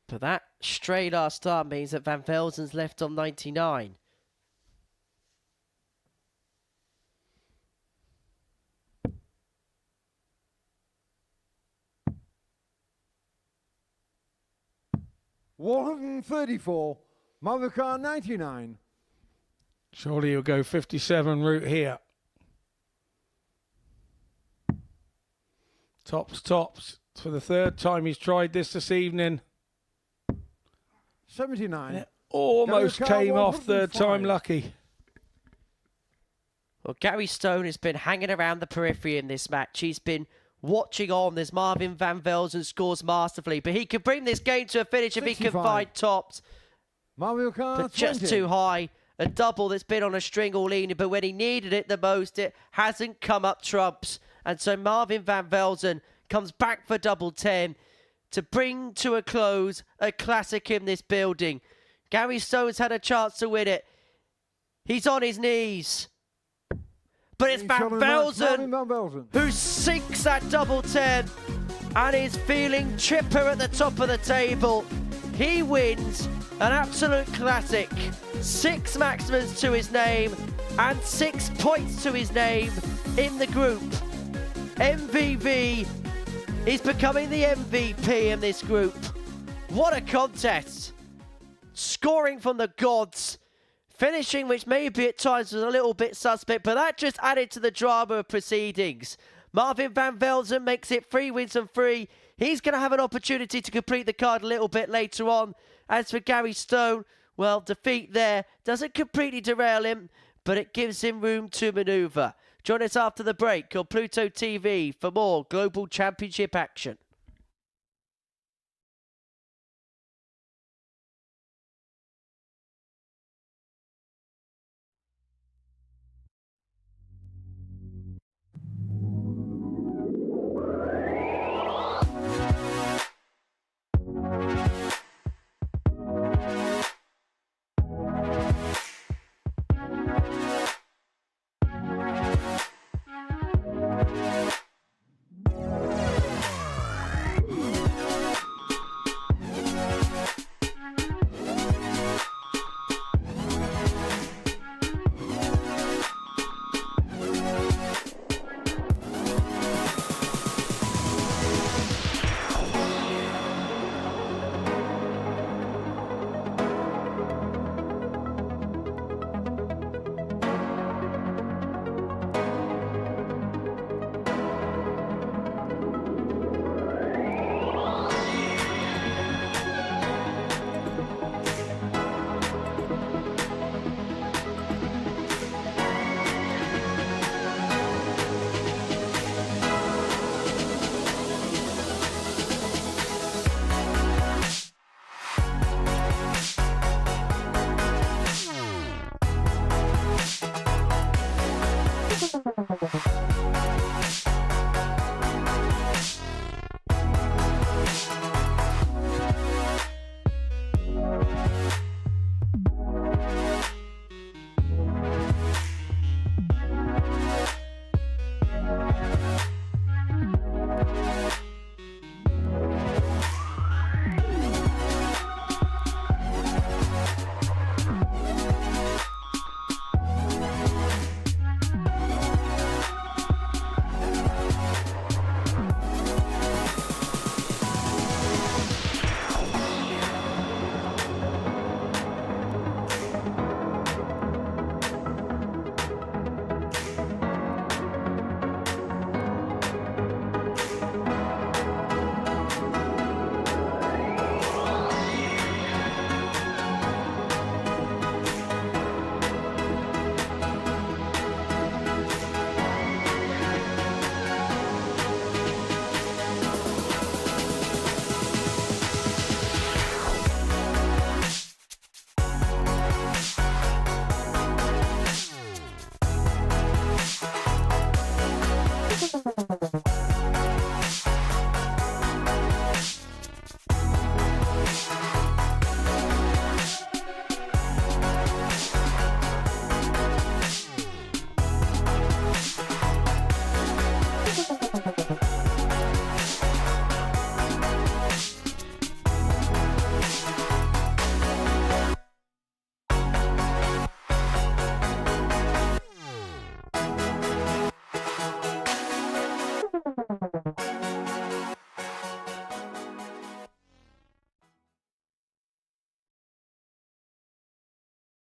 But that stray last start means that Van Velzen's left on 99. $134. Mavicar 99. Surely he'll go 57 route here. Tops for the 3rd time he's tried this evening. 79. It almost came off 3rd time lucky. Well, Gary Stone has been hanging around the periphery in this match. He's been watching on as Marvin Van Velzen scores masterfully, but he could bring this game to a finish 65. If he can find tops. But just too high. A double that's been on a string all evening, but when he needed it the most, it hasn't come up trumps. And so Marvin Van Velzen comes back for double 10 to bring to a close a classic in this building. Gary Stone's had a chance to win it. He's on his knees. But it's Van Velzen who sinks that double 10 and is feeling chipper at the top of the table. He wins an absolute classic. 6 maximums to his name and 6 points to his name in the group. MVV is becoming the MVP in this group. What a contest. Scoring from the gods. Finishing, which maybe at times was a little bit suspect, but that just added to the drama of proceedings. Marvin Van Velzen makes it 3 wins and 3. He's going to have an opportunity to complete the card a little bit later on. As for Gary Stone, well, defeat there doesn't completely derail him, but it gives him room to manoeuvre. Join us after the break on Pluto TV for more Global Championship action.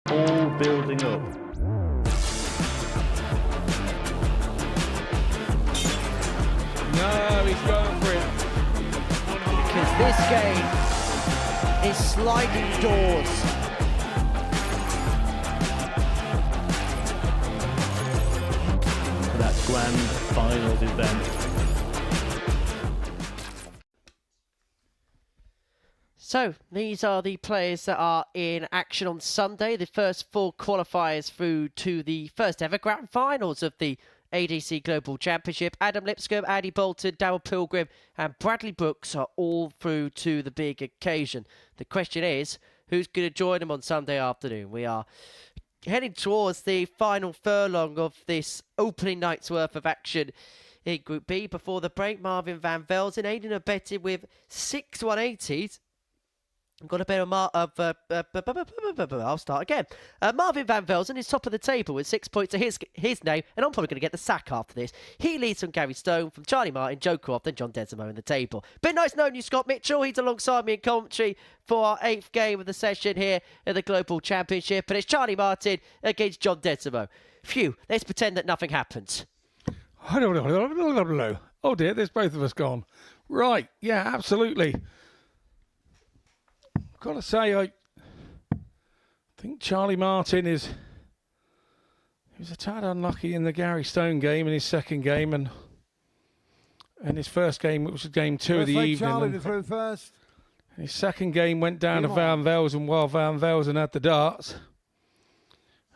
All building up. No, he's going for it. Because this game is sliding doors. For that grand finals event. So, these are the players that are in action on Sunday. The first 4 qualifiers through to the first ever grand finals of the ADC Global Championship. Adam Lipscomb, Andy Bolton, Darryl Pilgrim and Bradley Brooks are all through to the big occasion. The question is, who's going to join them on Sunday afternoon? We are heading towards the final furlong of this opening night's worth of action in Group B. Before the break, Marvin van Velzen aiding and abetting with 6 180s. I've got a bit of I'll start again. Marvin van Velzen is top of the table with 6 points to his name, and I'm probably going to get the sack after this. He leads from Gary Stone, from Charlie Martin, Joe Croft, and John Desreumaux in the table. Been nice knowing you, Scott Mitchell. He's alongside me in commentary for our 8th game of the session here at the Global Championship, and it's Charlie Martin against John Desreumaux. Phew, let's pretend that nothing happens. Oh dear, there's both of us gone. Right, yeah, absolutely. Got to say, I think Charlie Martin he was a tad unlucky in the Gary Stone game in his second game, and his first game, which was game 2 of the evening. Charlie to throw first. His second game went down to Van Velzen while Van Velzen had the darts.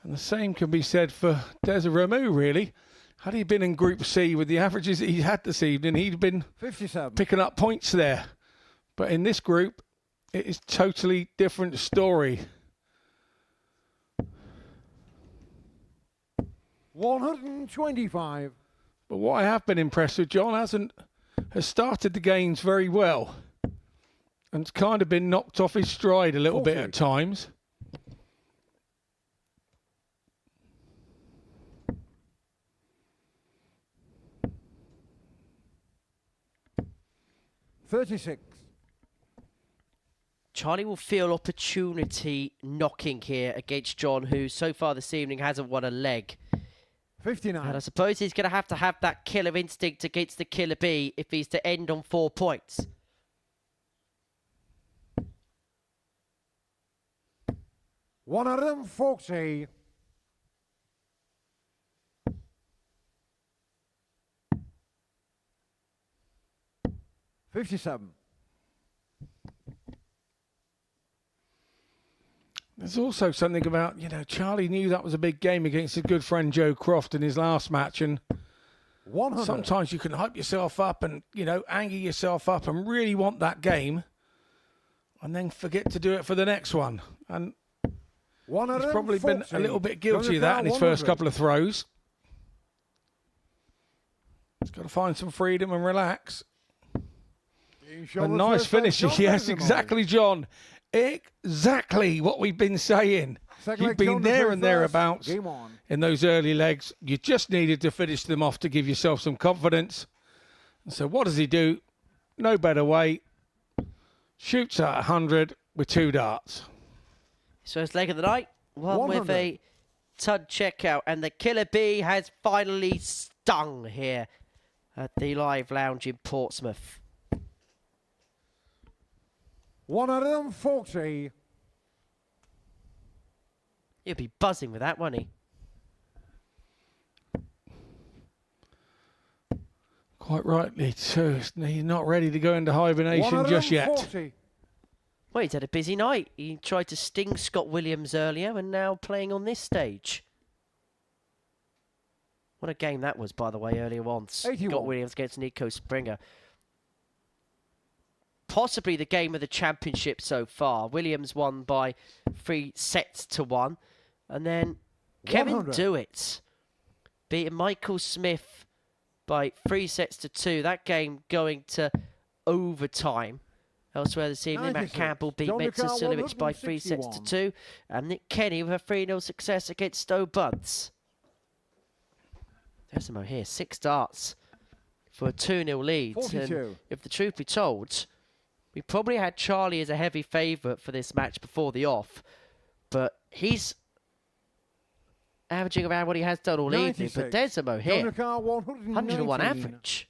And the same can be said for Desreumaux, really. Had he been in Group C with the averages that he had this evening, he'd been 57. Picking up points there. But in this group, it is totally different story. 125. But what I have been impressed with, John has started the games very well. And it's kind of been knocked off his stride a little bit at times. $36. Charlie will feel opportunity knocking here against John, who so far this evening hasn't won a leg. 59. And I suppose he's going to have that killer instinct against the killer bee if he's to end on 4 points. $140. $57. There's also something about, Charlie knew that was a big game against his good friend Joe Croft in his last match, and 100. Sometimes you can hype yourself up and, you know, anger yourself up and really want that game and then forget to do it for the next one. And he's probably been a little bit guilty of that in his first couple of throws. He's got to find some freedom and relax. A nice finish. Yes, exactly, John. Exactly what we've been saying. You've been there and thereabouts in those early legs. You just needed to finish them off to give yourself some confidence. And so what does he do? No better way. Shoots at 100 with 2 darts. First leg of the night. One with a tud checkout. And the Killer Bee has finally stung here at the Live Lounge in Portsmouth. 140. He'll be buzzing with that, won't he? Quite rightly too. He's not ready to go into hibernation just yet. Well, he's had a busy night. He tried to sting Scott Williams earlier and now playing on this stage. What a game that was, by the way, earlier on. 81. Scott Williams against Nico Springer. Possibly the game of the championship so far. Williams won by 3 sets to 1. And then Kevin 100. Dewitt beating Michael Smith by 3 sets to 2. That game going to overtime. Elsewhere this evening, Matt 96. Campbell beat John Metzer Lucar, Silovich by 3 sets to 2. And Nick Kenny with a 3-0 success against Stowe Buds. Desreumaux here, 6 darts for a 2-0 lead. 42. And if the truth be told, we probably had Charlie as a heavy favourite for this match before the off. But he's averaging around what he has done all 96. evening. But Desreumaux here, 119. 101 average.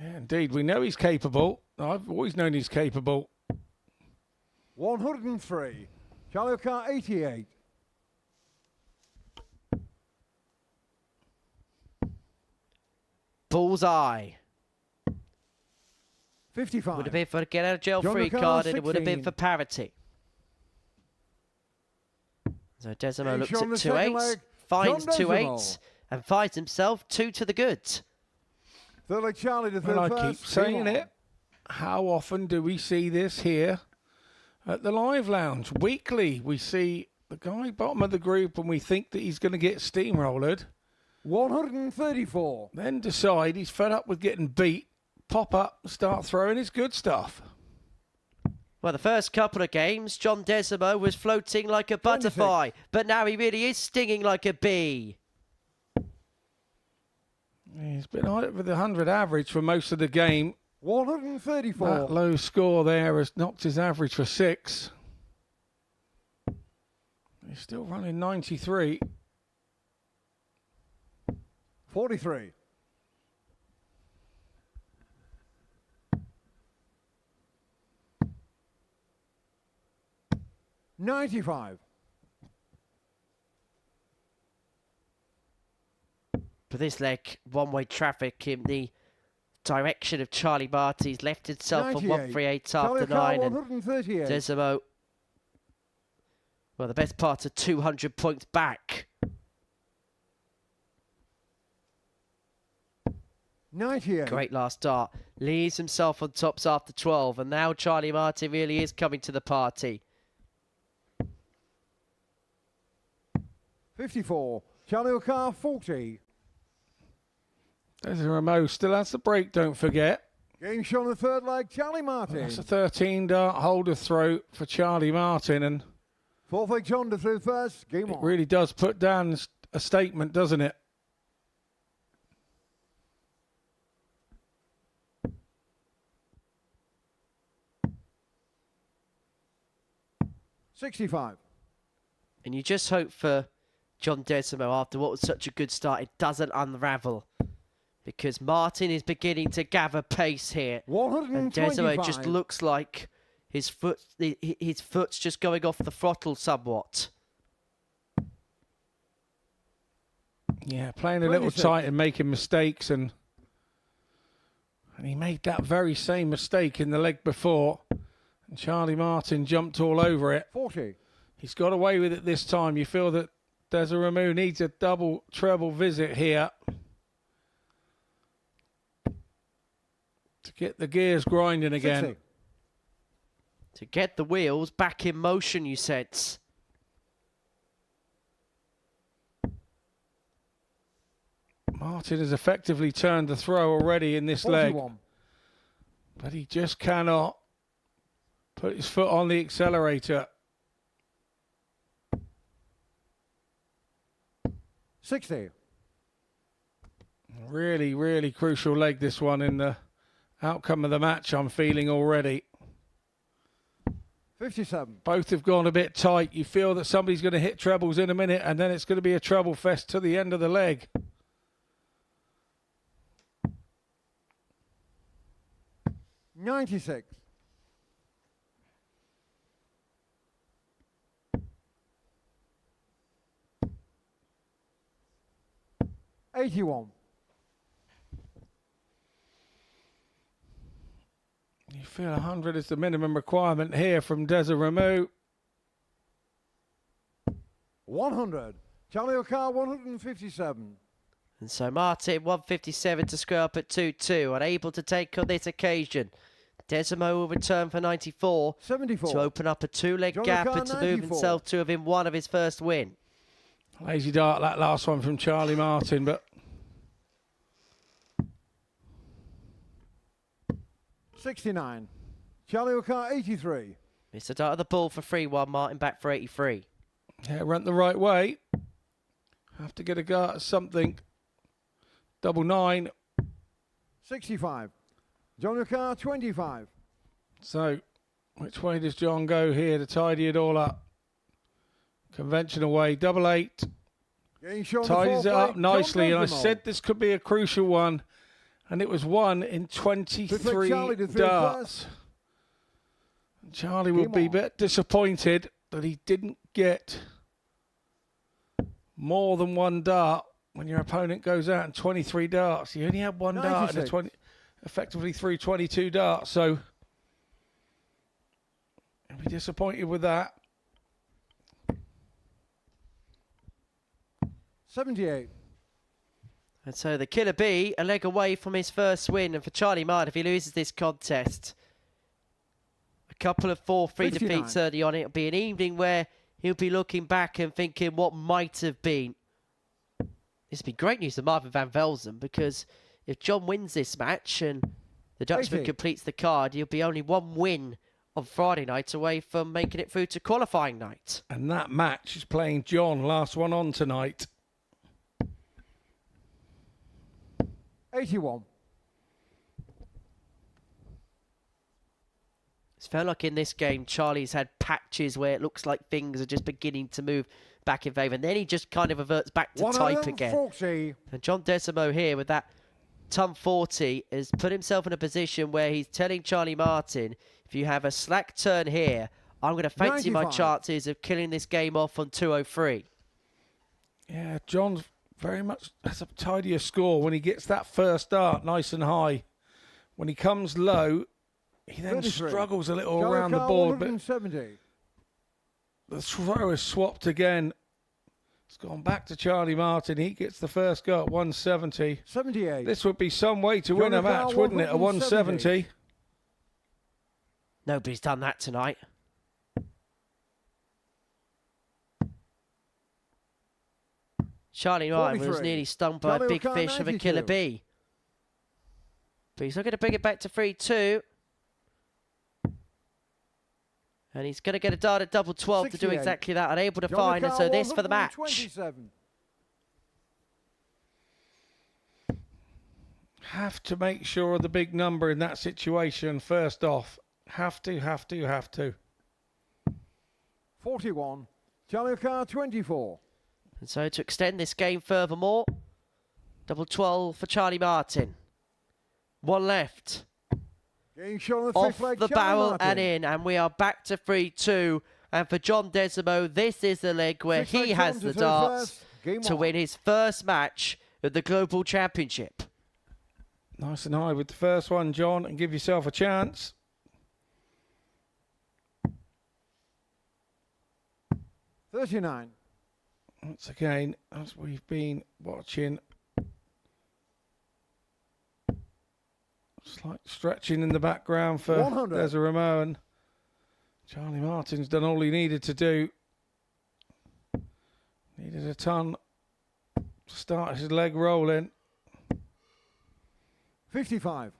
Yeah, indeed. We know he's capable. I've always known he's capable. 103. Charlie Car 88. Bullseye. 55. Would have been for a get out of jail John free Lucar, card, and it would have been 16. for parity. So Desreumaux looks on the at 2 second 8s, leg, finds John 2 Desreumaux. 8s, and finds himself 2 to the good. Third leg Charlie to third Well, I first. keep saying Game on. it. How often do we see this here at the Live Lounge? Weekly, we see the guy bottom of the group and we think that he's going to get steamrolled. 134. Then decide he's fed up with getting beat, pop up, start throwing his good stuff. Well, the first couple of games, John Desreumaux was floating like a butterfly, but now he really is stinging like a bee. He's been over the 100 average for most of the game. 134. That low score there has knocked his average for 6. He's still running 93. 43. $95. For this leg, one-way traffic in the direction of Charlie Marty. He's left himself on 98. 138 Charlie after Car, 9. And 138. Desreumaux, well, the best part of 200 points back. 98. Great last dart. Leaves himself on tops after 12. And now Charlie Marty really is coming to the party. 54. Charlie Car 40. Desreumaux still has the break, don't forget. Game shown the third leg. Charlie Martin. That's a 13 dart holder throw for Charlie Martin, and Fourth leg John to through first. Game it on. really does put down a statement, doesn't it? $65. And you just hope for John Desreumaux, after what was such a good start, it doesn't unravel. Because Martin is beginning to gather pace here. 125. And Desreumaux just looks like his foot's just going off the throttle somewhat. Yeah, playing a little 26. tight and making mistakes, and he made that very same mistake in the leg before, and Charlie Martin jumped all over it. 40. He's got away with it this time. You feel that Desreumaux needs a double treble visit here to get the gears grinding again. 60. To get the wheels back in motion, you sense. Martin has effectively turned the throw already in this 41. leg, but he just cannot put his foot on the accelerator. 60. Really, really crucial leg, this one, in the outcome of the match, I'm feeling already. 57. Both have gone a bit tight. You feel that somebody's going to hit trebles in a minute, and then it's going to be a treble fest to the end of the leg. 96. 81. You feel 100 is the minimum requirement here from Desreumaux. 100. Charlie O'Carr, 157. And so Martin, 157 to square up at 2-2, unable to take on this occasion. Desreumaux will return for 94 74. to open up a two-leg John gap O'Carr, and to move 94. himself to within one of his first win. Lazy dart, that last one from Charlie Martin, but 69. Charlie O'Carr, 83. Mr. Dart of the ball for 3-1, Martin back for 83. yeah, went the right way. Have to get a go at something. 99. 65. John O'Carr, 25. So, which way does John go here to tidy it all up? Conventional way, 88. Getting shown the Tidies it fourth up leg, nicely, John and I Desreumaux. said this could be a crucial one, and it was won in 23 Charlie to third darts. Charlie will be a bit disappointed that he didn't get more than one dart when your opponent goes out in 23 darts. You only had one dart in 96. effectively through 22 darts, so he'll be disappointed with that. 78. And so the Killer Bee, a leg away from his first win. And for Charlie Martin, if he loses this contest, a couple of 4-3 59. defeats early on, it'll be an evening where he'll be looking back and thinking what might have been. This would be great news for Marvin van Velzen, because if John wins this match and the Dutchman 80. completes the card, he'll be only one win on Friday night away from making it through to qualifying night. And that match is playing John, last one on tonight. 81. It's felt like in this game, Charlie's had patches where it looks like things are just beginning to move back in favour. And then he just kind of reverts back to type again. 140. And John Desreumaux here with that ton 40 has put himself in a position where he's telling Charlie Martin, if you have a slack turn here, I'm going to fancy my 95. chances of killing this game off on 203. Yeah, John's very much has a tidier score when he gets that first dart nice and high. When he comes low, he then 33. struggles a little Charlie around the O'Carr, board, but 170. the throw is swapped again. It's gone back to Charlie Martin. He gets the first go at 170. 78. This would be some way to win Charlie a O'Carr, match, wouldn't it? A 170. Nobody's done that tonight. Charlie Martin was 43. nearly stung by Charlie a big O'Carr, fish of a 92. Killer Bee. But he's not going to bring it back to 3-2. And he's going to get a dart at double 12 to do 68. exactly that. Unable to John find, and O'Carr, so this for the match. 127. Have to make sure of the big number in that situation first off. Have to. 41. Charlie O'Carr, 24. And so to extend this game furthermore, double 12 for Charlie Martin. One left. Getting shown the Off fifth leg, the Charlie barrel Martin. and in, and we are back to 3-2. And for John Desreumaux, this is the leg where Six he leg has John the to darts first. Game to on. win his first match at the Global Championship. Nice and high with the first one, John, and give yourself a chance. 39. once again, as we've been watching, slight stretching in the background for Desreumaux, and Charlie Martin's done all he needed to do. Needed a ton to start his leg rolling. 55.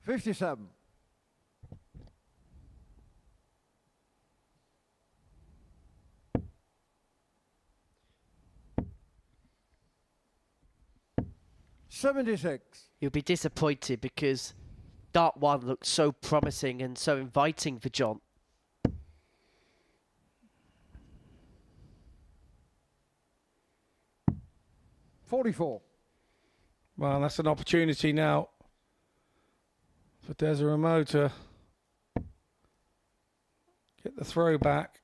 $57. $76. You'll be disappointed because Dart 1 looked so promising and so inviting for John. $44. Well, that's an opportunity now for Desreumaux to get the throw back.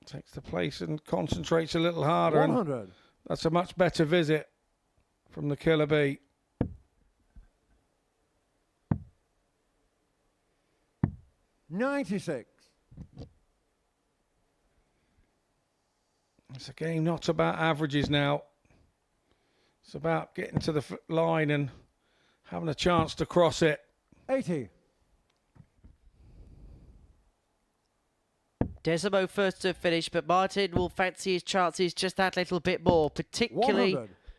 Takes the place and concentrates a little harder. 100. And that's a much better visit from the Killer Bee. $96. It's a game not about averages now. It's about getting to the line and having a chance to cross it. 80. Desreumaux first to finish, but Martin will fancy his chances just that little bit more, particularly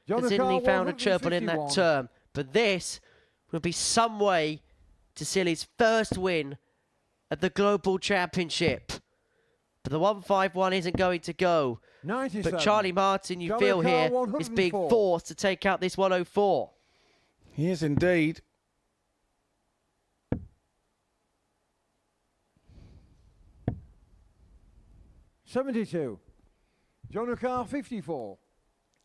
considering he found a triple in that term. But this will be some way to seal his first win at the Global Championship. But the 151 isn't going to go. 97. But Charlie Martin, you feel here, is being forced to take out this 104. He is indeed. $72. John O'Carr, 54.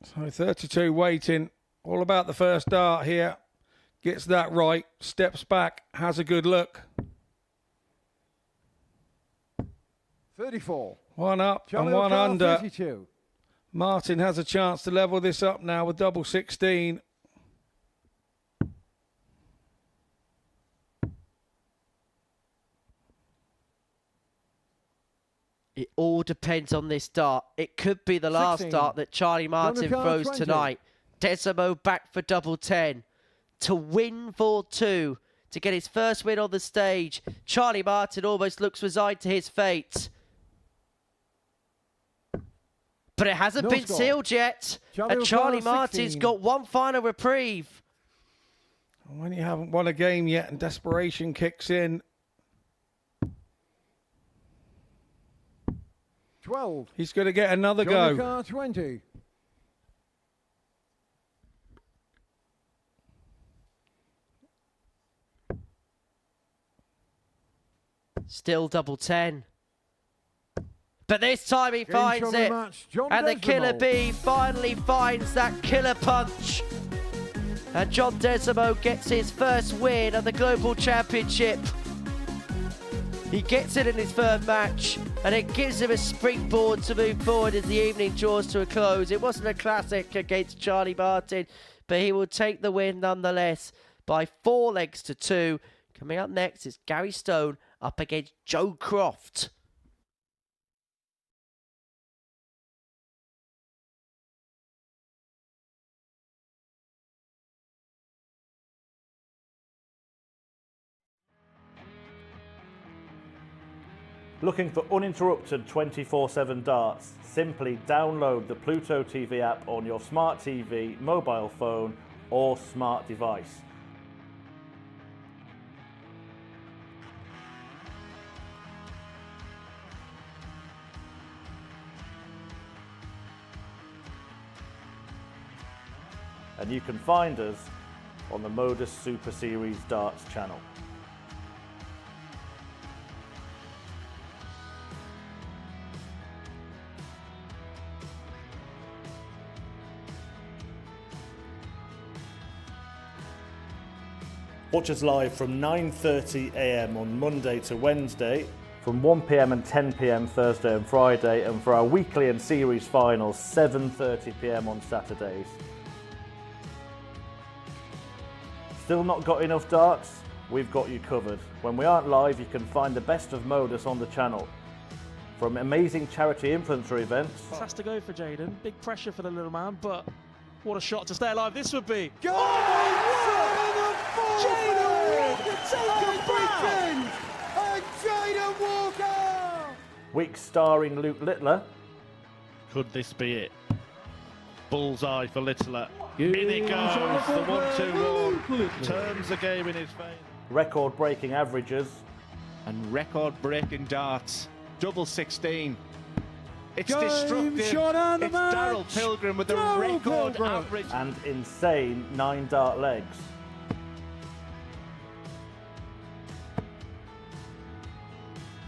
So 32 waiting. All about the first dart here. Gets that right. Steps back. Has a good look. 34. One up Johnny and one O'Carr, under. 52. Martin has a chance to level this up now with double 16. It all depends on this dart. It could be the last 16. dart that Charlie Martin O'Carr, throws 20. tonight. Desreumaux back for double 10 to win for 2 to get his first win on the stage. Charlie Martin almost looks resigned to his fate. But it hasn't been sealed yet. And Charlie Martin's got one final reprieve. When you haven't won a game yet and desperation kicks in, 12. he's going to get another Johnny go. O'Carr, 20. Still double 10. But this time he finds it. And the Killer Bee finally finds that killer punch. And John Desreumaux gets his first win at the Global Championship. He gets it in his third match, and it gives him a springboard to move forward as the evening draws to a close. It wasn't a classic against Charlie Martin, but he will take the win nonetheless by 4 legs to 2. Coming up next is Gary Stone up against Joe Croft. Looking for uninterrupted 24/7 darts? Simply download the Pluto TV app on your smart TV, mobile phone or smart device. And you can find us on the Modus Super Series Darts channel. Watch us live from 9:30 AM on Monday to Wednesday, from 1 PM and 10 PM Thursday and Friday, and for our weekly and series finals, 7:30 PM on Saturdays. Still not got enough darts? We've got you covered. When we aren't live, you can find the best of Modus on the channel. From amazing charity influencer events. This has to go for Jaden. Big pressure for the little man, but what a shot to stay alive this would be. Go! Jaden Walker! Week starring Luke Littler. Could this be it? Bullseye for Littler. In it goes, the 1-2-1. Turns the game in his favour. Record-breaking averages. And record-breaking darts. Double 16. It's Game destructive. shot on the It's match. Daryl Pilgrim with a Daryl record Pilgrim. average. And insane 9 dart legs.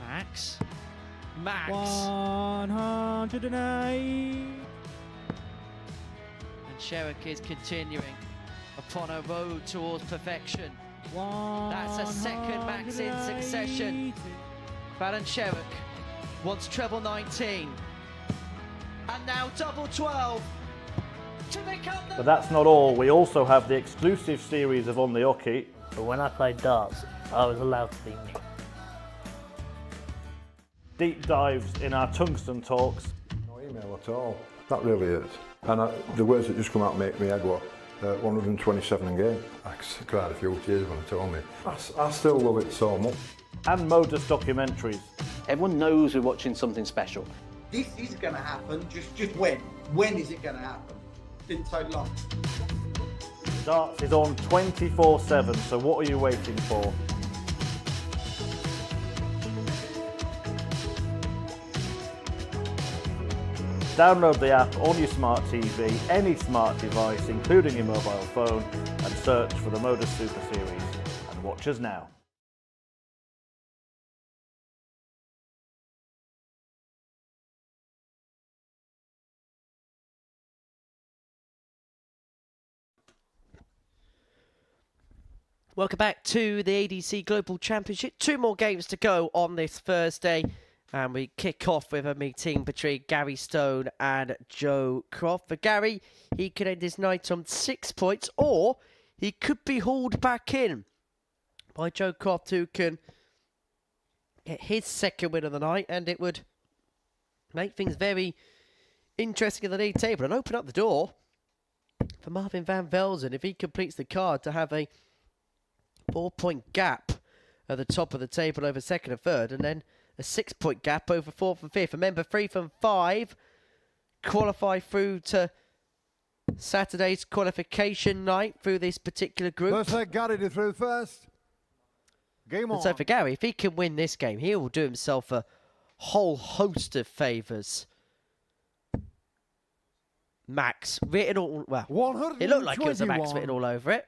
Max. 108. And Sherrick is continuing upon a road towards perfection. That's a second max in succession. Balan Sherrick wants treble 19. And now double 12 to become the... But that's not all. We also have the exclusive series of On the Hockey. But when I played darts, I was allowed to be me. Deep dives in our tungsten talks. No email at all. That really is. And the words that just come out make me head what? 127 in game. I cried a few tears when they told me. I still love it so much. And Modus documentaries. Everyone knows we're watching something special. This is going to happen. Just when? When is it going to happen? Didn't take long. Darts is on 24/7, so what are you waiting for? Download the app on your smart TV, any smart device, including your mobile phone, and search for the Modus Super Series. And watch us now. Welcome back to the ADC Global Championship. 2 more games to go on this Thursday. And we kick off with a meeting between Gary Stone and Joe Croft. For Gary, he could end his night on 6 points, or he could be hauled back in by Joe Croft, who can get his second win of the night, and it would make things very interesting in the league table and open up the door for Marvin van Velzen if he completes the card to have a 4-point gap at the top of the table over second and third, and then a 6-point gap over fourth and fifth. Remember, 3 from 5 qualify through to Saturday's qualification night through this particular group. Let's let Gary to through first. Game on. And so for Gary, if he can win this game, he will do himself a whole host of favours. Max written all, well, it looked like it was a Max written all over it.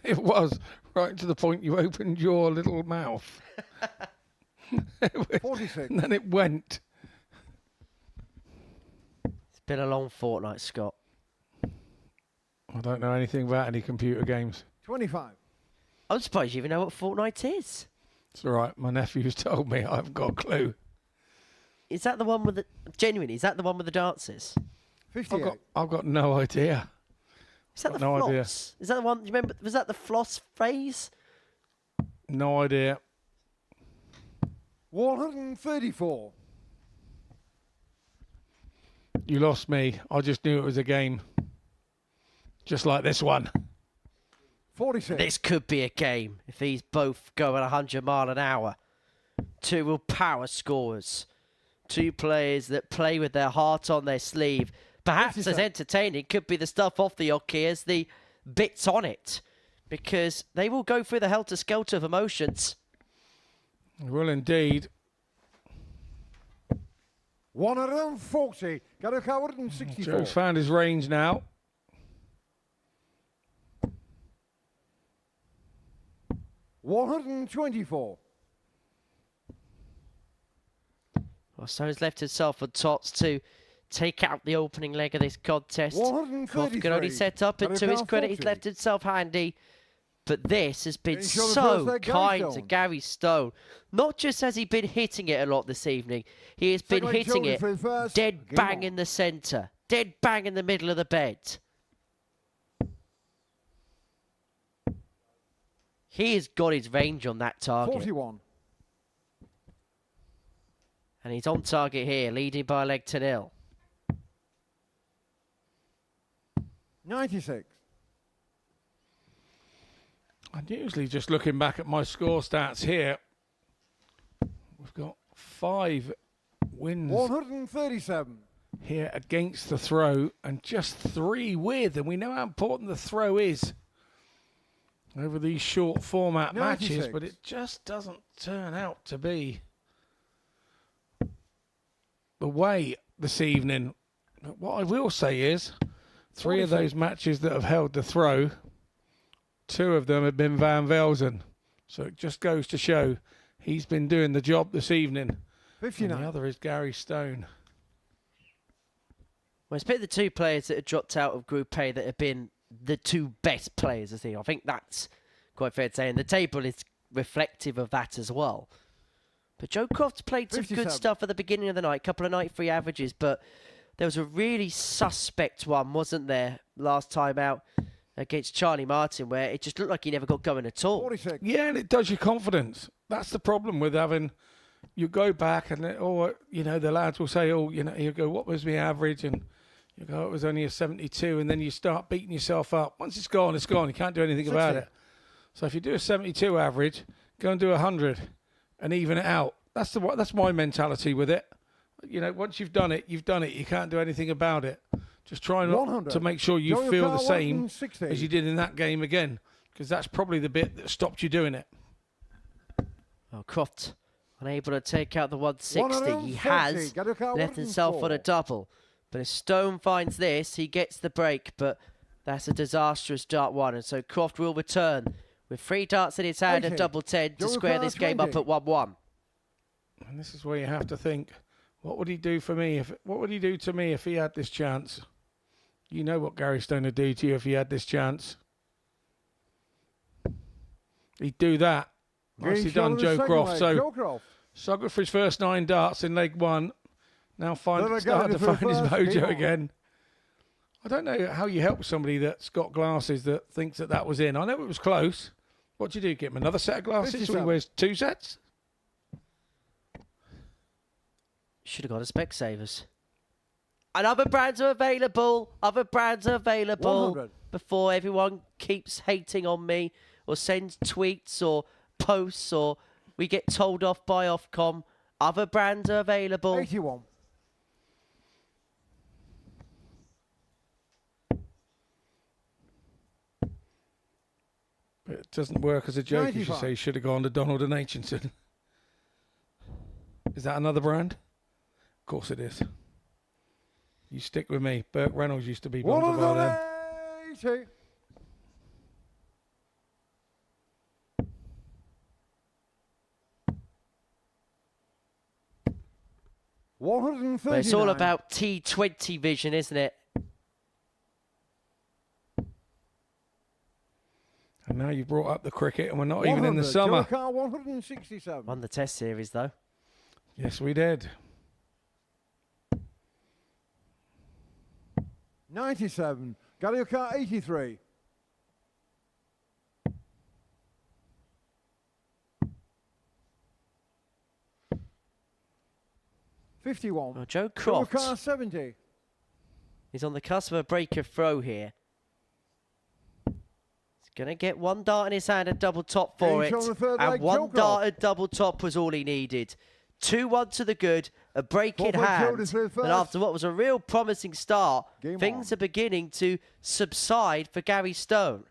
It was, right to the point you opened your little mouth. 46. And then it went. It's been a long fortnight, Scott. I don't know anything about any computer games. 25. I'm surprised you even know what Fortnite is. It's all right. My nephew's told me. I've got a clue. Is that the one with the... Genuinely, is that the one with the dances? 58. I've got no idea. Is that the no floss? idea. Is that the one... Do you remember? Was that the floss phase? No idea. 134. You lost me. I just knew it was a game. Just like this one. 46. This could be a game if these both go at 100 mile an hour. 2 real power scorers. 2 players that play with their heart on their sleeve. Perhaps as entertaining could be the stuff off the hockey as the bits on it. Because they will go through the helter-skelter of emotions. Well, indeed. 140. Got a 164. Joe's found his range now. $124. Well, Stone's left himself on tots to take out the opening leg of this contest. Croft can only set up, and to his credit, he's left himself handy. But this has been so kind to Gary Stone. Not just has he been hitting it a lot this evening, he has been hitting it dead bang in the centre, dead bang in the middle of the bed. He has got his range on that target. 41. And he's on target here, leading by a leg to nil. 96. And usually just looking back at my score stats here, we've got 5 wins 137. here against the throw and just 3 with. And we know how important the throw is over these short format 96. matches, but it just doesn't turn out to be the way this evening. But what I will say is 3 of those matches that have held the throw, 2 of them have been Van Velzen. So it just goes to show he's been doing the job this evening. 59. And the other is Gary Stone. Well, it's been the 2 players that have dropped out of Group A that have been the 2 best players, I think. I think that's quite fair to say. And the table is reflective of that as well. But Joe Croft played some 57. good stuff at the beginning of the night. A couple of 93 averages, but there was a really suspect one, wasn't there, last time out against Charlie Martin, where it just looked like he never got going at all. 46. Yeah, and it does your confidence. That's the problem with having, you go back and, the lads will say, you go, what was my average? And you go, it was only a 72. And then you start beating yourself up. Once it's gone, it's gone. You can't do anything about it. So if you do a 72 average, go and do 100 and even it out. That's my mentality with it. Once you've done it, you've done it. You can't do anything about it. Just try not 100. to make sure you feel the same 160. as you did in that game again, because that's probably the bit that stopped you doing it. Well, Croft unable to take out the 160. He 140. has Got to count left himself on 104. a double. But if Stone finds this, he gets the break. But that's a disastrous dart 1. And so Croft will return with 3 darts in his hand and 80. double 10 to Joe square this game up 20. at 1-1. And this is where you have to think, what would he do for me? What would he do to me if he had this chance? You know what Gary Stone would do to you if he had this chance. He'd do that. Nicely done, Joe Croft. So, Sogger for his first 9 darts in leg 1. Now starting to find his mojo again. I don't know how you help somebody that's got glasses that thinks that was in. I know it was close. What do you do? Get him another set of glasses? 57. So he wears 2 sets? Should have got a Specsavers. And other brands are available. Other brands are available. 100. Before everyone keeps hating on me or sends tweets or posts or we get told off by Ofcom. Other brands are available. 81. But it doesn't work as a joke. You should 95. say should have gone to Donald and Aitchison. Is that another brand? Of course it is. You stick with me. Burke Reynolds used to be bonded by them. 180. But it's all about T20 vision, isn't it? And now you've brought up the cricket and we're not even in the summer. 167. Won the Test series, though. Yes, we did. 97. Galiuka 83. $51. Well, Joe Croft. Galiuka 70. He's on the cusp of a breaker throw here. He's going to get 1 dart in his hand and double top for Games it. on the third And leg, 1 Joe dart Croft. and double top was all he needed. 2-1 to the good, a break in 4.2 hand. to third And first. after what was a real promising start, Game things on. are beginning to subside for Gary Stone.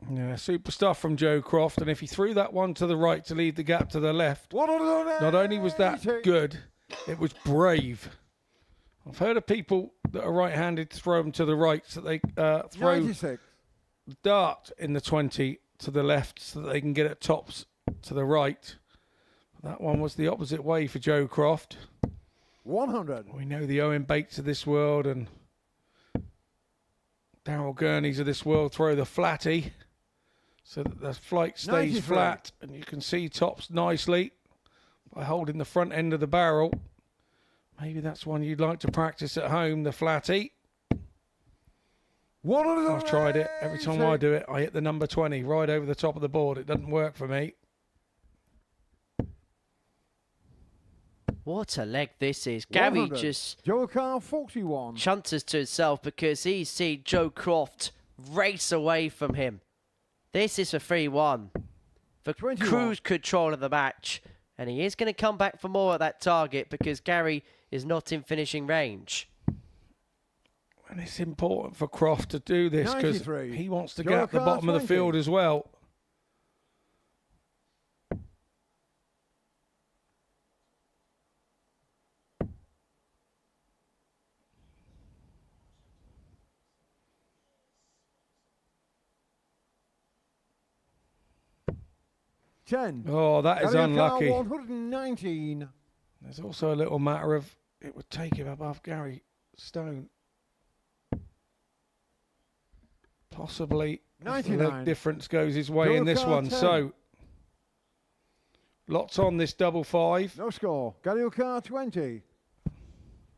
Yeah, super stuff from Joe Croft. And if he threw that one to the right to leave the gap to the left, not only was that good, it was brave. I've heard of people that are right-handed throw them to the right so they throw 96. the dart in the 20 to the left so that they can get it tops to the right. That one was the opposite way for Joe Croft. 100. We know the Owen Bates of this world and Darryl Gurneys of this world throw the flatty so that the flight stays 93. flat and you can see tops nicely by holding the front end of the barrel. Maybe that's one you'd like to practice at home, the flatty. I've tried it. Every time I do it, I hit the number 20 right over the top of the board. It doesn't work for me. What a leg this is. Gary just Joker 41. chunters to himself because he's seen Joe Croft race away from him. This is for 3-1. For cruise control of the match. And he is going to come back for more at that target because Gary is not in finishing range. And it's important for Croft to do this because he wants to get at the bottom of the field as well. Oh, that is unlucky. 119. There's also a little matter of it would take him above Gary Stone. Possibly if the leg difference goes his way in this one. 10. So lots on this double 5. No score. Garyuka 20.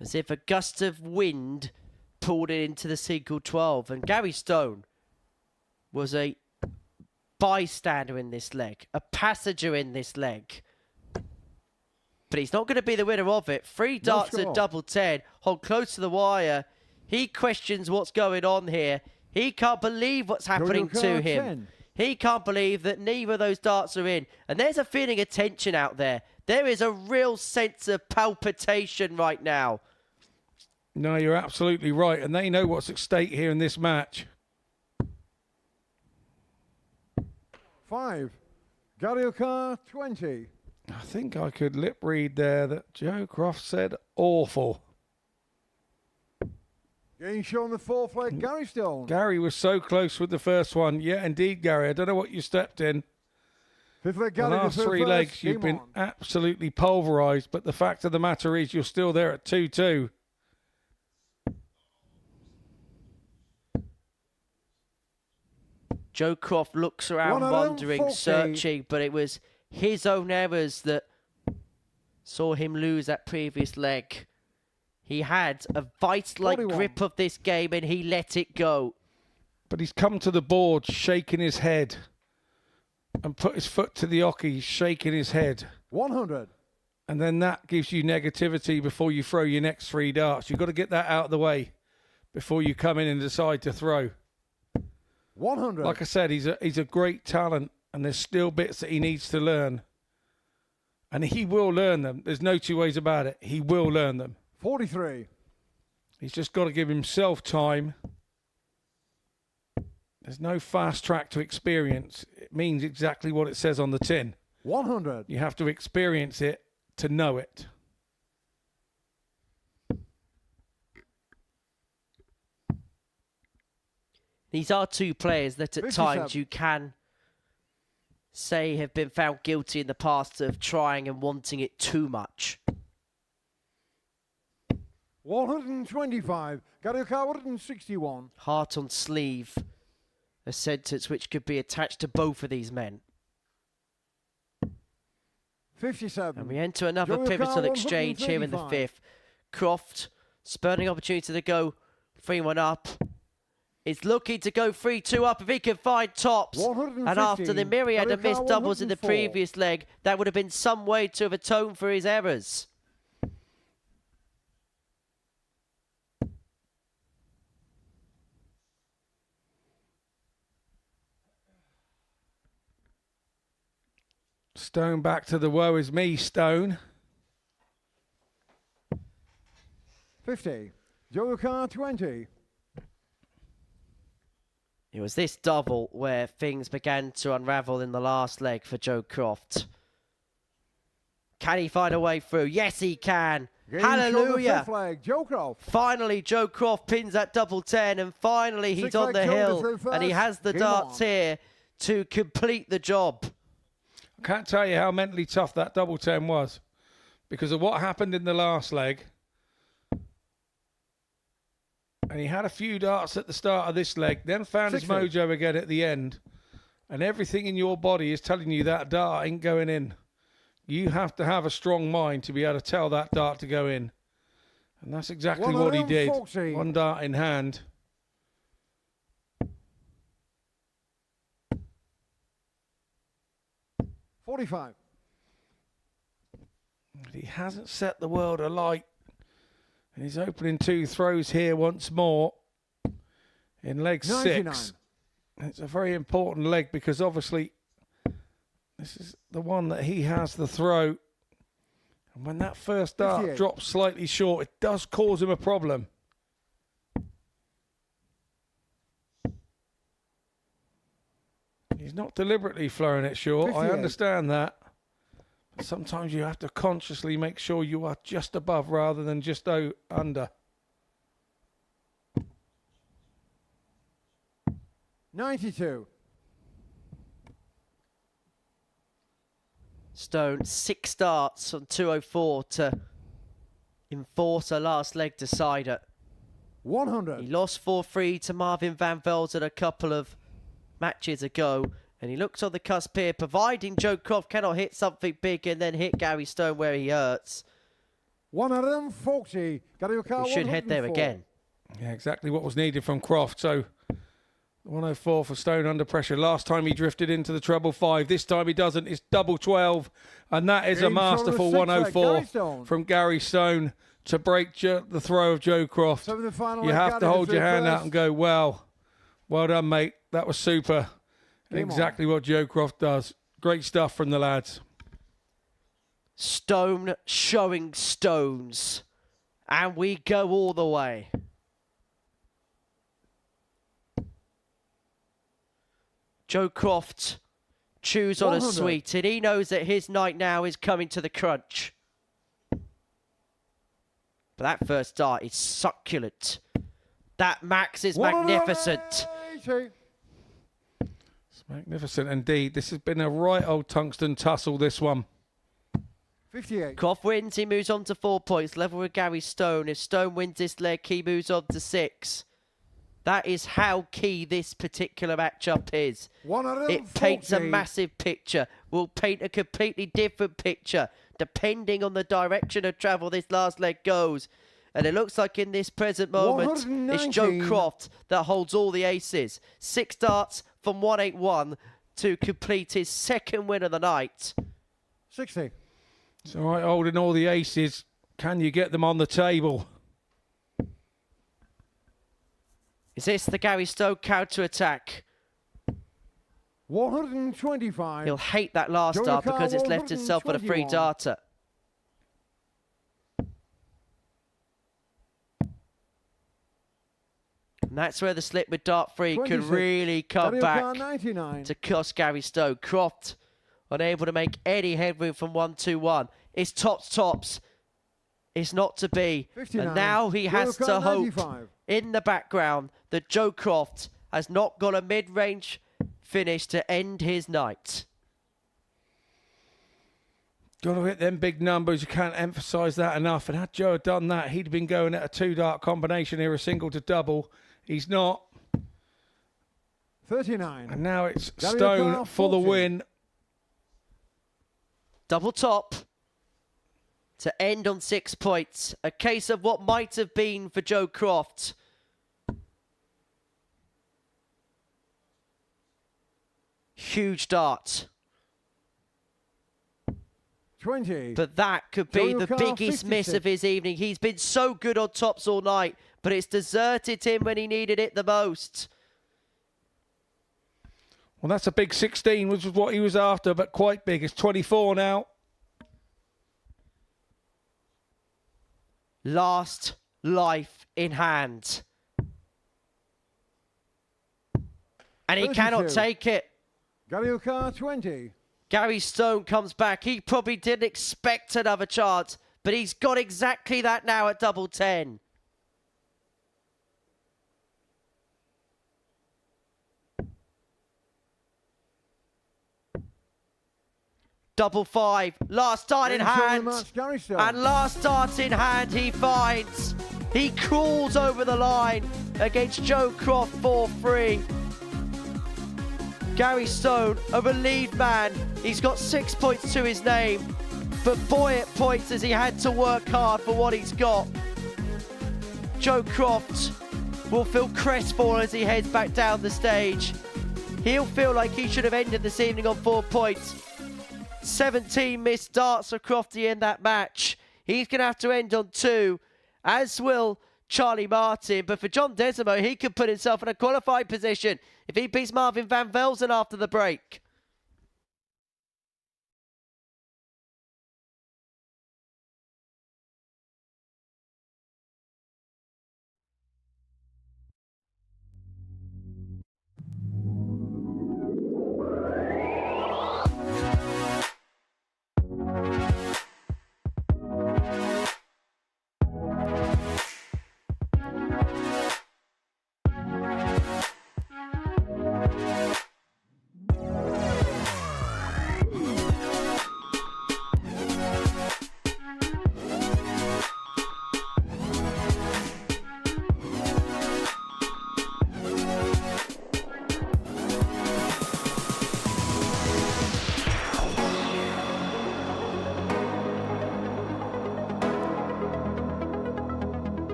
As if a gust of wind pulled it into the single 12. And Gary Stone was a bystander in this leg, a passenger in this leg. But he's not going to be the winner of it. 3 darts at double 10, hold close to the wire. He questions what's going on here. He can't believe what's happening to him. 10. He can't believe that neither of those darts are in. And there's a feeling of tension out there. There is a real sense of palpitation right now. No, you're absolutely right. And they know what's at stake here in this match. 5. Garyuka 20. I think I could lip read there that Joe Croft said awful. Getting shown the 4th leg, Gary Stone. Gary was so close with the first one. Yeah, indeed, Gary. I don't know what you stepped in. 5th leg, The Gary. last 3 legs, you've been absolutely pulverised. But the fact of the matter is you're still there at 2-2. Joe Croft looks around wondering, searching, but it was his own errors that saw him lose that previous leg. He had a vice-like grip of this game and he let it go. But he's come to the board shaking his head and put his foot to the oche, shaking his head. 100. And then that gives you negativity before you throw your next 3 darts. You've got to get that out of the way before you come in and decide to throw. 100. Like I said, he's a great talent and there's still bits that he needs to learn. And he will learn them. There's no 2 ways about it. He will learn them. 43. He's just got to give himself time. There's no fast track to experience. It means exactly what it says on the tin. 100. You have to experience it to know it. These are 2 players that at 57. times you can say have been found guilty in the past of trying and wanting it too much. 125. Garyuka 161. Heart on sleeve. A sentence which could be attached to both of these men. 57. And we enter another Garyuka pivotal exchange here in the 5th. Croft, spurning opportunity to go 3-1 up. It's looking to go 3-2 up if he can find tops. 150. And after the myriad of missed doubles in the 104. previous leg, that would have been some way to have atoned for his errors. Stone back to the woe is me, Stone. 50. Garyuka 20. It was this double where things began to unravel in the last leg for Joe Croft. Can he find a way through? Yes, he can. Hallelujah. Joe Croft. Finally, Joe Croft pins that double 10, and finally he's on the hill, and he has the darts here to complete the job. I can't tell you how mentally tough that double 10 was because of what happened in the last leg. And he had a few darts at the start of this leg, then found 60. his mojo again at the end. And everything in your body is telling you that dart ain't going in. You have to have a strong mind to be able to tell that dart to go in. And that's exactly what he did. 140. 1 dart in hand. 45. He hasn't set the world alight. And he's opening 2 throws here once more in leg 99. 6. It's a very important leg because obviously this is the one that he has the throw. And when that first dart 58. drops slightly short, it does cause him a problem. He's not deliberately throwing it short. 58. I understand that. But sometimes you have to consciously make sure you are just above rather than just under. 92. Stone 6 darts on 204 to enforce a last leg decider. 100. He lost 4-3 to Marvin van Velzen a couple of matches ago, and he looks on the cusp here, providing Joe Croft cannot hit something big and then hit Gary Stone where he hurts. 140. He should head there again. Yeah, exactly what was needed from Croft. So 104 for Stone under pressure. Last time he drifted into the treble 5. This time he doesn't. It's double 12. And that is a masterful 104 from Gary Stone to break the throw of Joe Croft. You have to hold your hand out and go, well done, mate. That was super. Exactly what Joe Croft does. Great stuff from the lads. Stone showing stones. And we go all the way. Joe Croft chews on a sweet, and he knows that his night now is coming to the crunch. But that first dart is succulent. That max is magnificent. It's magnificent indeed. This has been a right old tungsten tussle, this one. 58. Croft wins, he moves on to 4 points, level with Gary Stone. If Stone wins this leg, he moves on to 6. That is how key this particular matchup is. It paints a massive picture. Will paint a completely different picture depending on the direction of travel this last leg goes. And it looks like in this present moment, it's Joe Croft that holds all the aces. 6 darts from 181 to complete his second win of the night. 60. It's all right holding all the aces. Can you get them on the table? Is this the Gary Stone counter-attack? 125. He'll hate that last dart because it's left himself with a free darter. And that's where the slip with dart 3 can really come back to cost Gary Stone. Croft unable to make any headway from 1-2-1. It's tops. It's not to be. 59. And now he has to hope in the background that Joe Croft has not got a mid-range finish to end his night. Got to hit them big numbers. You can't emphasise that enough. And had Joe done that, he'd been going at a 2-dart combination here, a single to double. He's not. 39. And now it's Stone for the win. Double top to end on 6 points. A case of what might have been for Joe Croft. Huge dart. 20. But that could be the biggest miss of his evening. He's been so good on tops all night, but it's deserted him when he needed it the most. Well, that's a big 16, which was what he was after, but quite big. It's 24 now. Last life in hand. And he 32. cannot take it. Gary 20. Gary Stone comes back. He probably didn't expect another chance, but he's got exactly that now at double 10. Double 5. Last dart in hand. And last dart in hand he finds. He crawls over the line against Joe Croft 4-3. Gary Stone, a relieved man. He's got 6 points to his name. But boy, it points as he had to work hard for what he's got. Joe Croft will feel crestfallen as he heads back down the stage. He'll feel like he should have ended this evening on 4 points. 17 missed darts for Crofty in that match. He's going to have to end on 2, as will Charlie Martin. But for John Desreumaux, he could put himself in a qualified position if he beats Marvin van Velzen after the break.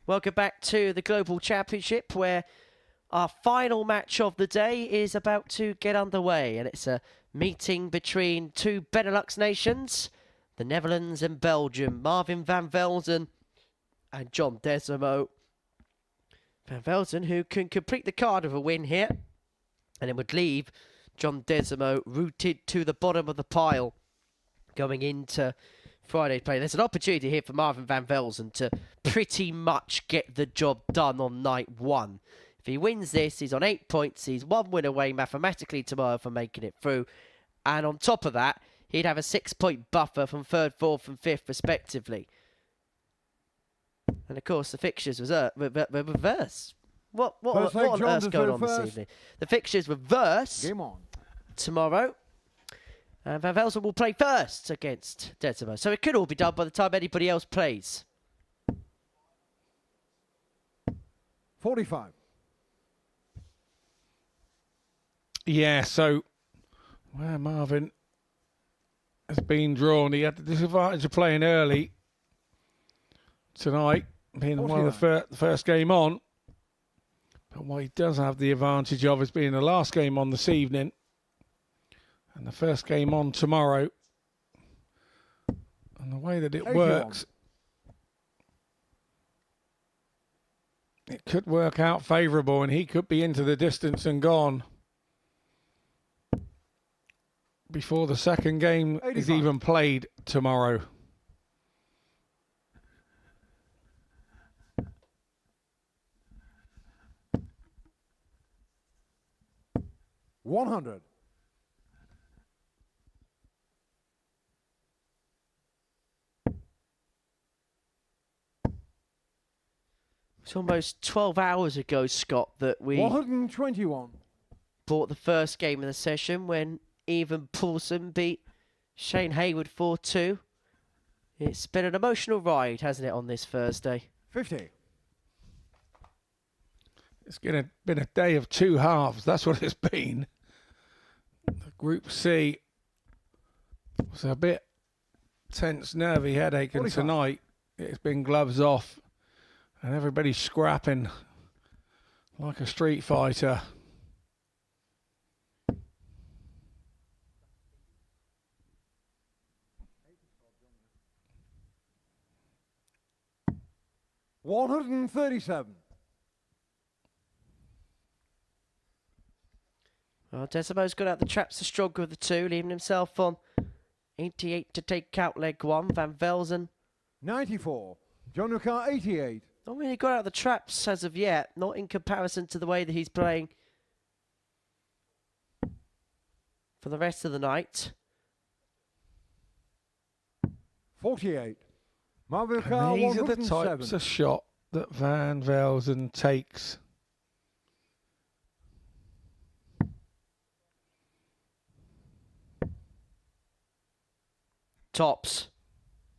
Welcome back to the Global Championship, where our final match of the day is about to get underway, and it's a meeting between two Benelux nations, the Netherlands and Belgium. Marvin van Velzen and John Desreumaux. Van Velzen, who can complete the card with a win here, and it would leave John Desreumaux rooted to the bottom of the pile going into Friday's play. There's an opportunity here for Marvin van Velzen to pretty much get the job done on night 1. If he wins this, he's on 8 points. He's 1 win away mathematically tomorrow from making it through. And on top of that, he'd have a 6-point buffer from 3rd, 4th and 5th respectively. And of course, the fixtures was reverse. What on earth's going on this evening? The fixtures reverse. Game on. Tomorrow. And Van Velzen will play first against Desreumaux. So it could all be done by the time anybody else plays. 45. Yeah, so where Marvin has been drawn, he had the disadvantage of playing early tonight, being one of the first game on. But what he does have the advantage of is being the last game on this evening. And the first game on tomorrow. And the way that it works, it could work out favourable, and he could be into the distance and gone before the second game is even played tomorrow. $100. It's almost 12 hours ago, Scott, that we 121. bought the first game of the session when Evan Paulson beat Shane Hayward 4-2. It's been an emotional ride, hasn't it, on this Thursday? 50. It's been a day of two halves. That's what it's been. The Group C was a bit tense, nervy headache, and tonight it's been gloves off. And everybody's scrapping like a street fighter. $137. Well, Desreumaux got out the traps, the stronger of the two, leaving himself on 88 to take out leg one. Van Velzen 94. John Ricard 88. Not really got out the traps as of yet, not in comparison to the way that he's playing for the rest of the night. 48. Marvin And Carr, these are the 107. types of shot that Van Velzen takes. Tops.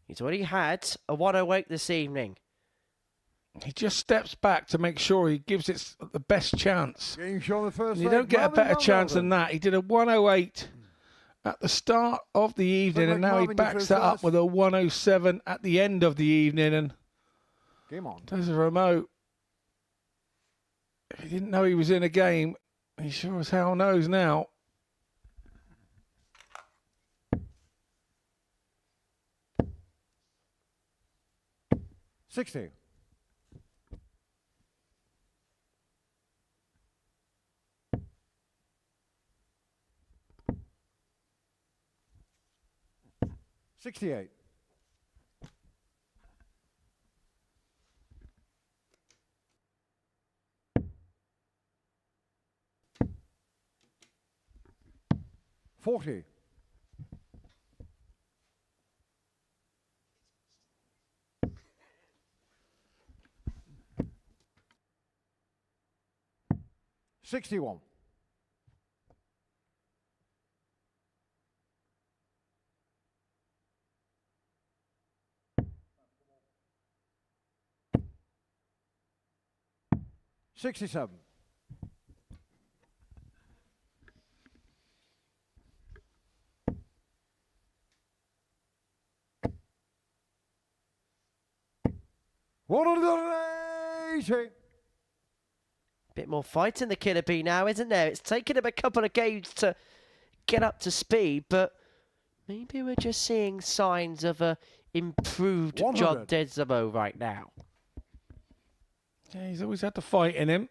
He's already had a 108 this evening. He just steps back to make sure he gives it the best chance. Getting shown the first And you leg, don't get a Marvin better Van chance Velzen. than that. He did a 108 at the start of the evening, and now he Marvin, your backs first that up last. with a 107 at the end of the evening. And Game on. Desreumaux, if he didn't know he was in a game, he sure as hell knows now. $60. $68. $40. $61. $67. $180. Bit more fight in the Killer Bee now, isn't there? It's taken him a couple of games to get up to speed, but maybe we're just seeing signs of a improved 100. John Desreumaux right now. Yeah, he's always had the fight in him.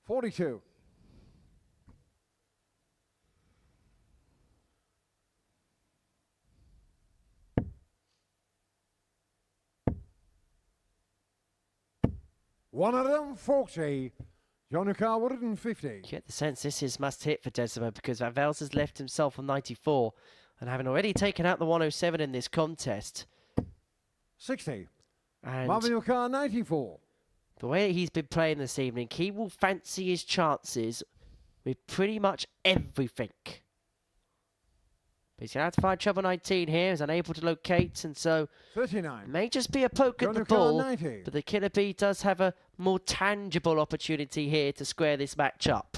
$42. $140. John Carr, 150. You get the sense this is must hit for Desreumaux because Van Velzen's left himself on 94 and having already taken out the 107 in this contest. 60. And Marvin Carr, 94. the way he's been playing this evening, he will fancy his chances with pretty much everything. But he's going to have to find trouble 19 here. He's unable to locate, and so 39. it may just be a poke at the John Carr, ball. 90. But the Killer Bee does have a more tangible opportunity here to square this match up.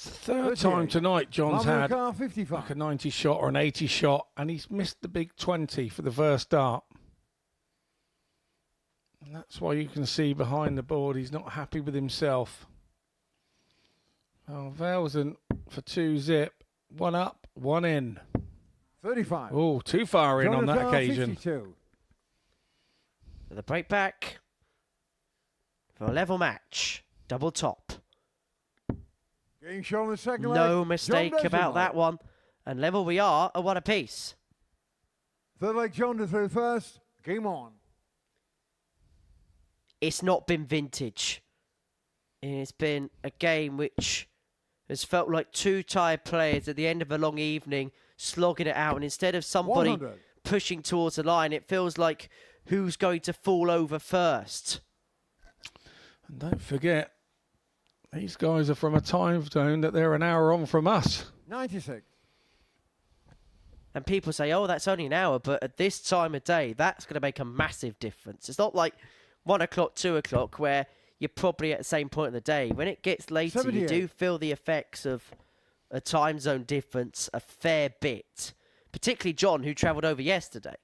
Third time tonight John's had Car 55. like a 90 shot or an 80 shot, and he's missed the big 20 for the first dart. And that's why you can see behind the board he's not happy with himself. Oh, Velzen for 2-zip. 1 up, 1 in. 35. Oh, too far in on that occasion. 52. For the break back. For a level match. Double top. Getting shown the second leg. No mistake John about Desreumaux. that one. And level we are at 1 apiece. Third leg, John Desreumaux first. Game on. It's not been vintage. It's been a game which has felt like two tired players at the end of a long evening slogging it out. And instead of somebody 100. pushing towards the line, it feels like who's going to fall over first. And don't forget, these guys are from a time zone that they're an hour on from us. 96. And people say, oh, that's only an hour. But at this time of day, that's going to make a massive difference. It's not like 1 o'clock, 2 o'clock, where you're probably at the same point of the day. When it gets later, 78. you do feel the effects of a time zone difference a fair bit. Particularly John, who travelled over yesterday.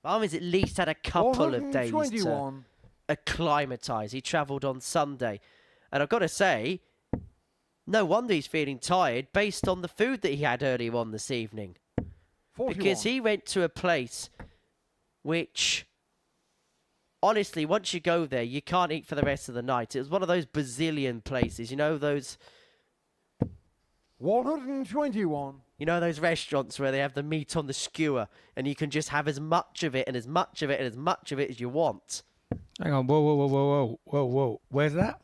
Marvin's at least had a couple of days to 121. acclimatise. He travelled on Sunday. And I've got to say, no wonder he's feeling tired based on the food that he had earlier on this evening. 41. Because he went to a place which, honestly, once you go there, you can't eat for the rest of the night. It was one of those Brazilian places, you know, those 121. You know those restaurants where they have the meat on the skewer and you can just have as much of it and as much of it and as much of it as you want. Hang on, whoa. Where's that?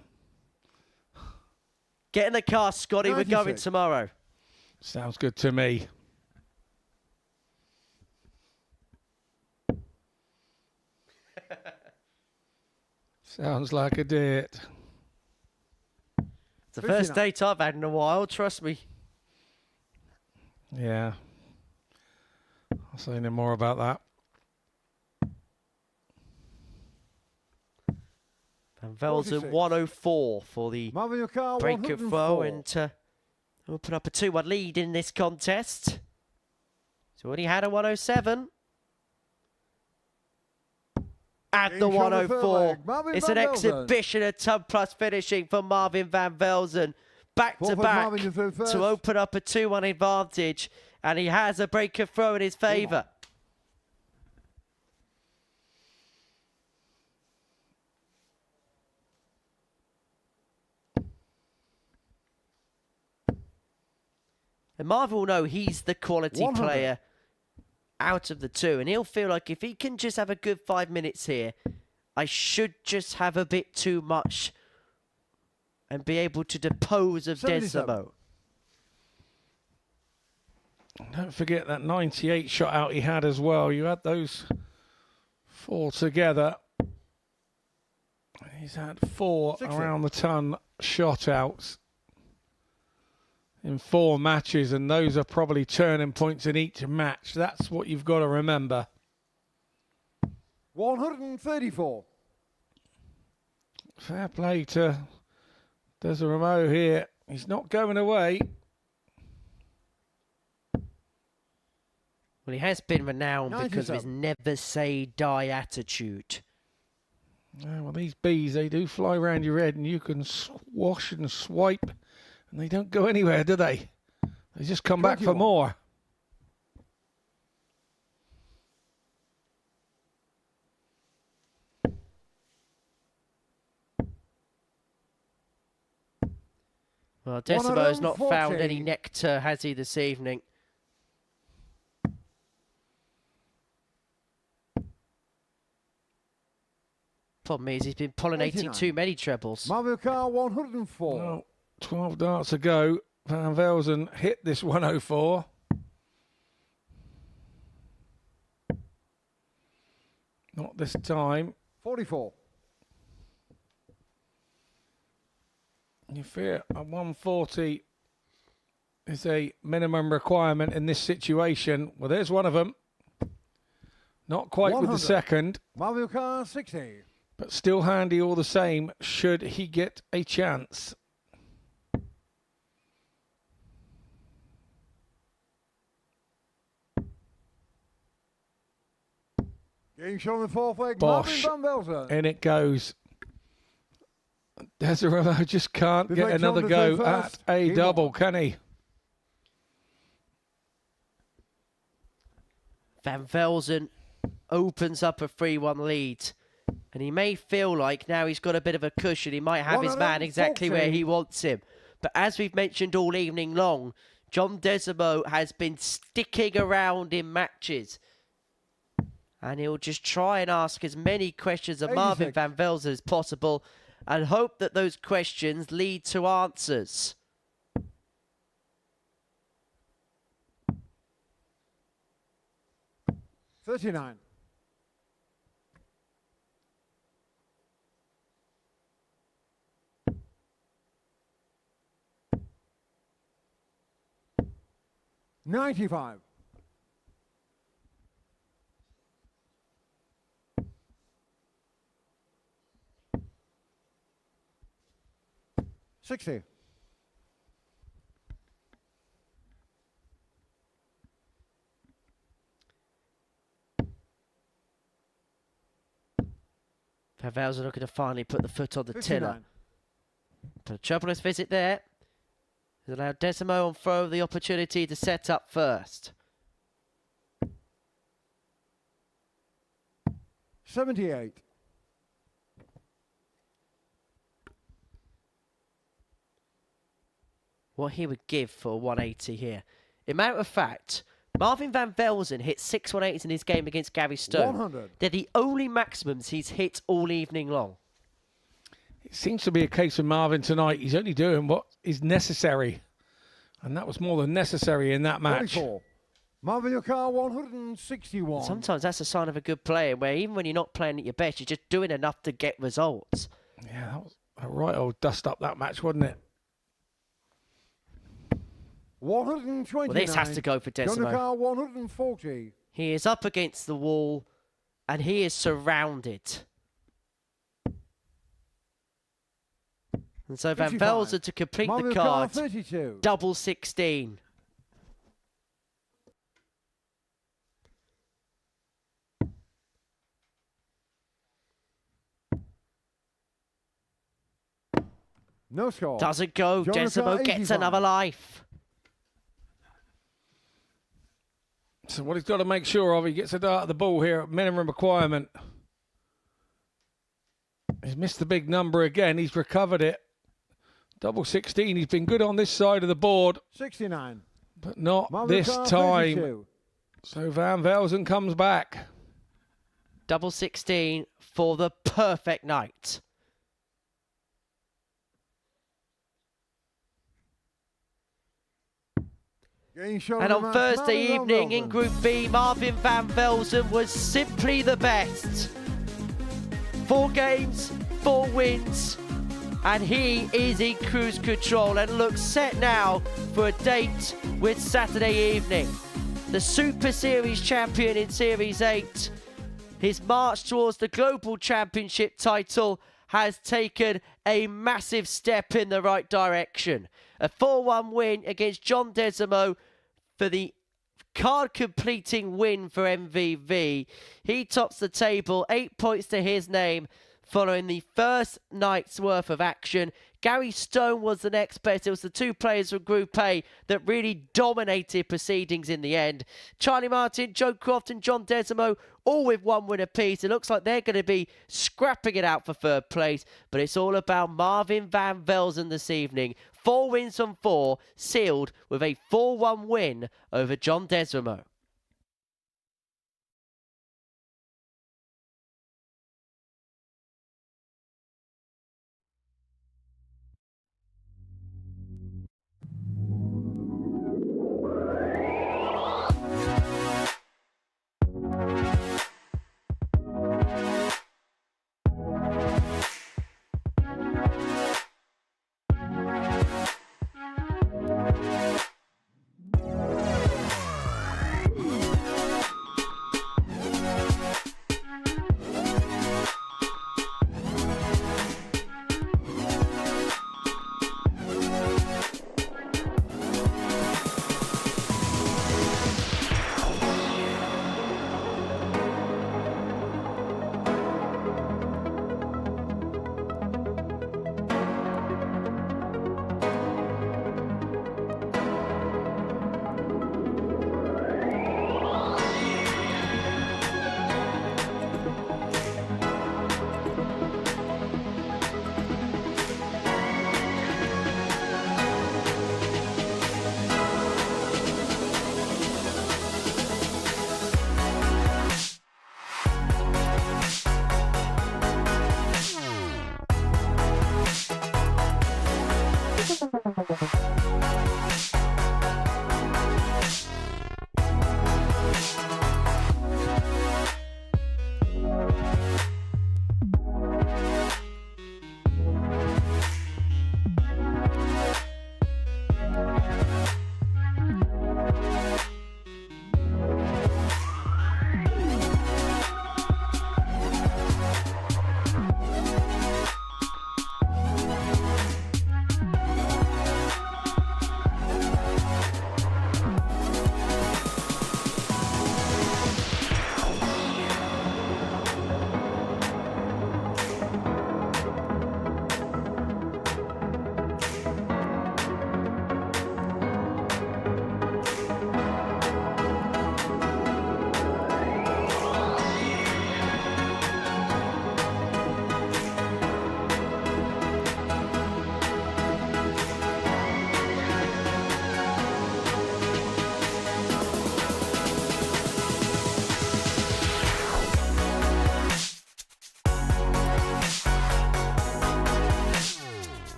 Get in the car, Scotty. We're going 96. tomorrow. Sounds good to me. Sounds like a date. It's the first date I've had in a while, trust me. Yeah. I'll say no more about that. And Velzen 46. 104 for the Marvin Yukar, break of throw, 104. and we'll put up a 2-1 lead in this contest. So when he had a 107. At the Being shown the third 104. leg, Marvin It's van an Velzen. exhibition of ton plus finishing for Marvin van Velzen. Back to Forfeit back Marvin, you through first. to open up a 2-1 advantage. And he has a break of throw in his favour. And Marvin will know he's the quality 100. player out of the two. And he'll feel like if he can just have a good 5 minutes here, I should just have a bit too much and be able to dispose of 77. Desreumaux. Don't forget that 98 shot out he had as well. You had those 4 together. He's had 4 60. around the ton shot outs in 4 matches, and those are probably turning points in each match. That's what you've got to remember. 134. Fair play to Desreumaux here. He's not going away. Well, he has been renowned because of his 97. never say die attitude. Yeah, well, these bees, they do fly around your head and you can swash and swipe and they don't go anywhere, do they? They just come back for 21. more. Well, Desreumaux has not found 140. any nectar, has he, this evening? Problem is, he's been pollinating 89. too many trebles. Marvin Yukar, 104. Well, 12 darts ago. Van Velzen hit this 104. Not this time. 44. You fear a 140 is a minimum requirement in this situation. Well, there's one of them. Not quite with the 100. second, Marvin Yukar, 60. but still handy all the same should he get a chance. Game shown in the fourth leg. Bosh. Marvin van Velzen. In it goes. Desreumaux just can't get another go at a double, can he? Van Velzen opens up a 3-1 lead. And he may feel like now he's got a bit of a cushion. He might have his man exactly where he wants him. But as we've mentioned all evening long, John Desreumaux has been sticking around in matches. And he'll just try and ask as many questions of Marvin van Velzen as possible and hope that those questions lead to answers. $39. $95. $60. Van Velzen looking to finally put the foot on the 59. tiller. But a troublous visit there. Has allowed Desreumaux on throw the opportunity to set up first. 78. What he would give for a 180 here. In matter of fact, Marvin van Velzen hit 6 180s in his game against Gary Stone. 100. They're the only maximums he's hit all evening long. It seems to be a case of Marvin tonight. He's only doing what is necessary. And that was more than necessary in that match. 44. Marvin, your car, 161. Sometimes that's a sign of a good player, where even when you're not playing at your best, you're just doing enough to get results. Yeah, that was a right old dust up, that match, wasn't it? 129. Well, this has to go for John Desreumaux. Car, 140. He is up against the wall, and he is surrounded. And so Van 55. Velzen to complete Marvin the Car, card, 32. double 16. No score. Doesn't go. John Desreumaux Car, gets 85. another life. So what he's got to make sure of, he gets a dart at the ball here at minimum requirement. He's missed the big number again. He's recovered it. Double 16. He's been good on this side of the board. 69. But not Marvin this Car, time. 32. So Van Velzen comes back. Double 16 for the perfect night. And on Thursday evening in Group B, Marvin van Velzen was simply the best. 4 games, 4 wins, and he is in cruise control and looks set now for a date with Saturday evening. The Super Series champion in Series 8, his march towards the Global Championship title has taken a massive step in the right direction. A 4-1 win against John Desreumaux for the card-completing win for MVV. He tops the table, 8 points to his name, following the first night's worth of action. Gary Stone was the next best. It was the 2 players from Group A that really dominated proceedings in the end. Charlie Martin, Joe Croft and John Desreumaux, all with 1 win apiece. It looks like they're going to be scrapping it out for 3rd place, but it's all about Marvin van Velzen this evening. 4 wins from 4, sealed with a 4-1 win over John Desreumaux.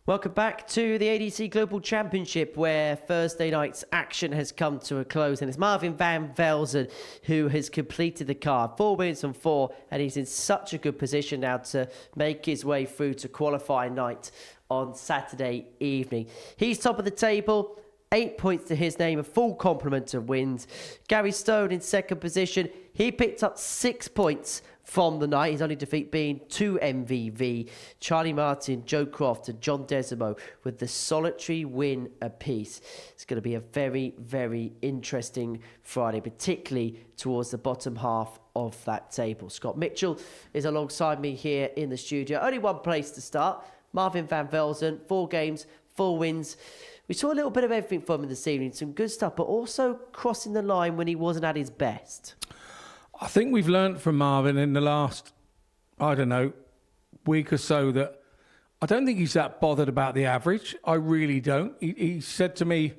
Welcome back to the ADC Global Championship, where Thursday night's action has come to a close, and it's Marvin van Velzen who has completed the card. 4 wins on 4, and he's in such a good position now to make his way through to qualifying night on Saturday evening. He's top of the table, 8 points to his name, a full complement of wins. Gary Stone in second position. He picked up 6 points from the night. His only defeat being 2 MVV. Charlie Martin, Joe Croft and John Desreumaux with the solitary win apiece. It's going to be a very, very interesting Friday, particularly towards the bottom half of that table. Scott Mitchell is alongside me here in the studio. Only one place to start. Marvin van Velzen, 4 games, 4 wins. We saw a little bit of everything from him this evening, some good stuff, but also crossing the line when he wasn't at his best. I think we've learnt from Marvin in the last, I don't know, week or so that I don't think he's that bothered about the average. I really don't. He said to me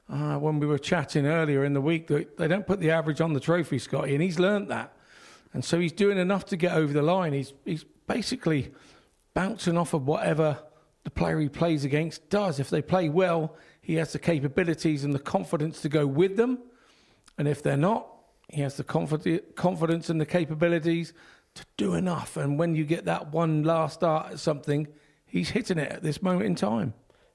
when we were chatting earlier in the week that they don't put the average on the trophy, Scotty, and he's learnt that. And so he's doing enough to get over the line. He's basically bouncing off of whatever the player he plays against does. If they play well, he has the capabilities and the confidence to go with them. And if they're not, he has the confidence and the capabilities to do enough. And when you get that one last start at something, he's hitting it at this moment in time.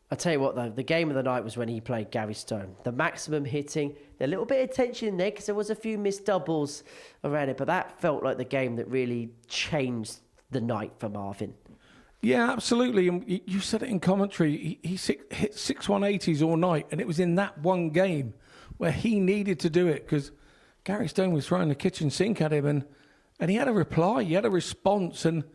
I'll tell you what, though, the game of the night was when he played Gary Stone. The maximum hitting, a little bit of tension in there because there was a few missed doubles around it, but that felt like the game that really changed the night for Marvin. Yeah, absolutely. And you said it in commentary. He hit 6 180s all night, and it was in that one game where he needed to do it because Gary Stone was throwing the kitchen sink at him, and he had a reply, he had a response, and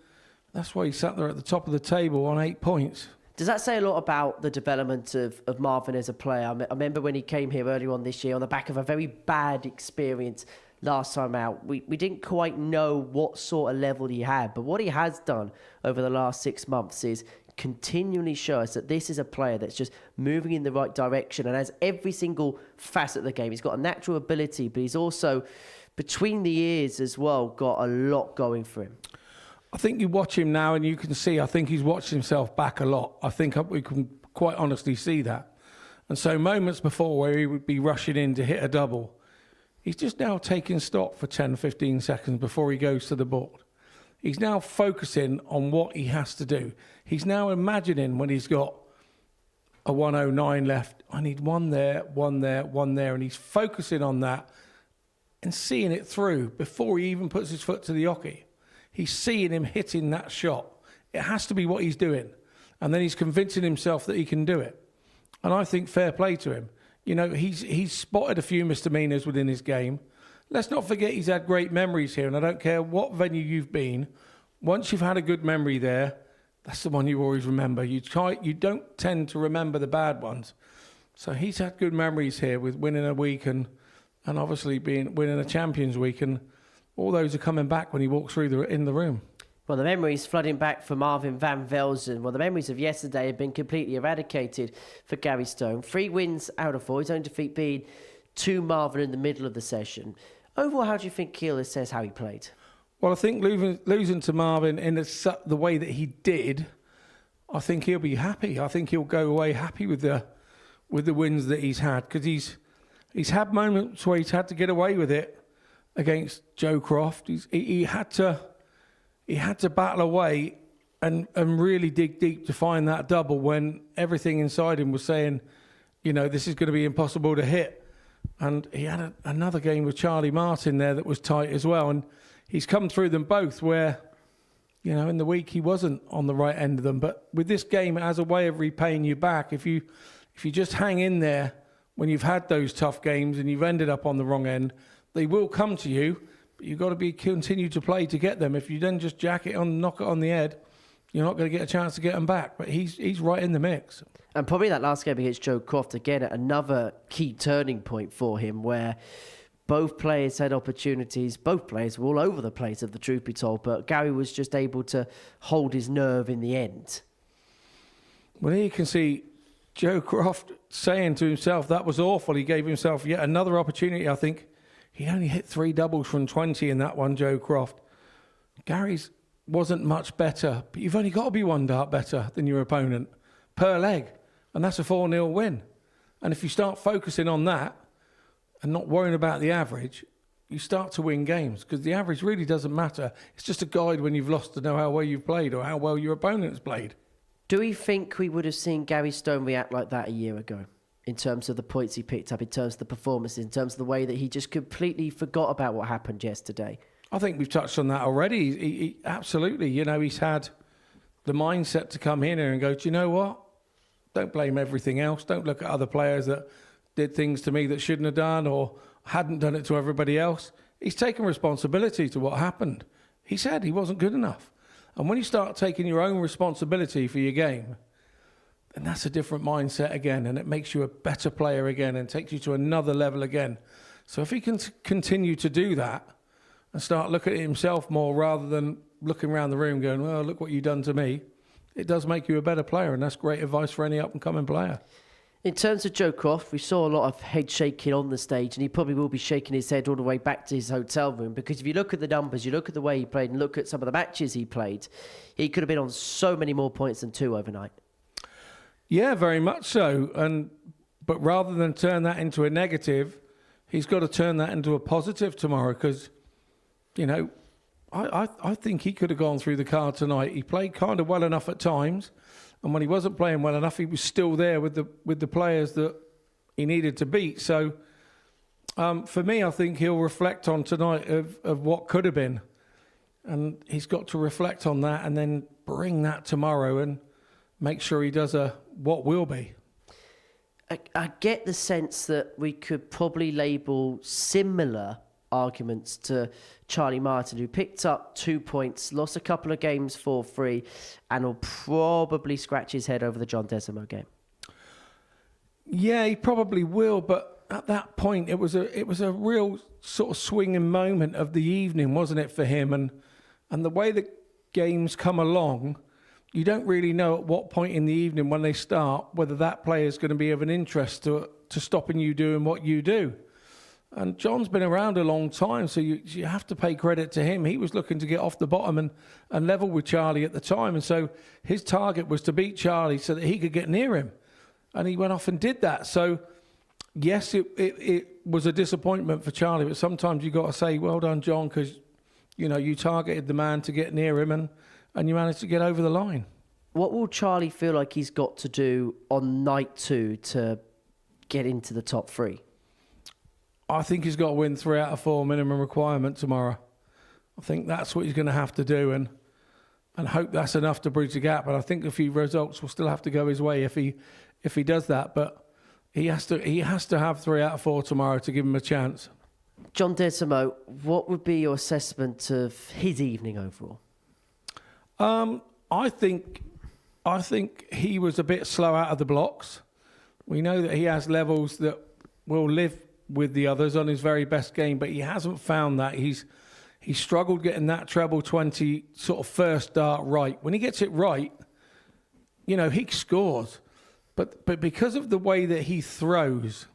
that's why he sat there at the top of the table on 8 points. Does that say a lot about the development of Marvin as a player? I remember when he came here earlier on this year on the back of a very bad experience last time out. We didn't quite know what sort of level he had, but what he has done over the last 6 months is continually show us that this is a player that's just moving in the right direction and has every single facet of the game. He's got a natural ability, but he's also, between the ears as well, got a lot going for him. I think you watch him now and you can see, I think he's watched himself back a lot. I think we can quite honestly see that. And so moments before where he would be rushing in to hit a double, he's just now taking stock for 10, 15 seconds before he goes to the board. He's now focusing on what he has to do. He's now imagining when he's got a 109 left, I need one there, one there, one there. And he's focusing on that and seeing it through before he even puts his foot to the hockey. He's seeing him hitting that shot. It has to be what he's doing. And then he's convincing himself that he can do it. And I think fair play to him. You know, he's spotted a few misdemeanours within his game. Let's not forget he's had great memories here, and I don't care what venue you've been. Once you've had a good memory there, that's the one you always remember. You don't tend to remember the bad ones. So he's had good memories here with winning a week and obviously winning a Champions Week, and all those are coming back when he walks through in the room. Well, the memories flooding back for Marvin van Velzen. Well, the memories of yesterday have been completely eradicated for Gary Stone. 3 wins out of 4. His own defeat being to Marvin in the middle of the session. Overall, how do you think Keeler says how he played? Well, I think losing to Marvin in the way that he did, I think he'll be happy. I think he'll go away happy with the wins that he's had, because he's had moments where he's had to get away with it against Joe Croft. He had to battle away and really dig deep to find that double when everything inside him was saying, you know, this is going to be impossible to hit. And he had another game with Charlie Martin there that was tight as well. And he's come through them both where, you know, in the week he wasn't on the right end of them. But with this game, it has a way of repaying you back. If you just hang in there when you've had those tough games and you've ended up on the wrong end, they will come to you. But you've got to continue to play to get them. If you then just knock it on the head, you're not going to get a chance to get them back. But he's right in the mix. And probably that last game against Joe Croft, again, another key turning point for him, where both players had opportunities. Both players were all over the place, if the truth be told. But Gary was just able to hold his nerve in the end. Well, here you can see Joe Croft saying to himself, that was awful. He gave himself yet another opportunity, I think. He only hit 3 doubles from 20 in that one, Joe Croft. Gary's wasn't much better, but you've only got to be 1 dart better than your opponent per leg, and that's a 4-0 win. And if you start focusing on that and not worrying about the average, you start to win games, because the average really doesn't matter. It's just a guide when you've lost to know how well you've played or how well your opponent's played. Do we think we would have seen Gary Stone react like that a year ago? In terms of the points he picked up, in terms of the performance, in terms of the way that he just completely forgot about what happened yesterday? I think we've touched on that already. He absolutely, you know, he's had the mindset to come in here and go, do you know what? Don't blame everything else. Don't look at other players that did things to me that shouldn't have done or hadn't done it to everybody else. He's taken responsibility to what happened. He said he wasn't good enough. And when you start taking your own responsibility for your game, then that's a different mindset again, and it makes you a better player again and takes you to another level again. So if he can continue to do that and start looking at himself more rather than looking around the room going, well, look what you've done to me, it does make you a better player, and that's great advice for any up-and-coming player. In terms of Joe Croft, we saw a lot of head shaking on the stage, and he probably will be shaking his head all the way back to his hotel room, because if you look at the numbers, you look at the way he played and look at some of the matches he played, he could have been on so many more points than 2 overnight. Yeah, very much so. But rather than turn that into a negative, he's got to turn that into a positive tomorrow, because, you know, I think he could have gone through the card tonight. He played kind of well enough at times, and when he wasn't playing well enough, he was still there with the players that he needed to beat. So for me, I think he'll reflect on tonight of what could have been, and he's got to reflect on that and then bring that tomorrow and make sure he does what will be. I get the sense that we could probably label similar arguments to Charlie Martin, who picked up 2 points, lost a couple of games 4-3, and will probably scratch his head over the John Desreumaux game. Yeah, he probably will, but at that point, it was a real sort of swinging moment of the evening, wasn't it, for him? And the way the games come along, you don't really know at what point in the evening when they start whether that player is going to be of an interest to stopping you doing what you do. And John's been around a long time, so you have to pay credit to him. He was looking to get off the bottom and level with Charlie at the time, and so his target was to beat Charlie so that he could get near him. And he went off and did that. So, yes, it was a disappointment for Charlie, but sometimes you've got to say, well done, John, because, you know, you targeted the man to get near him and you managed to get over the line. What will Charlie feel like he's got to do on night 2 to get into the top 3? I think he's got to win 3 out of 4 minimum requirement tomorrow. I think that's what he's going to have to do. And and hope that's enough to bridge the gap. And I think a few results will still have to go his way if he does that. But he has to have 3 out of 4 tomorrow to give him a chance. John Desreumaux, what would be your assessment of his evening overall? I think he was a bit slow out of the blocks. We know that he has levels that will live with the others on his very best game, but he hasn't found that. He struggled getting that treble 20 sort of first dart right. When he gets it right, he scores. But because of the way that he throws,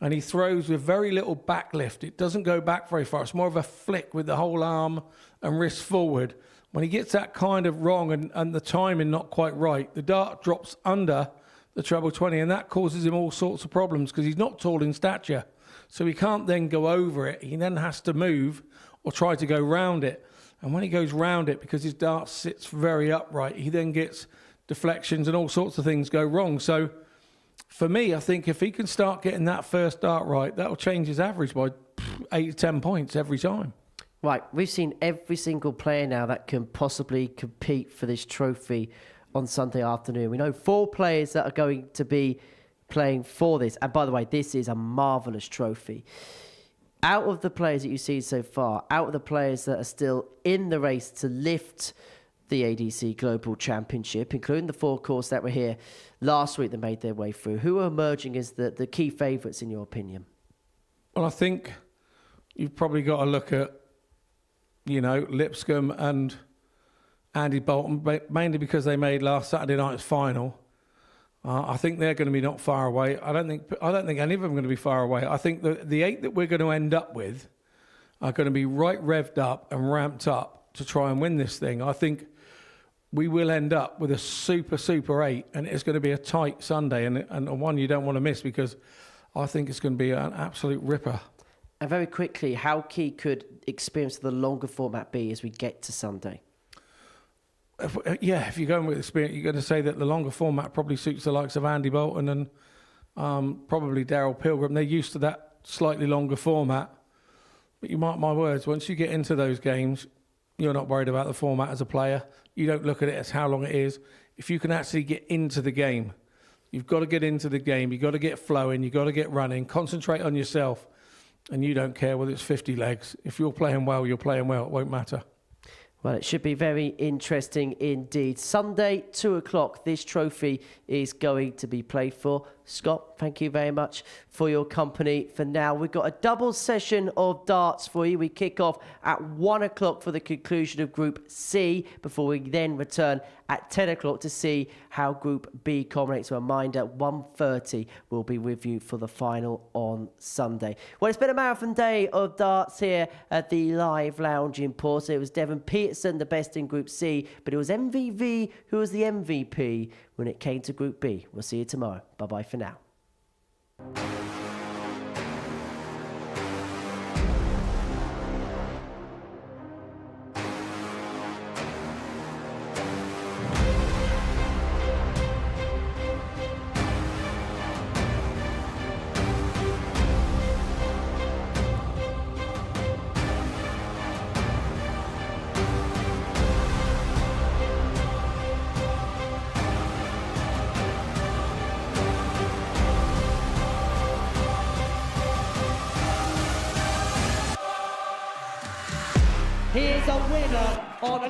and he throws with very little backlift, it doesn't go back very far. It's more of a flick with the whole arm and wrist forward. When he gets that kind of wrong and the timing not quite right, the dart drops under the treble 20, and that causes him all sorts of problems because he's not tall in stature. So he can't then go over it. He then has to move or try to go round it. And when he goes round it, because his dart sits very upright, he then gets deflections and all sorts of things go wrong. So for me, I think if he can start getting that first dart right, that'll change his average by 8 to 10 points every time. Right, we've seen every single player now that can possibly compete for this trophy on Sunday afternoon. We know 4 players that are going to be playing for this. And by the way, this is a marvellous trophy. Out of the players that you've seen so far, out of the players that are still in the race to lift the ADC Global Championship, including the 4 course that were here last week that made their way through, who are emerging as the key favourites in your opinion? Well, I think you've probably got to look at, Lipscomb and Andy Bolton, mainly because they made last Saturday night's final. I think they're going to be not far away. I don't think any of them are going to be far away. I think the 8 that we're going to end up with are going to be right revved up and ramped up to try and win this thing. I think we will end up with a super 8, and it's going to be a tight Sunday and one you don't want to miss, because I think it's going to be an absolute ripper. And very quickly, how key could experience of the longer format be as we get to Sunday? If you're going with experience, you're going to say that the longer format probably suits the likes of Andy Bolton and probably Daryl Pilgrim. They're used to that slightly longer format. But you mark my words, once you get into those games, you're not worried about the format as a player. You don't look at it as how long it is. If you can actually get into the game, you've got to get into the game. You've got to get flowing. You've got to get running. Concentrate on yourself. And you don't care whether it's 50 legs. If you're playing well, you're playing well. It won't matter. Well, it should be very interesting indeed. Sunday, 2 o'clock, this trophy is going to be played for. Scott, thank you very much for your company for now. We've got a double session of darts for you. We kick off at 1 o'clock for the conclusion of Group C before we then return at 10 o'clock to see how Group B culminates. A reminder, 1:30 we'll be with you for the final on Sunday. Well, it's been a marathon day of darts here at the Live Lounge in Portsmouth. It was Devon Peterson, the best in Group C, but it was MVV who was the MVP when it came to Group B. We'll see you tomorrow. Bye-bye for now. Here's a winner on